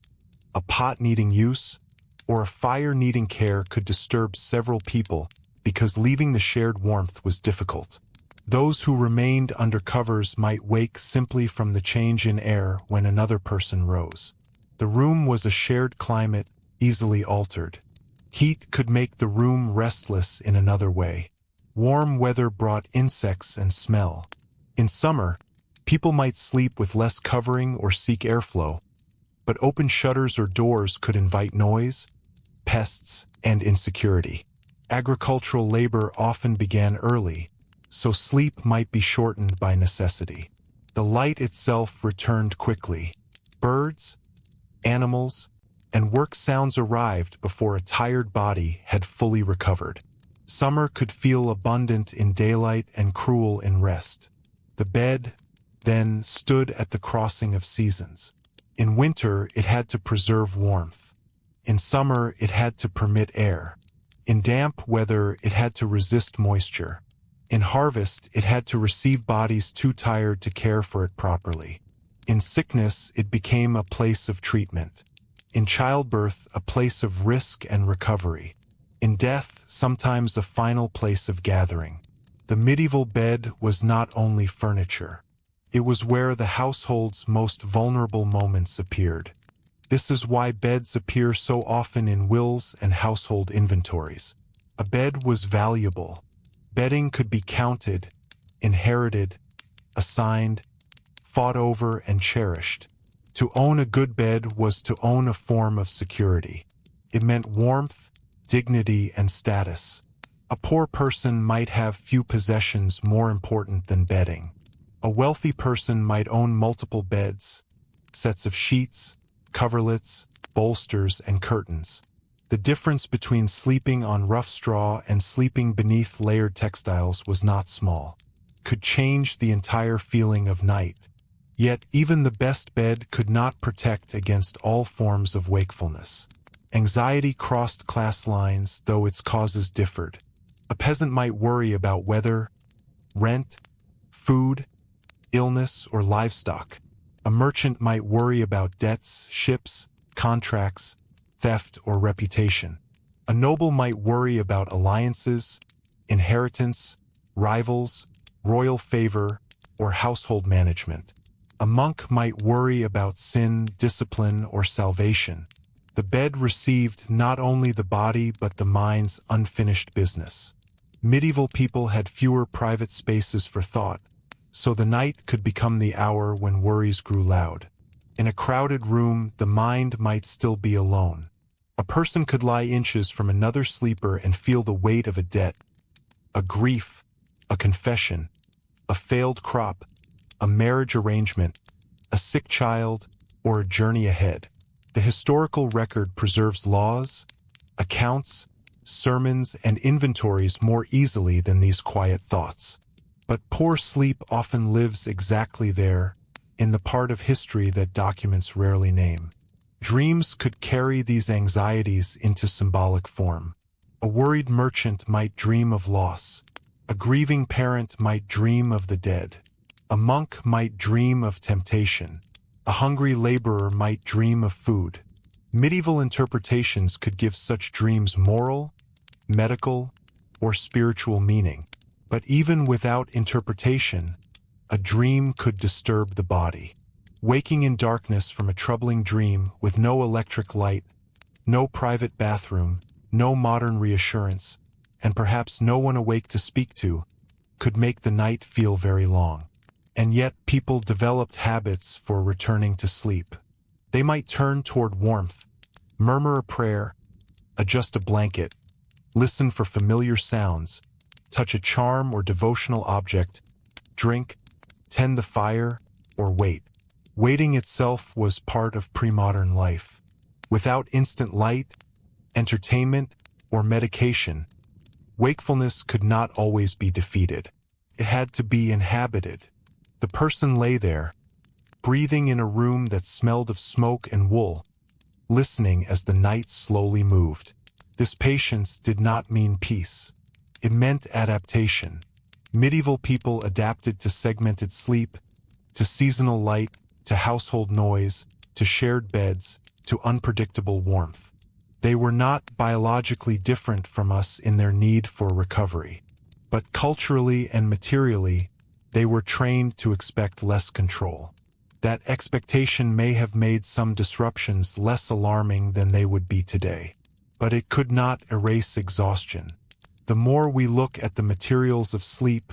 a pot needing use, or a fire needing care could disturb several people because leaving the shared warmth was difficult. Those who remained under covers might wake simply from the change in air when another person rose. The room was a shared climate, easily altered. Heat could make the room restless in another way. Warm weather brought insects and smell. In summer, people might sleep with less covering or seek airflow, but open shutters or doors could invite noise, pests, and insecurity. Agricultural labor often began early, so sleep might be shortened by necessity. The light itself returned quickly. Birds, animals, and work sounds arrived before a tired body had fully recovered. Summer could feel abundant in daylight and cruel in rest. The bed, then, stood at the crossing of seasons. In winter, it had to preserve warmth. In summer, it had to permit air. In damp weather, it had to resist moisture. In harvest, it had to receive bodies too tired to care for it properly. In sickness, it became a place of treatment. In childbirth, a place of risk and recovery. In death, sometimes a final place of gathering. The medieval bed was not only furniture. It was where the household's most vulnerable moments appeared. This is why beds appear so often in wills and household inventories. A bed was valuable. Bedding could be counted, inherited, assigned, fought over, and cherished. To own a good bed was to own a form of security. It meant warmth, dignity, and status. A poor person might have few possessions more important than bedding. A wealthy person might own multiple beds, sets of sheets, coverlets, bolsters, and curtains. The difference between sleeping on rough straw and sleeping beneath layered textiles was not small. It could change the entire feeling of night. Yet even the best bed could not protect against all forms of wakefulness. Anxiety crossed class lines, though its causes differed. A peasant might worry about weather, rent, food, illness, or livestock. A merchant might worry about debts, ships, contracts, theft, or reputation. A noble might worry about alliances, inheritance, rivals, royal favor, or household management. A monk might worry about sin, discipline, or salvation. The bed received not only the body but the mind's unfinished business. Medieval people had fewer private spaces for thought, so the night could become the hour when worries grew loud. In a crowded room, the mind might still be alone. A person could lie inches from another sleeper and feel the weight of a debt, a grief, a confession, a failed crop, a marriage arrangement, a sick child, or a journey ahead. The historical record preserves laws, accounts, sermons, and inventories more easily than these quiet thoughts. But poor sleep often lives exactly there, in the part of history that documents rarely name. Dreams could carry these anxieties into symbolic form. A worried merchant might dream of loss. A grieving parent might dream of the dead. A monk might dream of temptation. A hungry laborer might dream of food. Medieval interpretations could give such dreams moral, medical, or spiritual meaning. But even without interpretation, a dream could disturb the body. Waking in darkness from a troubling dream with no electric light, no private bathroom, no modern reassurance, and perhaps no one awake to speak to, could make the night feel very long. And yet people developed habits for returning to sleep. They might turn toward warmth, murmur a prayer, adjust a blanket, listen for familiar sounds, touch a charm or devotional object, drink, tend the fire, or wait. Waiting itself was part of pre-modern life. Without instant light, entertainment, or medication, wakefulness could not always be defeated. It had to be inhabited. The person lay there, breathing in a room that smelled of smoke and wool, listening as the night slowly moved. This patience did not mean peace. It meant adaptation. Medieval people adapted to segmented sleep, to seasonal light, to household noise, to shared beds, to unpredictable warmth. They were not biologically different from us in their need for recovery, but culturally and materially, they were trained to expect less control. That expectation may have made some disruptions less alarming than they would be today, but it could not erase exhaustion. The more we look at the materials of sleep,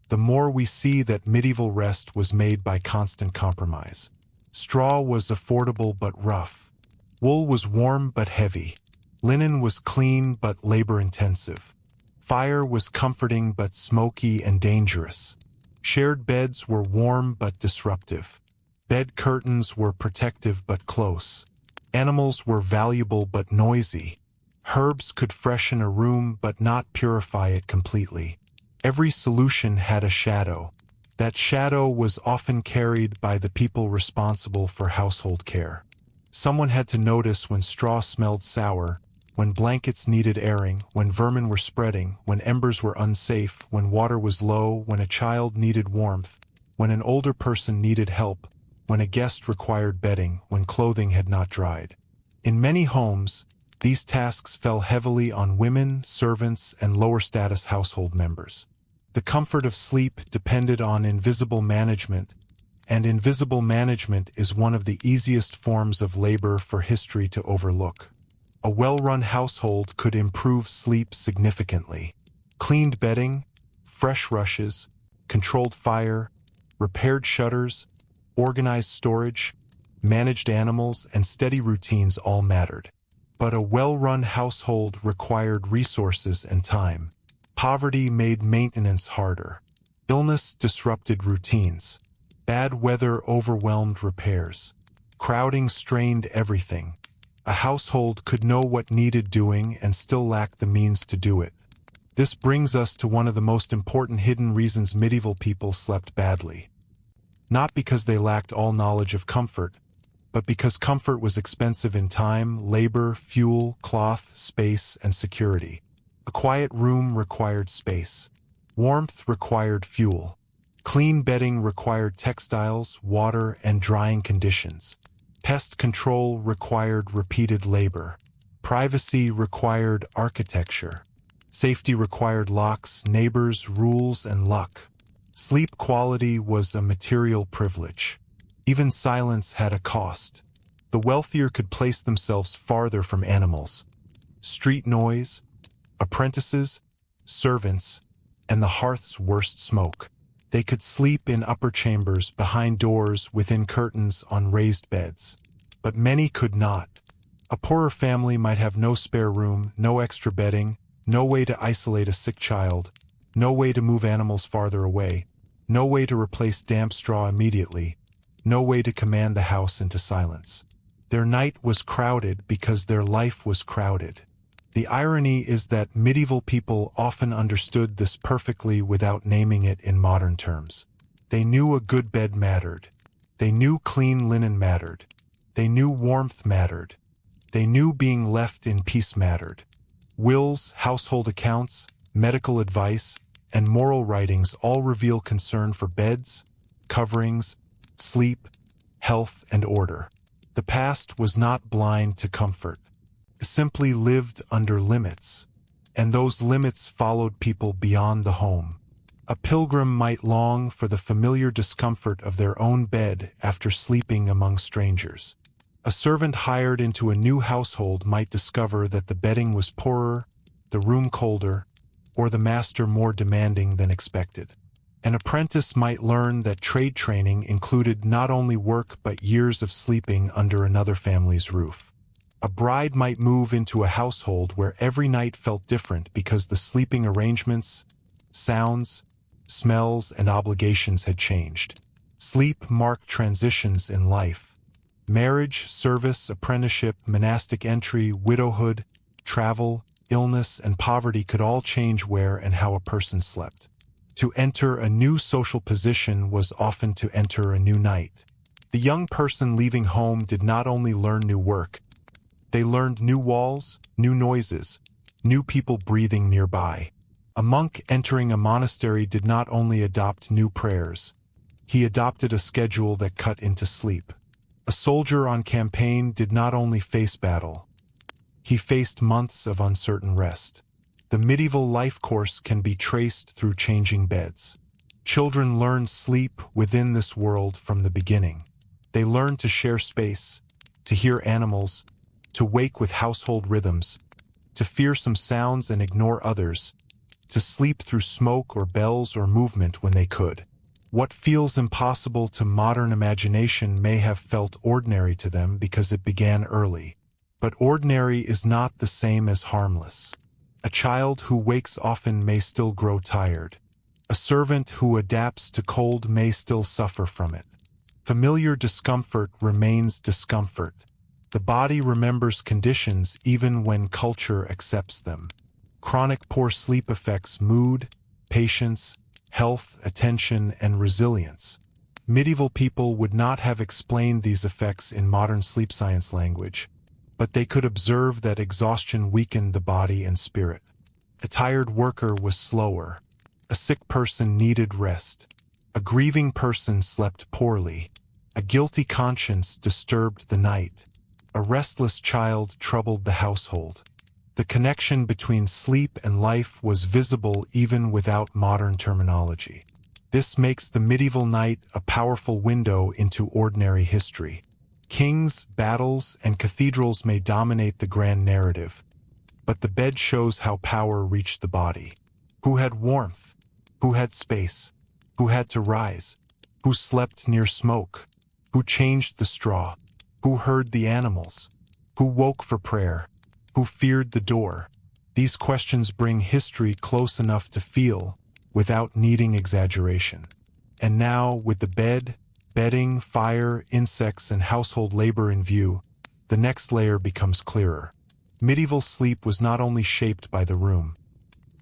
the more we see that medieval rest was made by constant compromise. Straw was affordable but rough. Wool was warm but heavy. Linen was clean but labor-intensive. Fire was comforting but smoky and dangerous. Shared beds were warm but disruptive. Bed curtains were protective but close. Animals were valuable but noisy. Herbs could freshen a room but not purify it completely. Every solution had a shadow. That shadow was often carried by the people responsible for household care. Someone had to notice when straw smelled sour, when blankets needed airing, when vermin were spreading, when embers were unsafe, when water was low, when a child needed warmth, when an older person needed help, when a guest required bedding, when clothing had not dried. In many homes, these tasks fell heavily on women, servants, and lower-status household members. The comfort of sleep depended on invisible management, and invisible management is one of the easiest forms of labor for history to overlook. A well-run household could improve sleep significantly. Cleaned bedding, fresh rushes, controlled fire, repaired shutters, organized storage, managed animals, and steady routines all mattered. But a well-run household required resources and time. Poverty made maintenance harder. Illness disrupted routines. Bad weather overwhelmed repairs. Crowding strained everything. A household could know what needed doing and still lack the means to do it. This brings us to one of the most important hidden reasons medieval people slept badly. Not because they lacked all knowledge of comfort, but because comfort was expensive in time, labor, fuel, cloth, space, and security. A quiet room required space. Warmth required fuel. Clean bedding required textiles, water, and drying conditions. Pest control required repeated labor. Privacy required architecture. Safety required locks, neighbors, rules, and luck. Sleep quality was a material privilege. Even silence had a cost. The wealthier could place themselves farther from animals. Street noise, apprentices, servants, and the hearth's worst smoke. They could sleep in upper chambers, behind doors, within curtains, on raised beds. But many could not. A poorer family might have no spare room, no extra bedding, no way to isolate a sick child, no way to move animals farther away, no way to replace damp straw immediately, no way to command the house into silence. Their night was crowded because their life was crowded. The irony is that medieval people often understood this perfectly without naming it in modern terms. They knew a good bed mattered. They knew clean linen mattered. They knew warmth mattered. They knew being left in peace mattered. Wills, household accounts, medical advice, and moral writings all reveal concern for beds, coverings, sleep, health, and order. The past was not blind to comfort. It simply lived under limits, and those limits followed people beyond the home. A pilgrim might long for the familiar discomfort of their own bed after sleeping among strangers. A servant hired into a new household might discover that the bedding was poorer, the room colder, or the master more demanding than expected. An apprentice might learn that trade training included not only work but years of sleeping under another family's roof. A bride might move into a household where every night felt different because the sleeping arrangements, sounds, smells, and obligations had changed. Sleep marked transitions in life. Marriage, service, apprenticeship, monastic entry, widowhood, travel, illness, and poverty could all change where and how a person slept. To enter a new social position was often to enter a new night. The young person leaving home did not only learn new work, they learned new walls, new noises, new people breathing nearby. A monk entering a monastery did not only adopt new prayers, he adopted a schedule that cut into sleep. A soldier on campaign did not only face battle, he faced months of uncertain rest. The medieval life course can be traced through changing beds. Children learned sleep within this world from the beginning. They learned to share space, to hear animals, to wake with household rhythms, to fear some sounds and ignore others, to sleep through smoke or bells or movement when they could. What feels impossible to modern imagination may have felt ordinary to them because it began early. But ordinary is not the same as harmless. A child who wakes often may still grow tired. A servant who adapts to cold may still suffer from it. Familiar discomfort remains discomfort. The body remembers conditions even when culture accepts them. Chronic poor sleep affects mood, patience, health, attention, and resilience. Medieval people would not have explained these effects in modern sleep science language, but they could observe that exhaustion weakened the body and spirit. A tired worker was slower. A sick person needed rest. A grieving person slept poorly. A guilty conscience disturbed the night. A restless child troubled the household. The connection between sleep and life was visible even without modern terminology. This makes the medieval night a powerful window into ordinary history. Kings, battles, and cathedrals may dominate the grand narrative, but the bed shows how power reached the body. Who had warmth? Who had space? Who had to rise? Who slept near smoke? Who changed the straw? Who heard the animals? Who woke for prayer? Who feared the door? These questions bring history close enough to feel, without needing exaggeration. And now, with the bed, bedding, fire, insects, and household labor in view, the next layer becomes clearer. Medieval sleep was not only shaped by the room.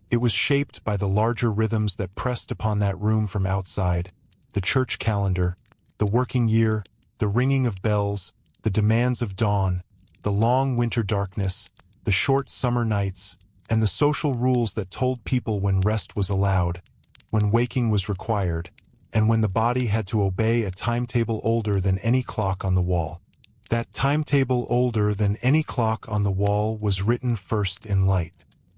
It was shaped by the larger rhythms that pressed upon that room from outside: the church calendar, the working year, the ringing of bells, the demands of dawn, the long winter darkness, the short summer nights, and the social rules that told people when rest was allowed, when waking was required, and when the body had to obey a timetable older than any clock on the wall. That timetable older than any clock on the wall was written first in light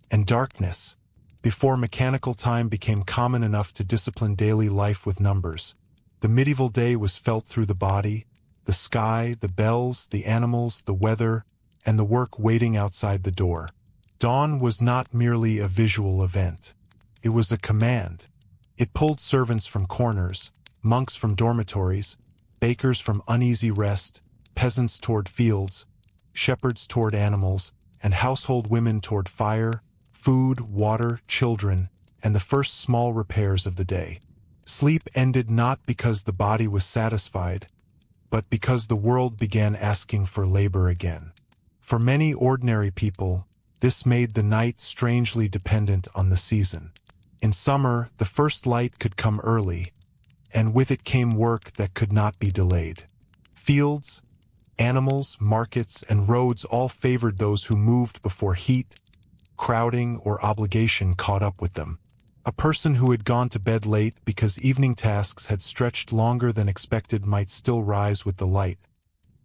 and darkness, before mechanical time became common enough to discipline daily life with numbers. The medieval day was felt through the body, the sky, the bells, the animals, the weather, and the work waiting outside the door. Dawn was not merely a visual event. It was a command. It pulled servants from corners, monks from dormitories, bakers from uneasy rest, peasants toward fields, shepherds toward animals, and household women toward fire, food, water, children, and the first small repairs of the day. Sleep ended not because the body was satisfied, but because the world began asking for labor again. For many ordinary people, this made the night strangely dependent on the season. In summer, the first light could come early, and with it came work that could not be delayed. Fields, animals, markets, and roads all favored those who moved before heat, crowding, or obligation caught up with them. A person who had gone to bed late because evening tasks had stretched longer than expected might still rise with the light,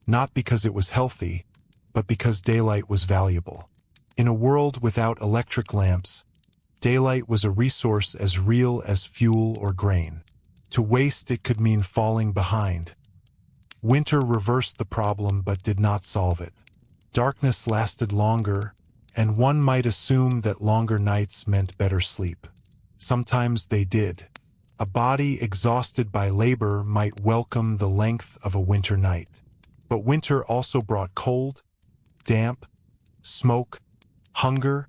not because it was healthy, but because daylight was valuable. In a world without electric lamps, daylight was a resource as real as fuel or grain. To waste it could mean falling behind. Winter reversed the problem but did not solve it. Darkness lasted longer, and one might assume that longer nights meant better sleep. Sometimes they did. A body exhausted by labor might welcome the length of a winter night. But winter also brought cold, damp, smoke, hunger,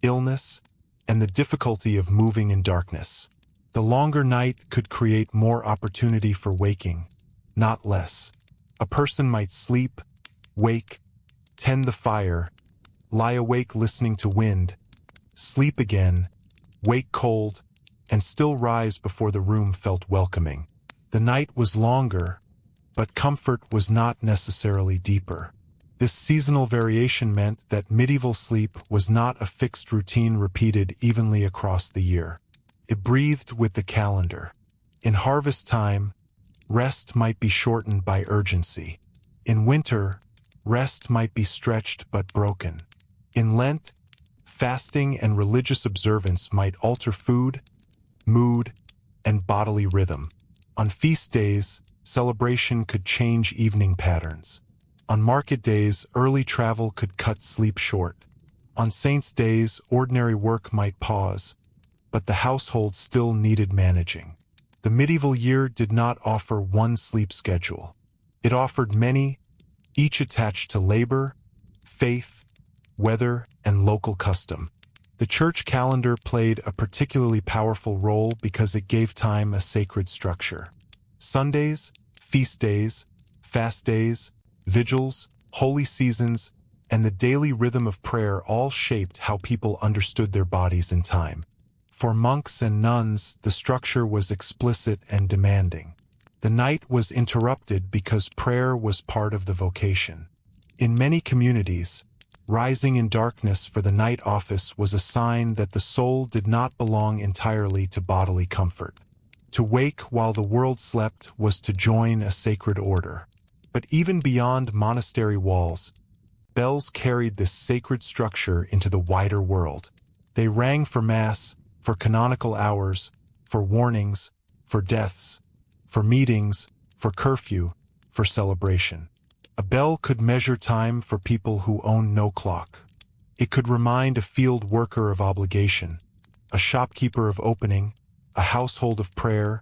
illness, and the difficulty of moving in darkness. The longer night could create more opportunity for waking, not less. A person might sleep, wake, tend the fire, lie awake listening to wind, sleep again, wake cold, and still rise before the room felt welcoming. The night was longer, but comfort was not necessarily deeper. This seasonal variation meant that medieval sleep was not a fixed routine repeated evenly across the year. It breathed with the calendar. In harvest time, rest might be shortened by urgency. In winter, rest might be stretched but broken. In Lent, fasting and religious observance might alter food, mood, and bodily rhythm. On feast days, celebration could change evening patterns. On market days, early travel could cut sleep short. On saints' days, ordinary work might pause, but the household still needed managing. The medieval year did not offer one sleep schedule. It offered many, each attached to labor, faith, weather, and local custom. The church calendar played a particularly powerful role because it gave time a sacred structure. Sundays, feast days, fast days, vigils, holy seasons, and the daily rhythm of prayer all shaped how people understood their bodies and time. For monks and nuns, the structure was explicit and demanding. The night was interrupted because prayer was part of the vocation. In many communities, rising in darkness for the night office was a sign that the soul did not belong entirely to bodily comfort. To wake while the world slept was to join a sacred order. But even beyond monastery walls, bells carried this sacred structure into the wider world. They rang for Mass, for canonical hours, for warnings, for deaths, for meetings, for curfew, for celebration. A bell could measure time for people who owned no clock. It could remind a field worker of obligation, a shopkeeper of opening, a household of prayer,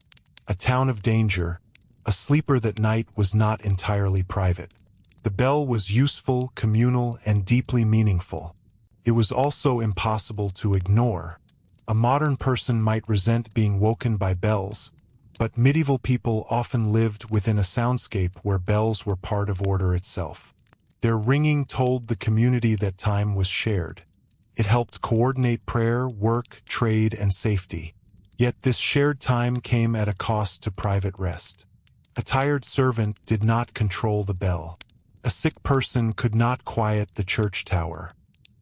a town of danger. A sleeper that night was not entirely private. The bell was useful, communal, and deeply meaningful. It was also impossible to ignore. A modern person might resent being woken by bells, but medieval people often lived within a soundscape where bells were part of order itself. Their ringing told the community that time was shared. It helped coordinate prayer, work, trade, and safety. Yet this shared time came at a cost to private rest. A tired servant did not control the bell. A sick person could not quiet the church tower.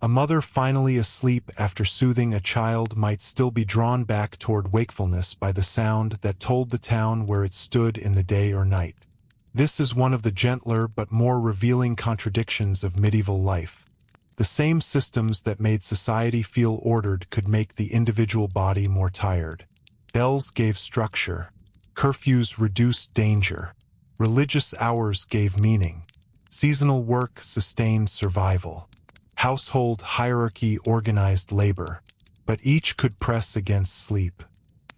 A mother finally asleep after soothing a child might still be drawn back toward wakefulness by the sound that told the town where it stood in the day or night. This is one of the gentler but more revealing contradictions of medieval life. The same systems that made society feel ordered could make the individual body more tired. Bells gave structure. Curfews reduced danger. Religious hours gave meaning. Seasonal work sustained survival. Household hierarchy organized labor. But each could press against sleep.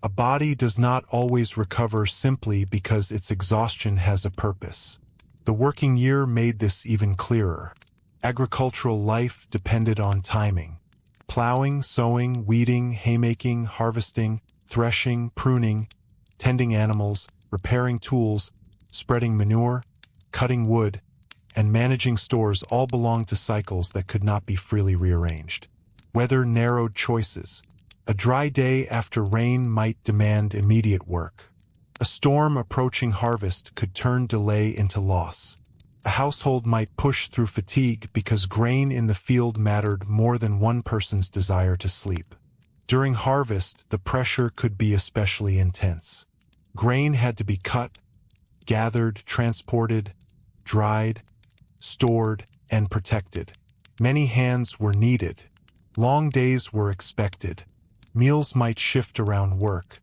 A body does not always recover simply because its exhaustion has a purpose. The working year made this even clearer. Agricultural life depended on timing. Plowing, sowing, weeding, haymaking, harvesting, threshing, pruning, tending animals, repairing tools, spreading manure, cutting wood, and managing stores all belonged to cycles that could not be freely rearranged. Weather narrowed choices. A dry day after rain might demand immediate work. A storm approaching harvest could turn delay into loss. A household might push through fatigue because grain in the field mattered more than one person's desire to sleep. During harvest, the pressure could be especially intense. Grain had to be cut, gathered, transported, dried, stored, and protected. Many hands were needed. Long days were expected. Meals might shift around work.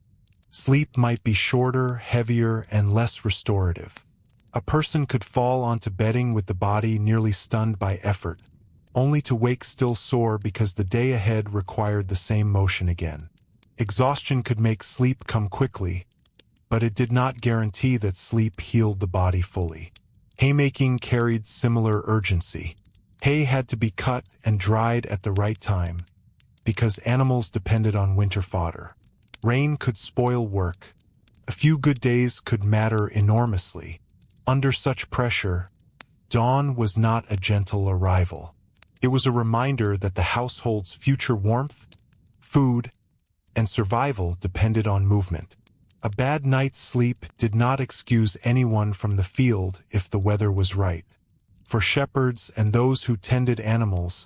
Sleep might be shorter, heavier, and less restorative. A person could fall onto bedding with the body nearly stunned by effort, only to wake still sore because the day ahead required the same motion again. Exhaustion could make sleep come quickly, but it did not guarantee that sleep healed the body fully. Haymaking carried similar urgency. Hay had to be cut and dried at the right time, because animals depended on winter fodder. Rain could spoil work. A few good days could matter enormously. Under such pressure, dawn was not a gentle arrival. It was a reminder that the household's future warmth, food, and survival depended on movement. A bad night's sleep did not excuse anyone from the field if the weather was right. For shepherds and those who tended animals,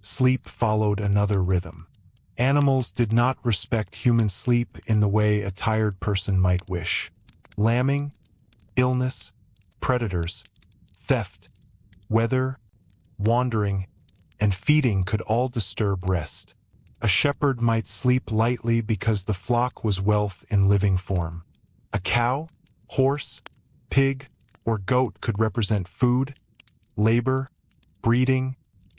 sleep followed another rhythm. Animals did not respect human sleep in the way a tired person might wish. Lambing, illness, predators, theft, weather, wandering, and feeding could all disturb rest. A shepherd might sleep lightly because the flock was wealth in living form. A cow, horse, pig, or goat could represent food, labor, breeding,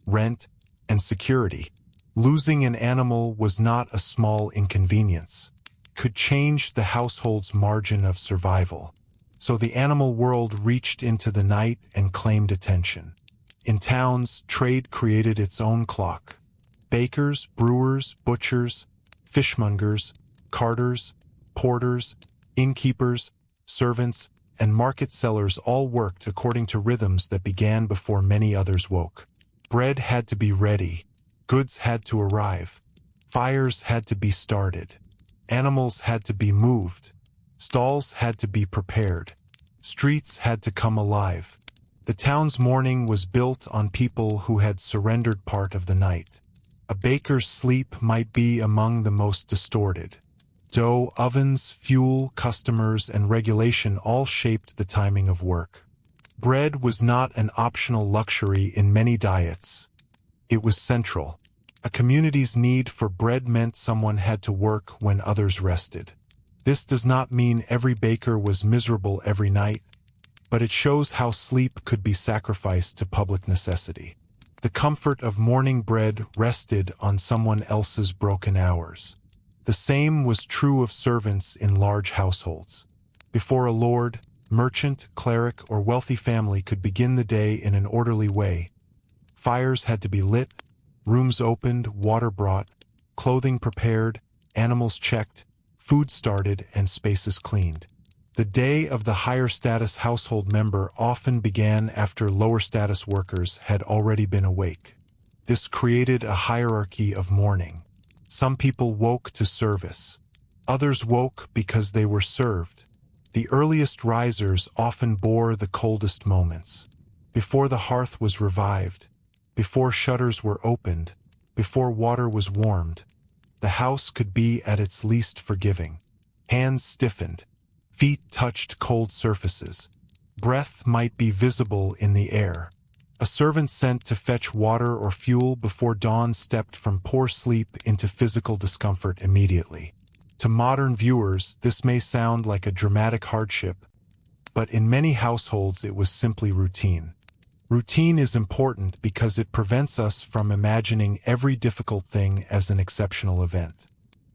rent, and security. Losing an animal was not a small inconvenience. It could change the household's margin of survival. So the animal world reached into the night and claimed attention. In towns, trade created its own clock. Bakers, brewers, butchers, fishmongers, carters, porters, innkeepers, servants, and market sellers all worked according to rhythms that began before many others woke. Bread had to be ready, goods had to arrive, fires had to be started, animals had to be moved, stalls had to be prepared, streets had to come alive. The town's morning was built on people who had surrendered part of the night. A baker's sleep might be among the most distorted. Dough, ovens, fuel, customers, and regulation all shaped the timing of work. Bread was not an optional luxury in many diets. It was central. A community's need for bread meant someone had to work when others rested. This does not mean every baker was miserable every night, but it shows how sleep could be sacrificed to public necessity. The comfort of morning bread rested on someone else's broken hours. The same was true of servants in large households. Before a lord, merchant, cleric, or wealthy family could begin the day in an orderly way, fires had to be lit, rooms opened, water brought, clothing prepared, animals checked, food started, and spaces cleaned. The day of the higher status household member often began after lower status workers had already been awake. This created a hierarchy of mourning. Some people woke to service. Others woke because they were served. The earliest risers often bore the coldest moments. Before the hearth was revived, before shutters were opened, before water was warmed, the house could be at its least forgiving. Hands stiffened, feet touched cold surfaces. Breath might be visible in the air. A servant sent to fetch water or fuel before dawn stepped from poor sleep into physical discomfort immediately. To modern viewers, this may sound like a dramatic hardship, but in many households it was simply routine. Routine is important because it prevents us from imagining every difficult thing as an exceptional event.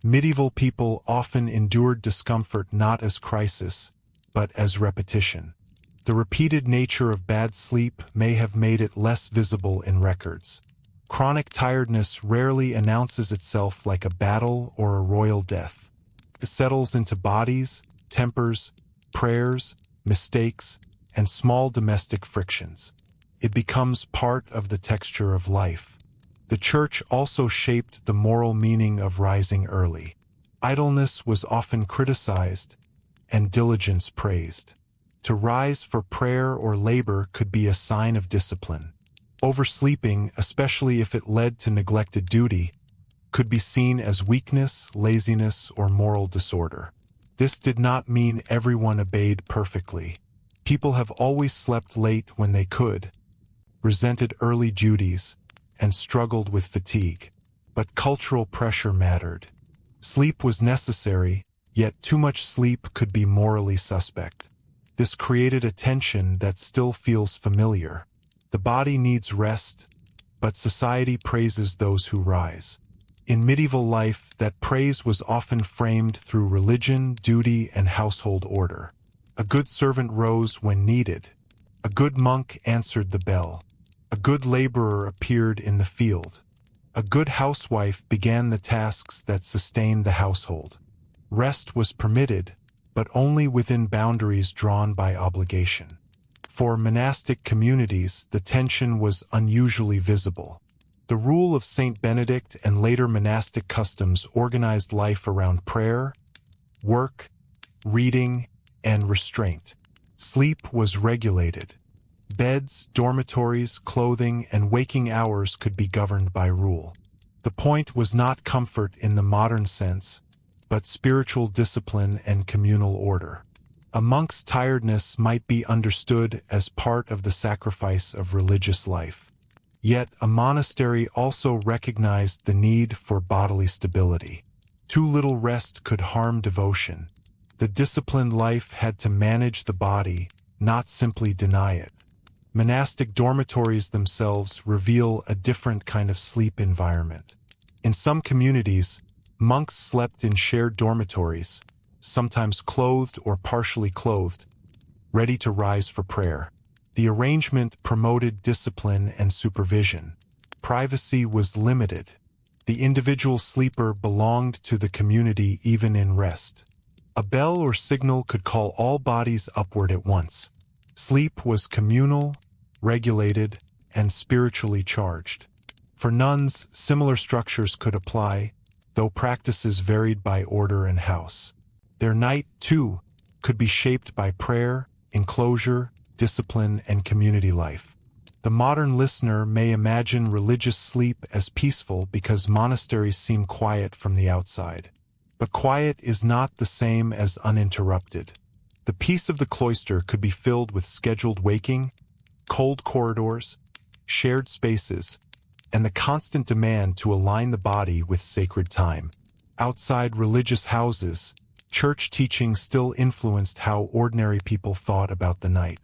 Medieval people often endured discomfort not as crisis, but as repetition. The repeated nature of bad sleep may have made it less visible in records. Chronic tiredness rarely announces itself like a battle or a royal death. It settles into bodies, tempers, prayers, mistakes, and small domestic frictions. It becomes part of the texture of life. The church also shaped the moral meaning of rising early. Idleness was often criticized, and diligence praised. To rise for prayer or labor could be a sign of discipline. Oversleeping, especially if it led to neglected duty, could be seen as weakness, laziness, or moral disorder. This did not mean everyone obeyed perfectly. People have always slept late when they could, resented early duties, and struggled with fatigue. But cultural pressure mattered. Sleep was necessary, yet too much sleep could be morally suspect. This created a tension that still feels familiar. The body needs rest, but society praises those who rise. In medieval life, that praise was often framed through religion, duty, and household order. A good servant rose when needed. A good monk answered the bell. A good laborer appeared in the field. A good housewife began the tasks that sustained the household. Rest was permitted, but only within boundaries drawn by obligation. For monastic communities, the tension was unusually visible. The rule of Saint Benedict and later monastic customs organized life around prayer, work, reading, and restraint. Sleep was regulated. Beds, dormitories, clothing, and waking hours could be governed by rule. The point was not comfort in the modern sense, but spiritual discipline and communal order. A monk's tiredness might be understood as part of the sacrifice of religious life. Yet a monastery also recognized the need for bodily stability. Too little rest could harm devotion. The disciplined life had to manage the body, not simply deny it. Monastic dormitories themselves reveal a different kind of sleep environment. In some communities, monks slept in shared dormitories, sometimes clothed or partially clothed, ready to rise for prayer. The arrangement promoted discipline and supervision. Privacy was limited. The individual sleeper belonged to the community even in rest. A bell or signal could call all bodies upward at once. Sleep was communal, regulated, and spiritually charged. For nuns, similar structures could apply, though practices varied by order and house. Their night, too, could be shaped by prayer, enclosure, discipline, and community life. The modern listener may imagine religious sleep as peaceful because monasteries seem quiet from the outside. But quiet is not the same as uninterrupted. The peace of the cloister could be filled with scheduled waking, cold corridors, shared spaces, and the constant demand to align the body with sacred time. Outside religious houses, church teaching still influenced how ordinary people thought about the night.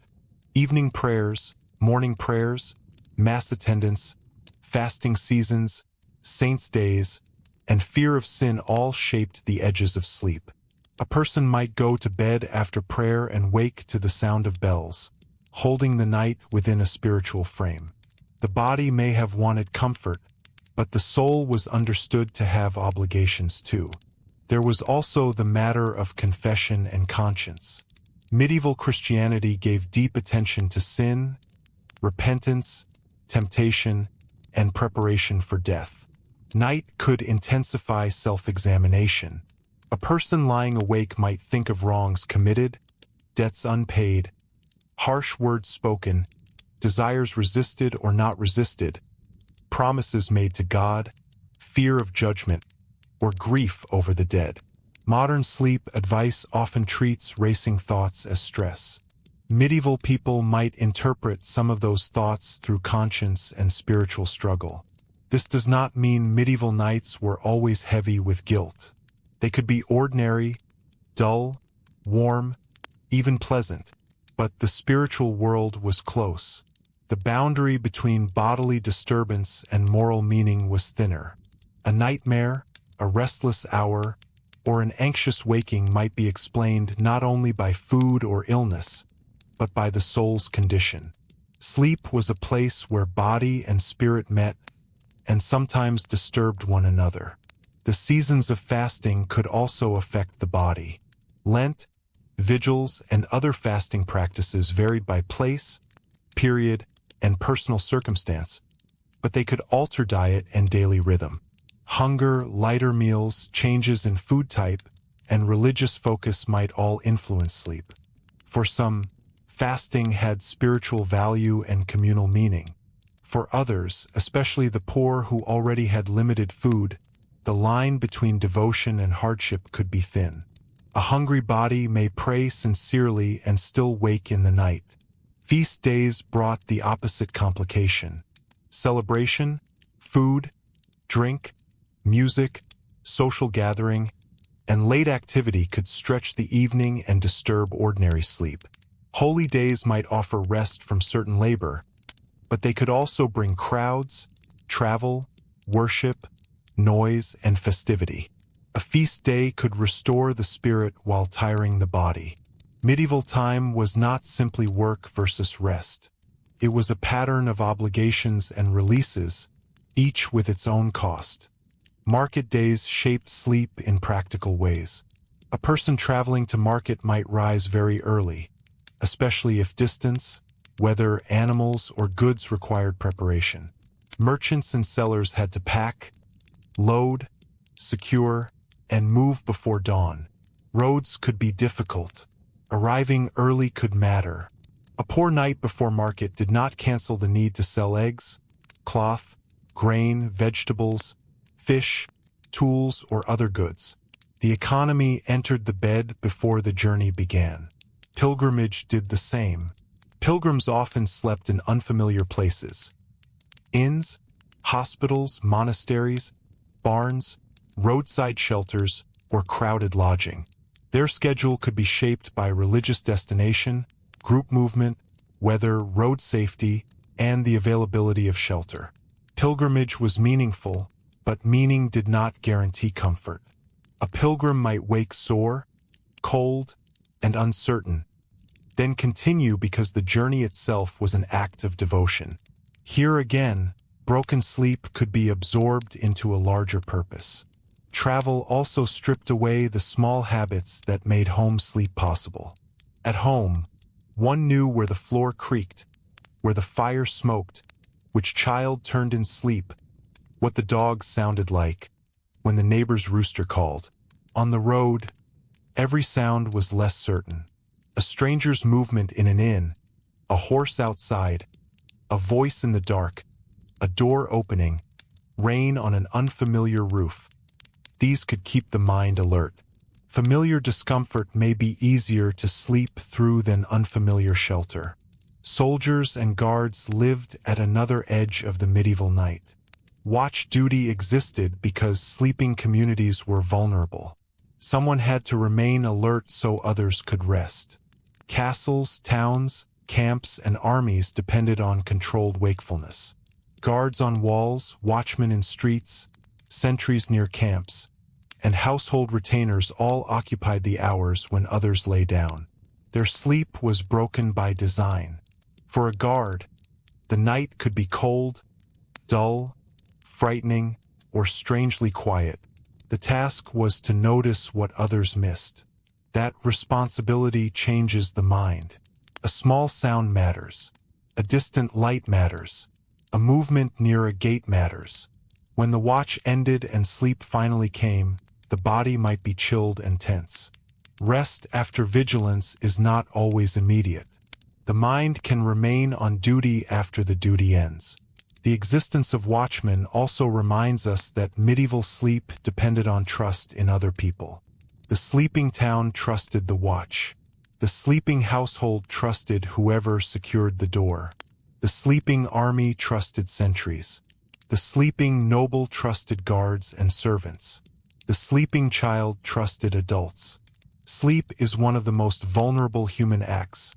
Evening prayers, morning prayers, mass attendance, fasting seasons, saints' days, and fear of sin all shaped the edges of sleep. A person might go to bed after prayer and wake to the sound of bells, holding the night within a spiritual frame. The body may have wanted comfort, but the soul was understood to have obligations too. There was also the matter of confession and conscience. Medieval Christianity gave deep attention to sin, repentance, temptation, and preparation for death. Night could intensify self-examination. A person lying awake might think of wrongs committed, debts unpaid, harsh words spoken, desires resisted or not resisted, promises made to God, fear of judgment, or grief over the dead. Modern sleep advice often treats racing thoughts as stress. Medieval people might interpret some of those thoughts through conscience and spiritual struggle. This does not mean medieval nights were always heavy with guilt. They could be ordinary, dull, warm, even pleasant, but the spiritual world was close. The boundary between bodily disturbance and moral meaning was thinner. A nightmare, a restless hour, or an anxious waking might be explained not only by food or illness, but by the soul's condition. Sleep was a place where body and spirit met and sometimes disturbed one another. The seasons of fasting could also affect the body. Lent, vigils, and other fasting practices varied by place, period, and personal circumstance, but they could alter diet and daily rhythm. Hunger, lighter meals, changes in food type, and religious focus might all influence sleep. For some, fasting had spiritual value and communal meaning. For others, especially the poor who already had limited food, the line between devotion and hardship could be thin. A hungry body may pray sincerely and still wake in the night. Feast days brought the opposite complication. Celebration, food, drink, music, social gathering, and late activity could stretch the evening and disturb ordinary sleep. Holy days might offer rest from certain labor, but they could also bring crowds, travel, worship, noise, and festivity. A feast day could restore the spirit while tiring the body. Medieval time was not simply work versus rest. It was a pattern of obligations and releases, each with its own cost. Market days shaped sleep in practical ways. A person traveling to market might rise very early, especially if distance, weather, animals, or goods required preparation. Merchants and sellers had to pack, load, secure, and move before dawn. Roads could be difficult. Arriving early could matter. A poor night before market did not cancel the need to sell eggs, cloth, grain, vegetables, fish, tools, or other goods. The economy entered the bed before the journey began. Pilgrimage did the same. Pilgrims often slept in unfamiliar places. Inns, hospitals, monasteries, barns, roadside shelters, or crowded lodging. Their schedule could be shaped by religious destination, group movement, weather, road safety, and the availability of shelter. Pilgrimage was meaningful, but meaning did not guarantee comfort. A pilgrim might wake sore, cold, and uncertain, then continue because the journey itself was an act of devotion. Here again, broken sleep could be absorbed into a larger purpose. Travel also stripped away the small habits that made home sleep possible. At home, one knew where the floor creaked, where the fire smoked, which child turned in sleep, what the dog sounded like, when the neighbor's rooster called. On the road, every sound was less certain. A stranger's movement in an inn, a horse outside, a voice in the dark, a door opening, rain on an unfamiliar roof. These could keep the mind alert. Familiar discomfort may be easier to sleep through than unfamiliar shelter. Soldiers and guards lived at another edge of the medieval night. Watch duty existed because sleeping communities were vulnerable. Someone had to remain alert so others could rest. Castles, towns, camps, and armies depended on controlled wakefulness. Guards on walls, watchmen in streets, sentries near camps, and household retainers all occupied the hours when others lay down. Their sleep was broken by design. For a guard, the night could be cold, dull, frightening, or strangely quiet. The task was to notice what others missed. That responsibility changes the mind. A small sound matters. A distant light matters. A movement near a gate matters. When the watch ended and sleep finally came, the body might be chilled and tense. Rest after vigilance is not always immediate. The mind can remain on duty after the duty ends. The existence of watchmen also reminds us that medieval sleep depended on trust in other people. The sleeping town trusted the watch. The sleeping household trusted whoever secured the door. The sleeping army trusted sentries. The sleeping noble trusted guards and servants. The sleeping child trusted adults. Sleep is one of the most vulnerable human acts,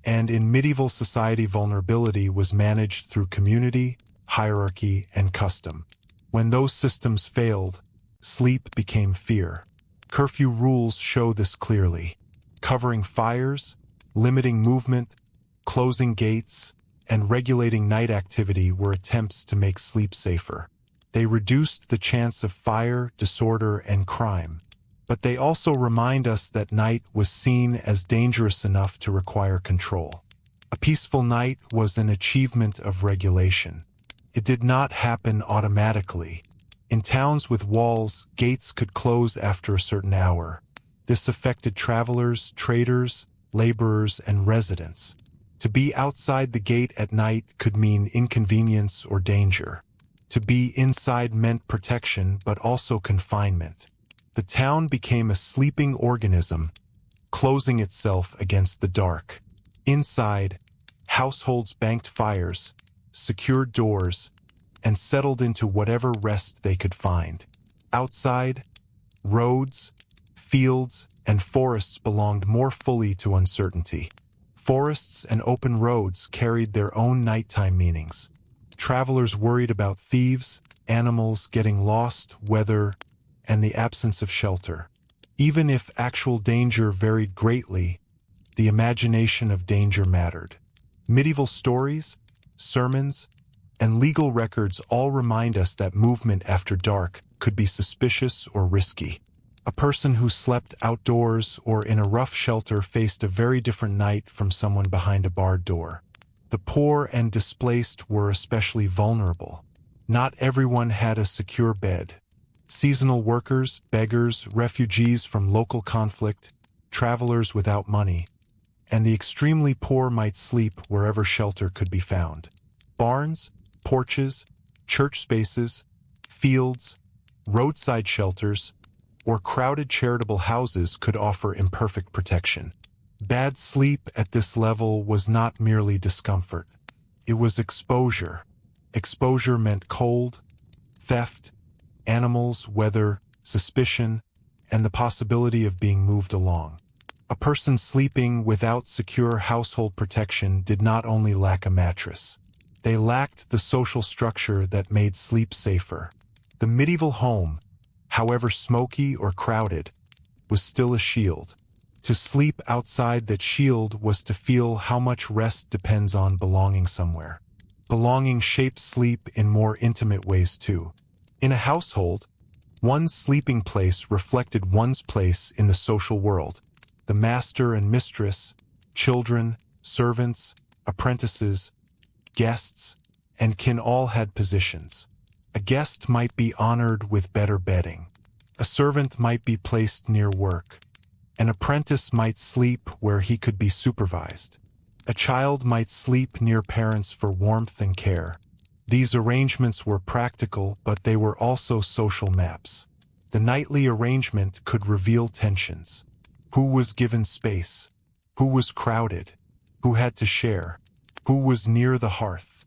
and in medieval society vulnerability was managed through community, hierarchy, and custom. When those systems failed, sleep became fear. Curfew rules show this clearly. Covering fires, limiting movement, closing gates, and regulating night activity were attempts to make sleep safer. They reduced the chance of fire, disorder, and crime. But they also remind us that night was seen as dangerous enough to require control. A peaceful night was an achievement of regulation. It did not happen automatically. In towns with walls, gates could close after a certain hour. This affected travelers, traders, laborers, and residents. To be outside the gate at night could mean inconvenience or danger. To be inside meant protection but also confinement. The town became a sleeping organism, closing itself against the dark. Inside, households banked fires, secured doors, and settled into whatever rest they could find. Outside, roads, fields, and forests belonged more fully to uncertainty. Forests and open roads carried their own nighttime meanings. Travelers worried about thieves, animals getting lost, weather, and the absence of shelter. Even if actual danger varied greatly, the imagination of danger mattered. Medieval stories, sermons, and legal records all remind us that movement after dark could be suspicious or risky. A person who slept outdoors or in a rough shelter faced a very different night from someone behind a barred door. The poor and displaced were especially vulnerable. Not everyone had a secure bed. Seasonal workers, beggars, refugees from local conflict, travelers without money, and the extremely poor might sleep wherever shelter could be found. Barns, porches, church spaces, fields, roadside shelters, or crowded charitable houses could offer imperfect protection. Bad sleep at this level was not merely discomfort. It was exposure. Exposure meant cold, theft, animals, weather, suspicion, and the possibility of being moved along. A person sleeping without secure household protection did not only lack a mattress. They lacked the social structure that made sleep safer. The medieval home, however smoky or crowded, was still a shield. To sleep outside that shield was to feel how much rest depends on belonging somewhere. Belonging shaped sleep in more intimate ways too. In a household, one's sleeping place reflected one's place in the social world. The master and mistress, children, servants, apprentices, guests, and kin all had positions. A guest might be honored with better bedding. A servant might be placed near work. An apprentice might sleep where he could be supervised. A child might sleep near parents for warmth and care. These arrangements were practical, but they were also social maps. The nightly arrangement could reveal tensions. Who was given space? Who was crowded? Who had to share? Who was near the hearth?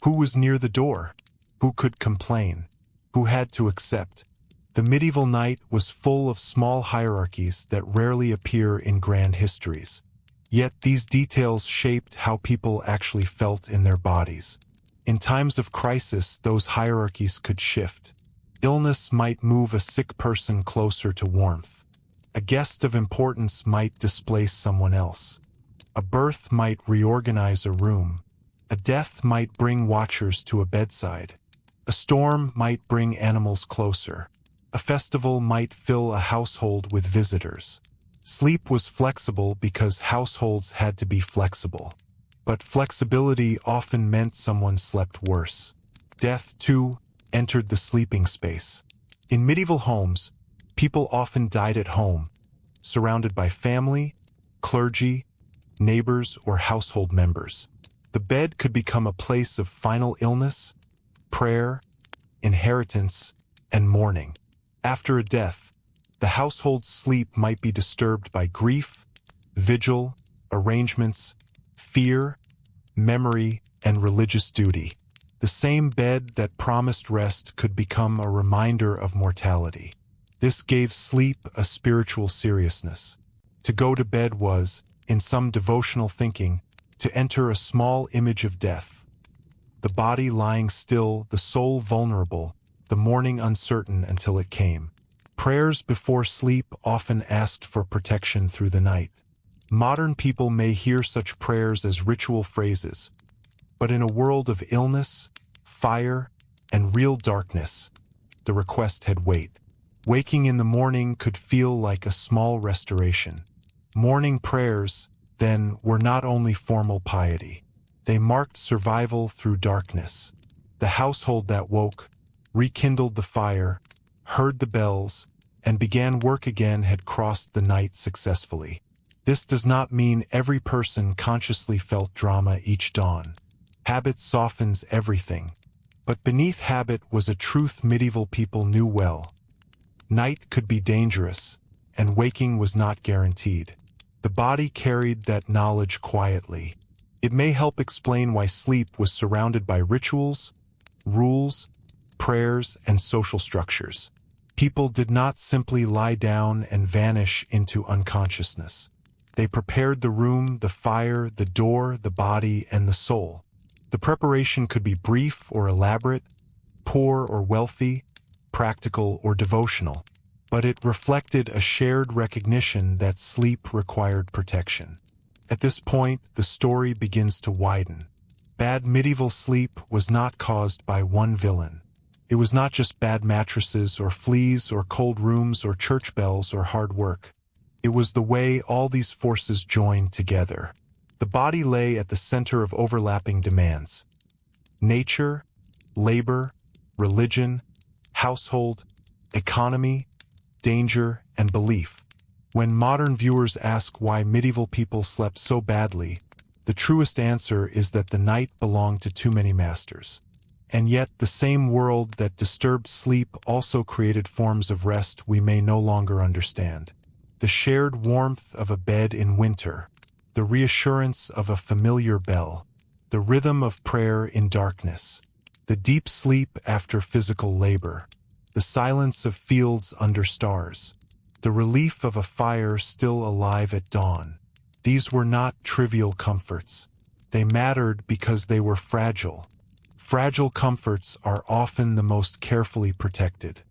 Who was near the door? Who could complain? Who had to accept? The medieval night was full of small hierarchies that rarely appear in grand histories. Yet these details shaped how people actually felt in their bodies. In times of crisis, those hierarchies could shift. Illness might move a sick person closer to warmth. A guest of importance might displace someone else. A birth might reorganize a room. A death might bring watchers to a bedside. A storm might bring animals closer. A festival might fill a household with visitors. Sleep was flexible because households had to be flexible. But flexibility often meant someone slept worse. Death, too, entered the sleeping space. In medieval homes, people often died at home, surrounded by family, clergy, neighbors, or household members. The bed could become a place of final illness, prayer, inheritance, and mourning. After a death, the household's sleep might be disturbed by grief, vigil, arrangements, fear, memory, and religious duty. The same bed that promised rest could become a reminder of mortality. This gave sleep a spiritual seriousness. To go to bed was, in some devotional thinking, to enter a small image of death. The body lying still, the soul vulnerable, the morning uncertain until it came. Prayers before sleep often asked for protection through the night. Modern people may hear such prayers as ritual phrases, but in a world of illness, fire, and real darkness, the request had weight. Waking in the morning could feel like a small restoration. Morning prayers, then, were not only formal piety. They marked survival through darkness. The household that woke, rekindled the fire, heard the bells, and began work again had crossed the night successfully. This does not mean every person consciously felt drama each dawn. Habit softens everything. But beneath habit was a truth medieval people knew well. Night could be dangerous, and waking was not guaranteed. The body carried that knowledge quietly. It may help explain why sleep was surrounded by rituals, rules, prayers, and social structures. People did not simply lie down and vanish into unconsciousness. They prepared the room, the fire, the door, the body, and the soul. The preparation could be brief or elaborate, poor or wealthy, practical or devotional, but it reflected a shared recognition that sleep required protection. At this point, the story begins to widen. Bad medieval sleep was not caused by one villain. It was not just bad mattresses or fleas or cold rooms or church bells or hard work. It was the way all these forces joined together. The body lay at the center of overlapping demands. Nature, labor, religion, household, economy, danger, and belief. When modern viewers ask why medieval people slept so badly, the truest answer is that the night belonged to too many masters. And yet the same world that disturbed sleep also created forms of rest we may no longer understand. The shared warmth of a bed in winter, the reassurance of a familiar bell, the rhythm of prayer in darkness, the deep sleep after physical labor, the silence of fields under stars, the relief of a fire still alive at dawn. These were not trivial comforts. They mattered because they were fragile. Fragile comforts are often the most carefully protected.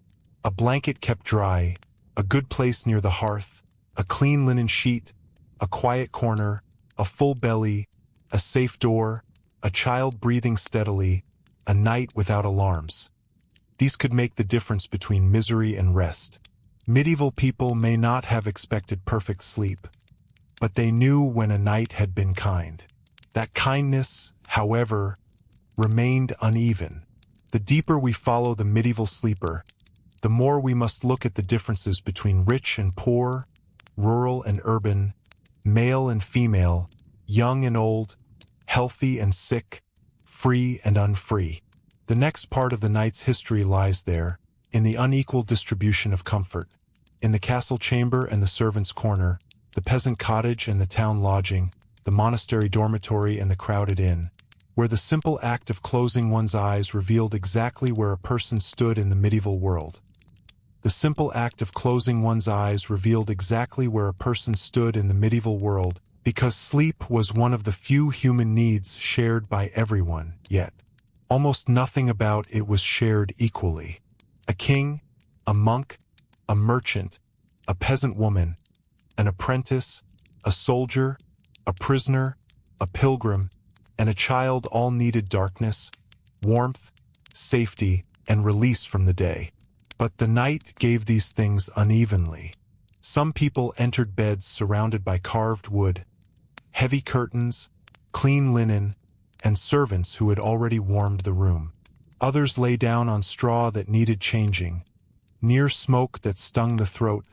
A blanket kept dry, a good place near the hearth, a clean linen sheet, a quiet corner, a full belly, a safe door, a child breathing steadily, a night without alarms. These could make the difference between misery and rest. Medieval people may not have expected perfect sleep, but they knew when a night had been kind. That kindness, however, remained uneven. The deeper we follow the medieval sleeper, the more we must look at the differences between rich and poor, rural and urban, male and female, young and old, healthy and sick, free and unfree. The next part of the night's history lies there, in the unequal distribution of comfort. In the castle chamber and the servants' corner, the peasant cottage and the town lodging, the monastery dormitory and the crowded inn, where the simple act of closing one's eyes revealed exactly where a person stood in the medieval world. The simple act of closing one's eyes revealed exactly where a person stood in the medieval world, because sleep was one of the few human needs shared by everyone, yet almost nothing about it was shared equally. A king, a monk, a merchant, a peasant woman, an apprentice, a soldier, a prisoner, a pilgrim, and a child all needed darkness, warmth, safety, and release from the day. But the night gave these things unevenly. Some people entered beds surrounded by carved wood, heavy curtains, clean linen, and servants who had already warmed the room. Others lay down on straw that needed changing, near smoke that stung the throat,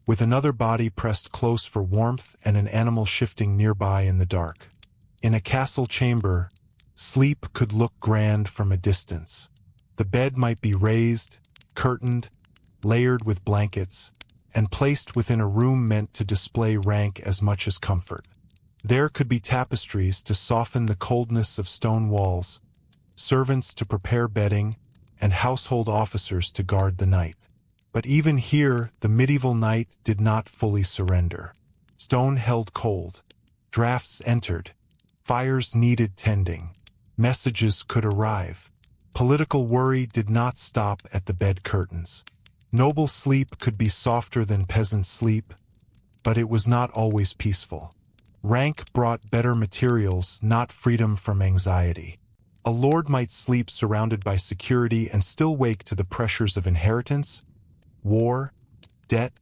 with another body pressed close for warmth and an animal shifting nearby in the dark. In a castle chamber, sleep could look grand from a distance. The bed might be raised, curtained, layered with blankets, and placed within a room meant to display rank as much as comfort. There could be tapestries to soften the coldness of stone walls, servants to prepare bedding, and household officers to guard the night. But even here, the medieval night did not fully surrender. Stone held cold. Drafts entered. Fires needed tending. Messages could arrive. Political worry did not stop at the bed curtains. Noble sleep could be softer than peasant sleep, but it was not always peaceful. Rank brought better materials, not freedom from anxiety. A lord might sleep surrounded by security and still wake to the pressures of inheritance, war, debt,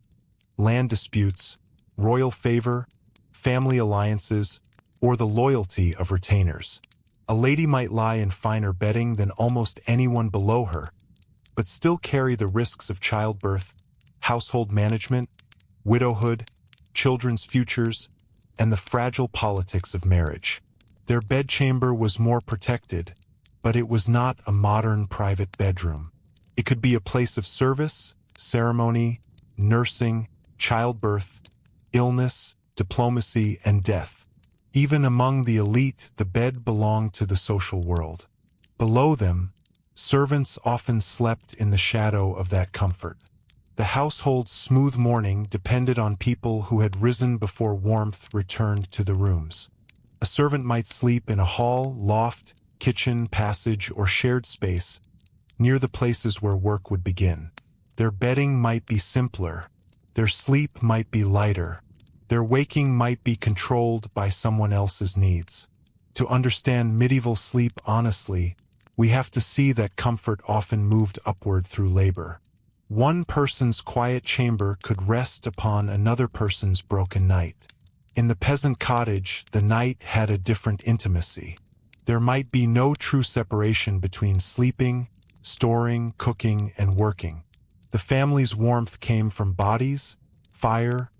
land disputes, royal favor, family alliances, or the loyalty of retainers. A lady might lie in finer bedding than almost anyone below her, but still carry the risks of childbirth, household management, widowhood, children's futures, and the fragile politics of marriage. Their bedchamber was more protected, but it was not a modern private bedroom. It could be a place of service, ceremony, nursing, childbirth, illness, diplomacy, and death. Even among the elite, the bed belonged to the social world. Below them, servants often slept in the shadow of that comfort. The household's smooth morning depended on people who had risen before warmth returned to the rooms. A servant might sleep in a hall, loft, kitchen, passage, or shared space, near the places where work would begin. Their bedding might be simpler, their sleep might be lighter, their waking might be controlled by someone else's needs. To understand medieval sleep honestly, we have to see that comfort often moved upward through labor. One person's quiet chamber could rest upon another person's broken night. In the peasant cottage, the night had a different intimacy. There might be no true separation between sleeping, storing, cooking, and working. The family's warmth came from bodies, fire,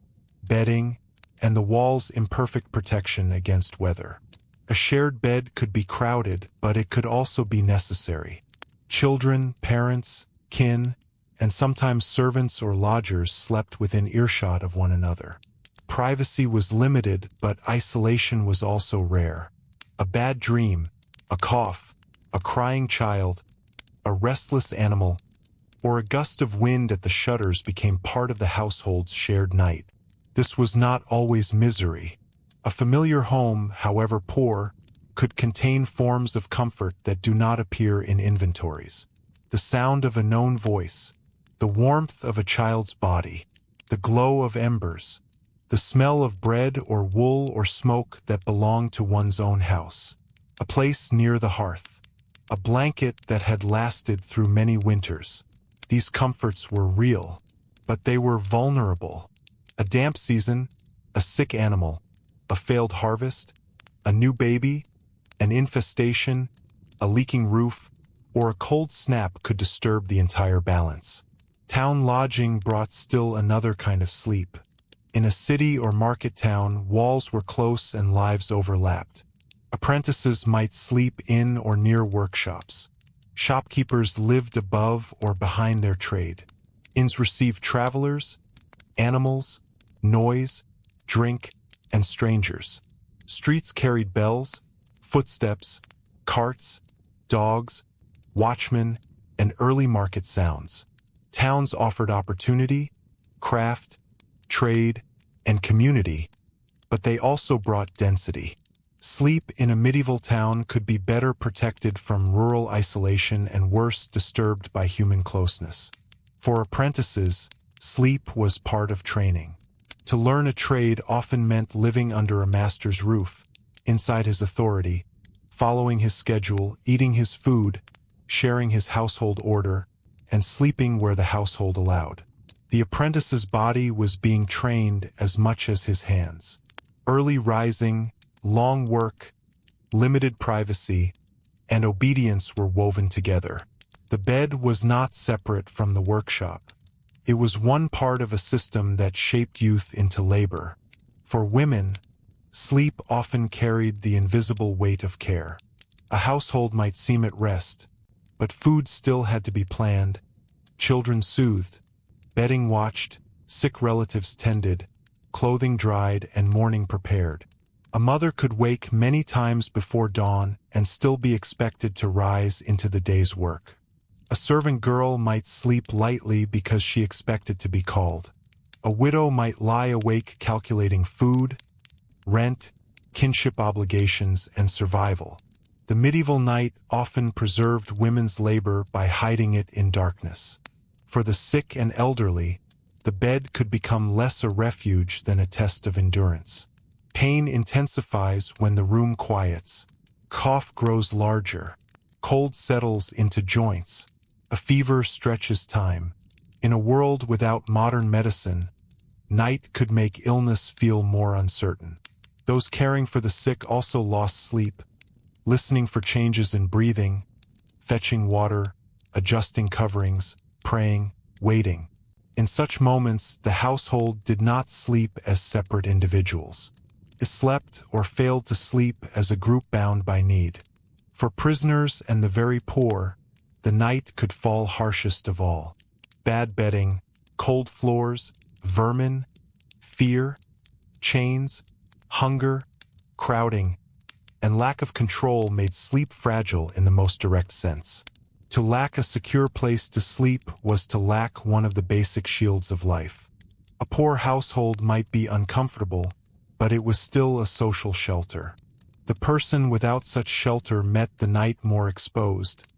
bedding, and the wall's imperfect protection against weather. A shared bed could be crowded, but it could also be necessary. Children, parents, kin, and sometimes servants or lodgers slept within earshot of one another. Privacy was limited, but isolation was also rare. A bad dream, a cough, a crying child, a restless animal, or a gust of wind at the shutters became part of the household's shared night. This was not always misery. A familiar home, however poor, could contain forms of comfort that do not appear in inventories. The sound of a known voice, the warmth of a child's body, the glow of embers, the smell of bread or wool or smoke that belonged to one's own house, a place near the hearth, a blanket that had lasted through many winters. These comforts were real, but they were vulnerable. A damp season, a sick animal, a failed harvest, a new baby, an infestation, a leaking roof, or a cold snap could disturb the entire balance. Town lodging brought still another kind of sleep. In a city or market town, walls were close and lives overlapped. Apprentices might sleep in or near workshops. Shopkeepers lived above or behind their trade. Inns received travelers, animals, noise, drink, and strangers. Streets carried bells, footsteps, carts, dogs, watchmen, and early market sounds. Towns offered opportunity, craft, trade, and community, but they also brought density. Sleep in a medieval town could be better protected from rural isolation and worse disturbed by human closeness. For apprentices, sleep was part of training. To learn a trade often meant living under a master's roof, inside his authority, following his schedule, eating his food, sharing his household order, and sleeping where the household allowed. The apprentice's body was being trained as much as his hands. Early rising, long work, limited privacy, and obedience were woven together. The bed was not separate from the workshop. It was one part of a system that shaped youth into labor. For women, sleep often carried the invisible weight of care. A household might seem at rest, but food still had to be planned, children soothed, bedding watched, sick relatives tended, clothing dried, and mourning prepared. A mother could wake many times before dawn and still be expected to rise into the day's work. A servant girl might sleep lightly because she expected to be called. A widow might lie awake calculating food, rent, kinship obligations, and survival. The medieval night often preserved women's labor by hiding it in darkness. For the sick and elderly, the bed could become less a refuge than a test of endurance. Pain intensifies when the room quiets. Cough grows larger. Cold settles into joints. A fever stretches time. In a world without modern medicine, night could make illness feel more uncertain. Those caring for the sick also lost sleep, listening for changes in breathing, fetching water, adjusting coverings, praying, waiting. In such moments, the household did not sleep as separate individuals. It slept or failed to sleep as a group bound by need. For prisoners and the very poor, the night could fall harshest of all. Bad bedding, cold floors, vermin, fear, chains, hunger, crowding, and lack of control made sleep fragile in the most direct sense. To lack a secure place to sleep was to lack one of the basic shields of life. A poor household might be uncomfortable, but it was still a social shelter. The person without such shelter met the night more exposed,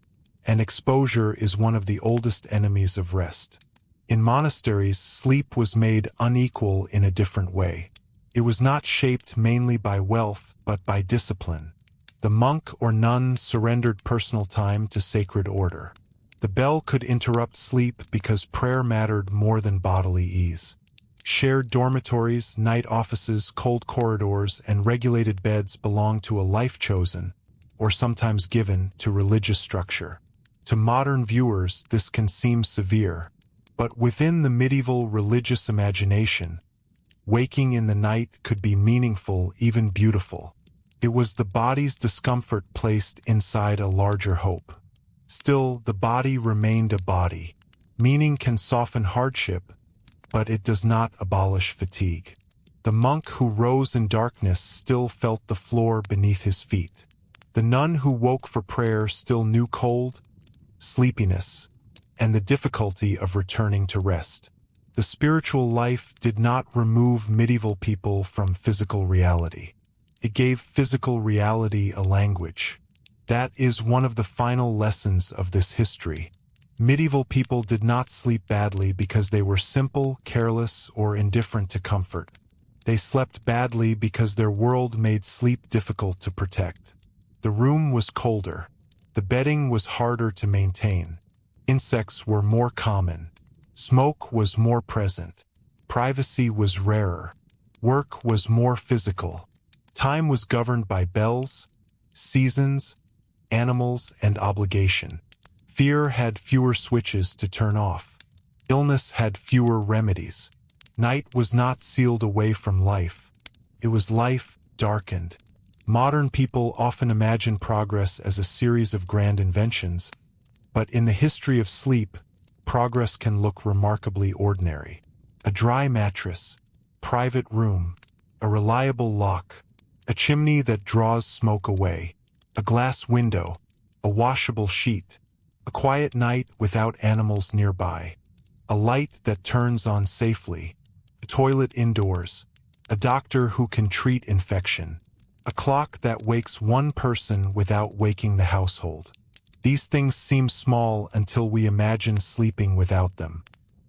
and exposure is one of the oldest enemies of rest. In monasteries, sleep was made unequal in a different way. It was not shaped mainly by wealth, but by discipline. The monk or nun surrendered personal time to sacred order. The bell could interrupt sleep because prayer mattered more than bodily ease. Shared dormitories, night offices, cold corridors, and regulated beds belonged to a life chosen, or sometimes given, to religious structure. To modern viewers, this can seem severe, but within the medieval religious imagination, waking in the night could be meaningful, even beautiful. It was the body's discomfort placed inside a larger hope. Still, the body remained a body. Meaning can soften hardship, but it does not abolish fatigue. The monk who rose in darkness still felt the floor beneath his feet. The nun who woke for prayer still knew cold, sleepiness, and the difficulty of returning to rest. The spiritual life did not remove medieval people from physical reality. It gave physical reality a language. That is one of the final lessons of this history. Medieval people did not sleep badly because they were simple, careless, or indifferent to comfort. They slept badly because their world made sleep difficult to protect. The room was colder. The bedding was harder to maintain. Insects were more common. Smoke was more present. Privacy was rarer. Work was more physical. Time was governed by bells, seasons, animals, and obligation. Fear had fewer switches to turn off. Illness had fewer remedies. Night was not sealed away from life. It was life darkened. Modern people often imagine progress as a series of grand inventions, but in the history of sleep, progress can look remarkably ordinary. A dry mattress, private room, a reliable lock, a chimney that draws smoke away, a glass window, a washable sheet, a quiet night without animals nearby, a light that turns on safely, a toilet indoors, a doctor who can treat infection, a clock that wakes one person without waking the household. These things seem small until we imagine sleeping without them.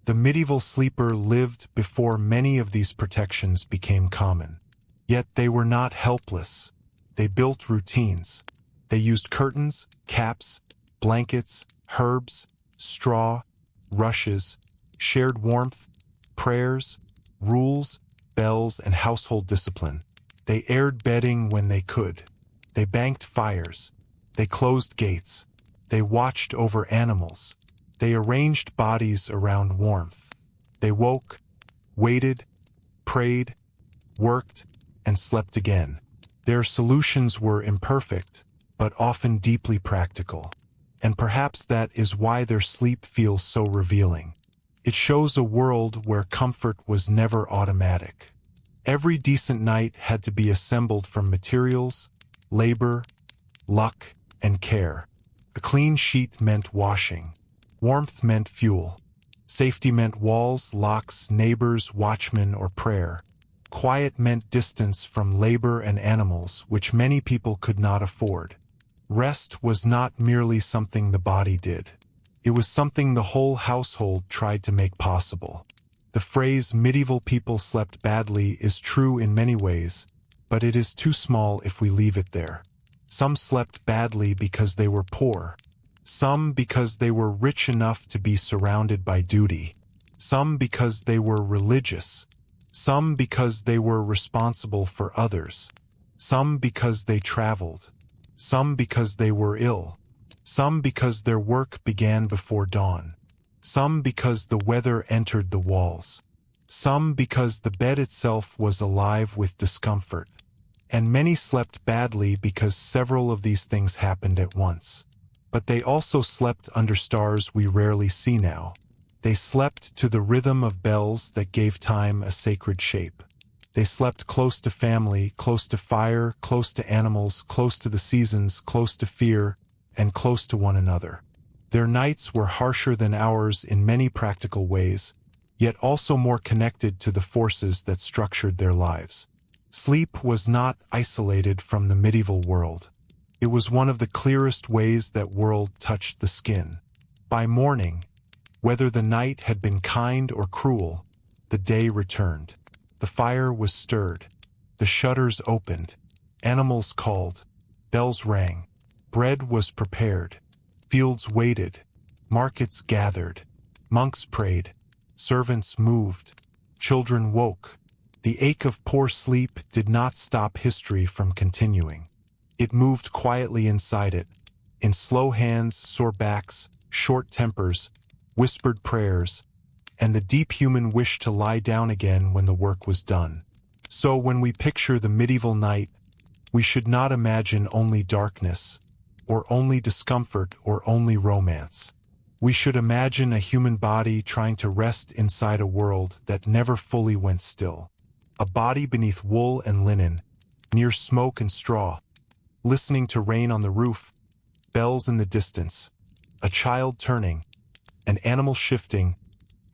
The medieval sleeper lived before many of these protections became common. Yet they were not helpless. They built routines. They used curtains, caps, blankets, herbs, straw, rushes, shared warmth, prayers, rules, bells, and household discipline. They aired bedding when they could. They banked fires. They closed gates. They watched over animals. They arranged bodies around warmth. They woke, waited, prayed, worked, and slept again. Their solutions were imperfect, but often deeply practical. And perhaps that is why their sleep feels so revealing. It shows a world where comfort was never automatic. Every decent night had to be assembled from materials, labor, luck, and care. A clean sheet meant washing. Warmth meant fuel. Safety meant walls, locks, neighbors, watchmen, or prayer. Quiet meant distance from labor and animals, which many people could not afford. Rest was not merely something the body did. It was something the whole household tried to make possible. The phrase medieval people slept badly is true in many ways, but it is too small if we leave it there. Some slept badly because they were poor. Some because they were rich enough to be surrounded by duty. Some because they were religious. Some because they were responsible for others. Some because they traveled. Some because they were ill. Some because their work began before dawn. Some because the weather entered the walls. Some because the bed itself was alive with discomfort. And many slept badly because several of these things happened at once. But they also slept under stars we rarely see now. They slept to the rhythm of bells that gave time a sacred shape. They slept close to family, close to fire, close to animals, close to the seasons, close to fear, and close to one another. Their nights were harsher than ours in many practical ways, yet also more connected to the forces that structured their lives. Sleep was not isolated from the medieval world. It was one of the clearest ways that world touched the skin. By morning, whether the night had been kind or cruel, the day returned. The fire was stirred. The shutters opened. Animals called. Bells rang. Bread was prepared. Fields waited. Markets gathered. Monks prayed. Servants moved. Children woke. The ache of poor sleep did not stop history from continuing. It moved quietly inside it, in slow hands, sore backs, short tempers, whispered prayers, and the deep human wish to lie down again when the work was done. So when we picture the medieval night, we should not imagine only darkness, or only discomfort, or only romance. We should imagine a human body trying to rest inside a world that never fully went still. A body beneath wool and linen, near smoke and straw, listening to rain on the roof, bells in the distance, a child turning, an animal shifting,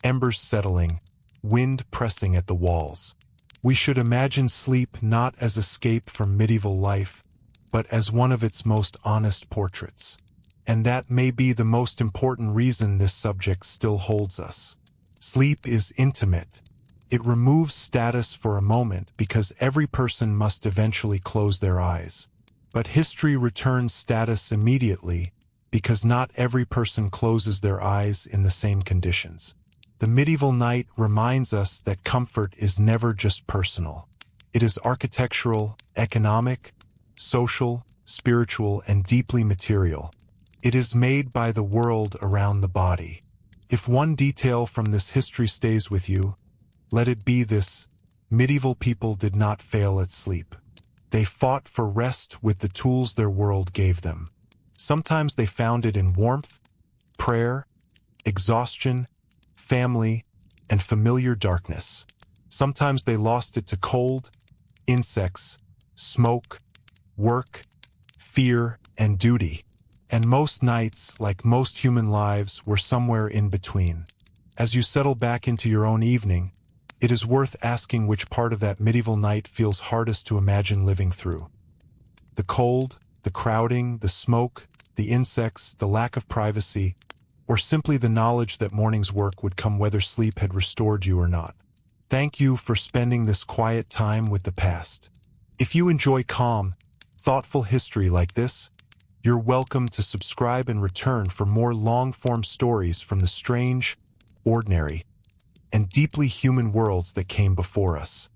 embers settling, wind pressing at the walls. We should imagine sleep not as escape from medieval life, but as one of its most honest portraits. And that may be the most important reason this subject still holds us. Sleep is intimate. It removes status for a moment because every person must eventually close their eyes. But history returns status immediately because not every person closes their eyes in the same conditions. The medieval night reminds us that comfort is never just personal. It is architectural, economic, social, spiritual, and deeply material. It is made by the world around the body. If one detail from this history stays with you, let it be this: medieval people did not fail at sleep. They fought for rest with the tools their world gave them. Sometimes they found it in warmth, prayer, exhaustion, family, and familiar darkness. Sometimes they lost it to cold, insects, smoke, work, fear, and duty. And most nights, like most human lives, were somewhere in between. As you settle back into your own evening, it is worth asking which part of that medieval night feels hardest to imagine living through. The cold, the crowding, the smoke, the insects, the lack of privacy, or simply the knowledge that morning's work would come whether sleep had restored you or not. Thank you for spending this quiet time with the past. If you enjoy calm, thoughtful history like this, you're welcome to subscribe and return for more long-form stories from the strange, ordinary, and deeply human worlds that came before us.